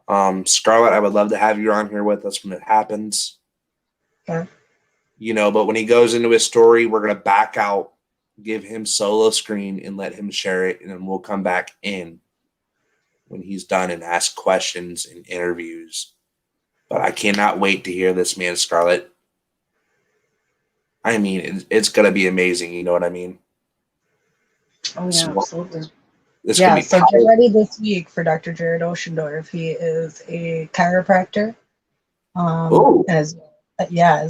Scarlett, I would love to have you on here with us when it happens. Okay. But when he goes into his story, we're going to back out, give him solo screen and let him share it. And then we'll come back in when he's done and ask questions and interviews. But I cannot wait to hear this man, Scarlett. I mean, it's going to be amazing. You know what I mean? Oh, yeah, So, absolutely. so get ready this week for Dr. Jared Oschendorf. He is a chiropractor, as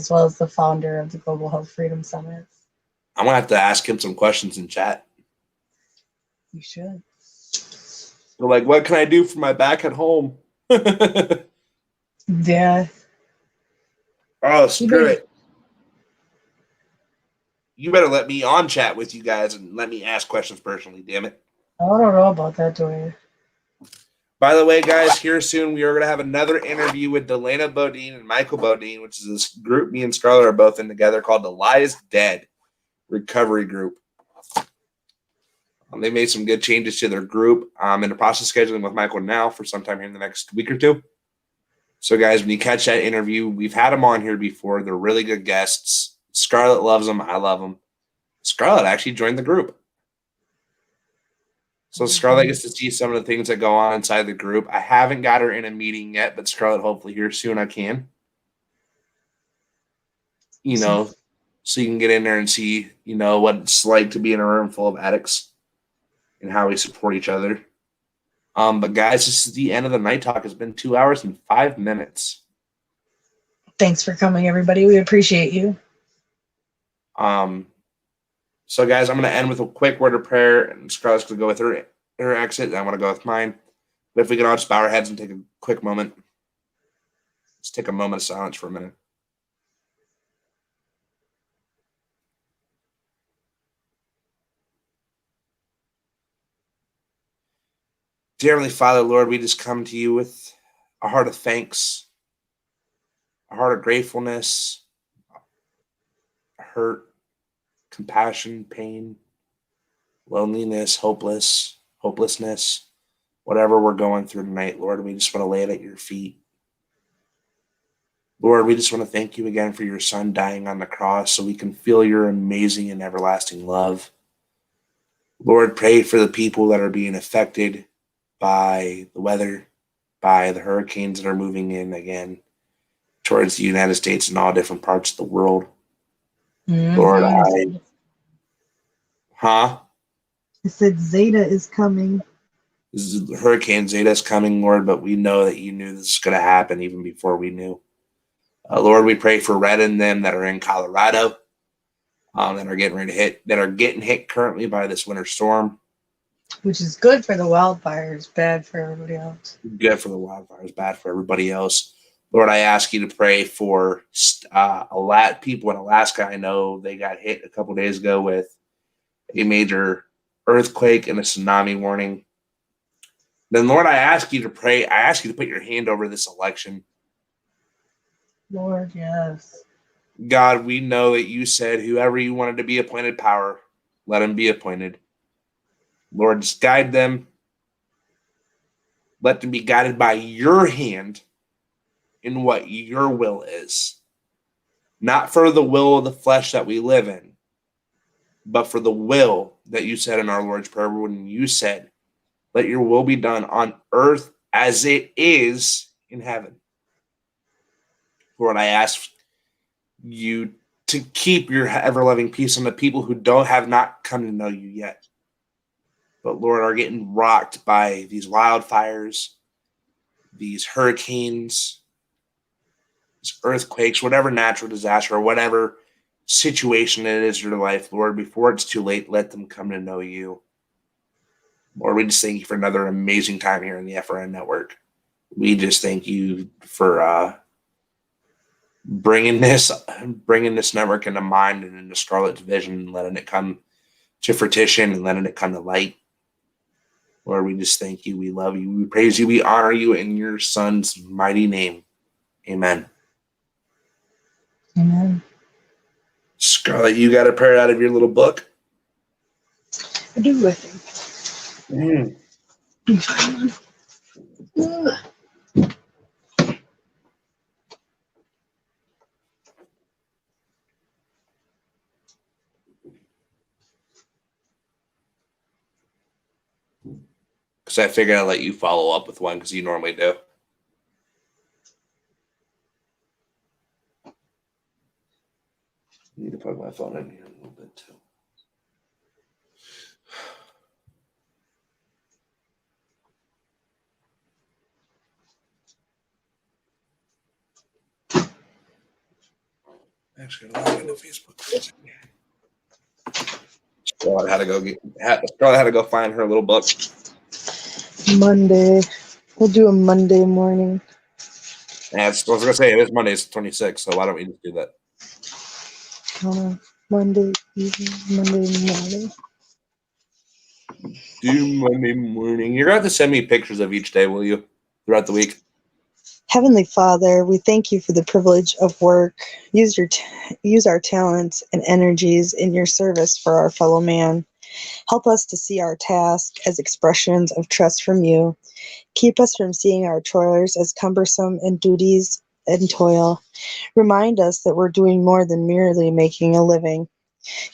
well as the founder of the Global Health Freedom Summit. I'm going to have to ask him some questions in chat. You should. So, like, what can I do for my back at home? Yeah. Oh, screw it. You better let me on chat with you guys and let me ask questions personally, damn it. I don't know about that, Dwayne. By the way, guys, here soon we are going to have another interview with Delana Bodine and Michael Bodine, which is this group me and Scarlett are both in together called the Lies Dead Recovery Group. They made some good changes to their group. I'm in the process of scheduling with Michael now for sometime here in the next week or two. So, guys, when you catch that interview, we've had them on here before. They're really good guests. Scarlett loves them. I love them. Scarlett actually joined the group. So Scarlett gets to see some of the things that go on inside the group. I haven't got her in a meeting yet, but Scarlett, hopefully here soon I can. You know, so you can get in there and see, you know, what it's like to be in a room full of addicts and how we support each other. But guys, this is the end of the Night Talk. It's been 2 hours and 5 minutes. Thanks for coming, everybody. We appreciate you. So guys, I'm going to end with a quick word of prayer, and Scarlett's going to go with her exit, and I'm going to go with mine. But if we can all just bow our heads and take a quick moment. Let's take a moment of silence for a minute. Dear Heavenly Father, Lord, we just come to you with a heart of thanks, a heart of gratefulness, hurt, compassion, pain, loneliness, hopelessness, whatever we're going through tonight, Lord, we just want to lay it at your feet. Lord, we just want to thank you again for your son dying on the cross so we can feel your amazing and everlasting love. Lord, pray for the people that are being affected by the weather, by the hurricanes that are moving in again towards the United States and all different parts of the world. Mm-hmm. Lord, I said Zeta is coming. Hurricane Zeta is coming, Lord, but we know that you knew this was going to happen even before we knew. Lord, we pray for Red and them that are in Colorado, that are getting ready to hit, that are getting hit currently by this winter storm. Which is good for the wildfires, bad for everybody else. Good for the wildfires, bad for everybody else. Lord, I ask you to pray for people in Alaska. I know they got hit a couple days ago with a major earthquake and a tsunami warning. Then, Lord, I ask you to pray. I ask you to put your hand over this election. Lord, yes. God, we know that you said whoever you wanted to be appointed power, let him be appointed. Lord, just guide them. Let them be guided by your hand in what your will is. Not for the will of the flesh that we live in, but for the will that you said in our Lord's Prayer when you said, let your will be done on earth as it is in heaven. Lord, I ask you to keep your ever-loving peace on the people who have not come to know you yet, but Lord, are getting rocked by these wildfires, these hurricanes, these earthquakes, whatever natural disaster or whatever situation it is in your life, Lord, before it's too late, let them come to know you. Lord, we just thank you for another amazing time here in the FRN Network. We just thank you for bringing this network into mind and into Scarlett's vision and letting it come to fruition and letting it come to light. Lord, we just thank you. We love you. We praise you. We honor you in your son's mighty name. Amen. Amen. Scarlett, you got a prayer out of your little book? I do, I think. Because I figured I'd let you follow up with one because you normally do. I need to plug my phone in here a little bit too. Actually, I'm log into Facebook. Scarlett had to go find her little book. Monday. We'll do a Monday morning. And I was going to say, it is Monday, it's 26, so why don't we just do that? Monday evening, Monday morning. Do Monday morning. You're going to have to send me pictures of each day, will you? Throughout the week. Heavenly Father, we thank you for the privilege of work. Use our talents and energies in your service for our fellow man. Help us to see our task as expressions of trust from you. Keep us from seeing our chores as cumbersome and duties and toil. Remind us that we're doing more than merely making a living.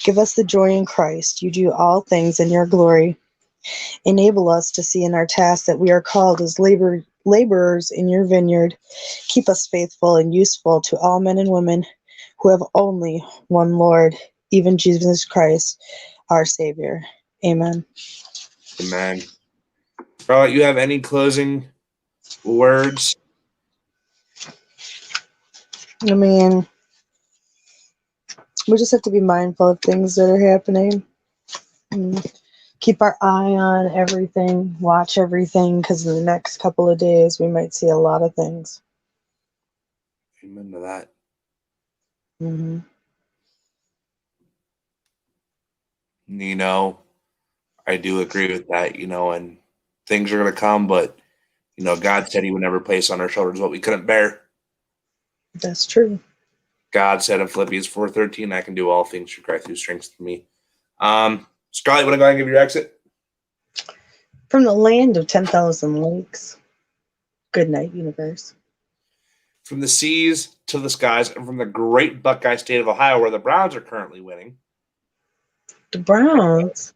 Give us the joy in Christ. You do all things in your glory. Enable us to see in our task that we are called as laborers in your vineyard. Keep us faithful and useful to all men and women who have only one Lord, even Jesus Christ, our Savior. Amen. Amen. Charlotte, you have any closing words? I mean, we just have to be mindful of things that are happening. Keep our eye on everything, watch everything, because in the next couple of days we might see a lot of things. Amen to that. Mm-hmm. You know, I do agree with that, you know, and things are going to come, but, you know, God said he would never place on our shoulders what we couldn't bear. That's true. God said in Philippians 4:13, I can do all things through Christ who strengthens me. Scarlett, want to go ahead and give your exit? From the land of 10,000 lakes. Good night, universe. From the seas to the skies, and from the great Buckeye state of Ohio, where the Browns are currently winning. The Browns?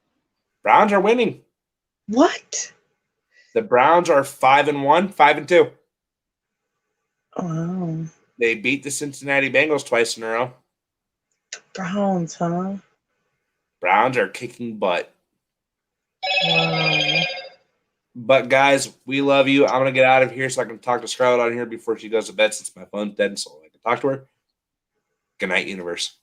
Browns are winning. What? The Browns are 5-1, 5-2. Wow. They beat the Cincinnati Bengals twice in a row. Browns, huh? Browns are kicking butt. Wow. But guys, we love you. I'm gonna get out of here so I can talk to Scarlett on here before she goes to bed since my phone's dead, so I can talk to her. Good night, universe.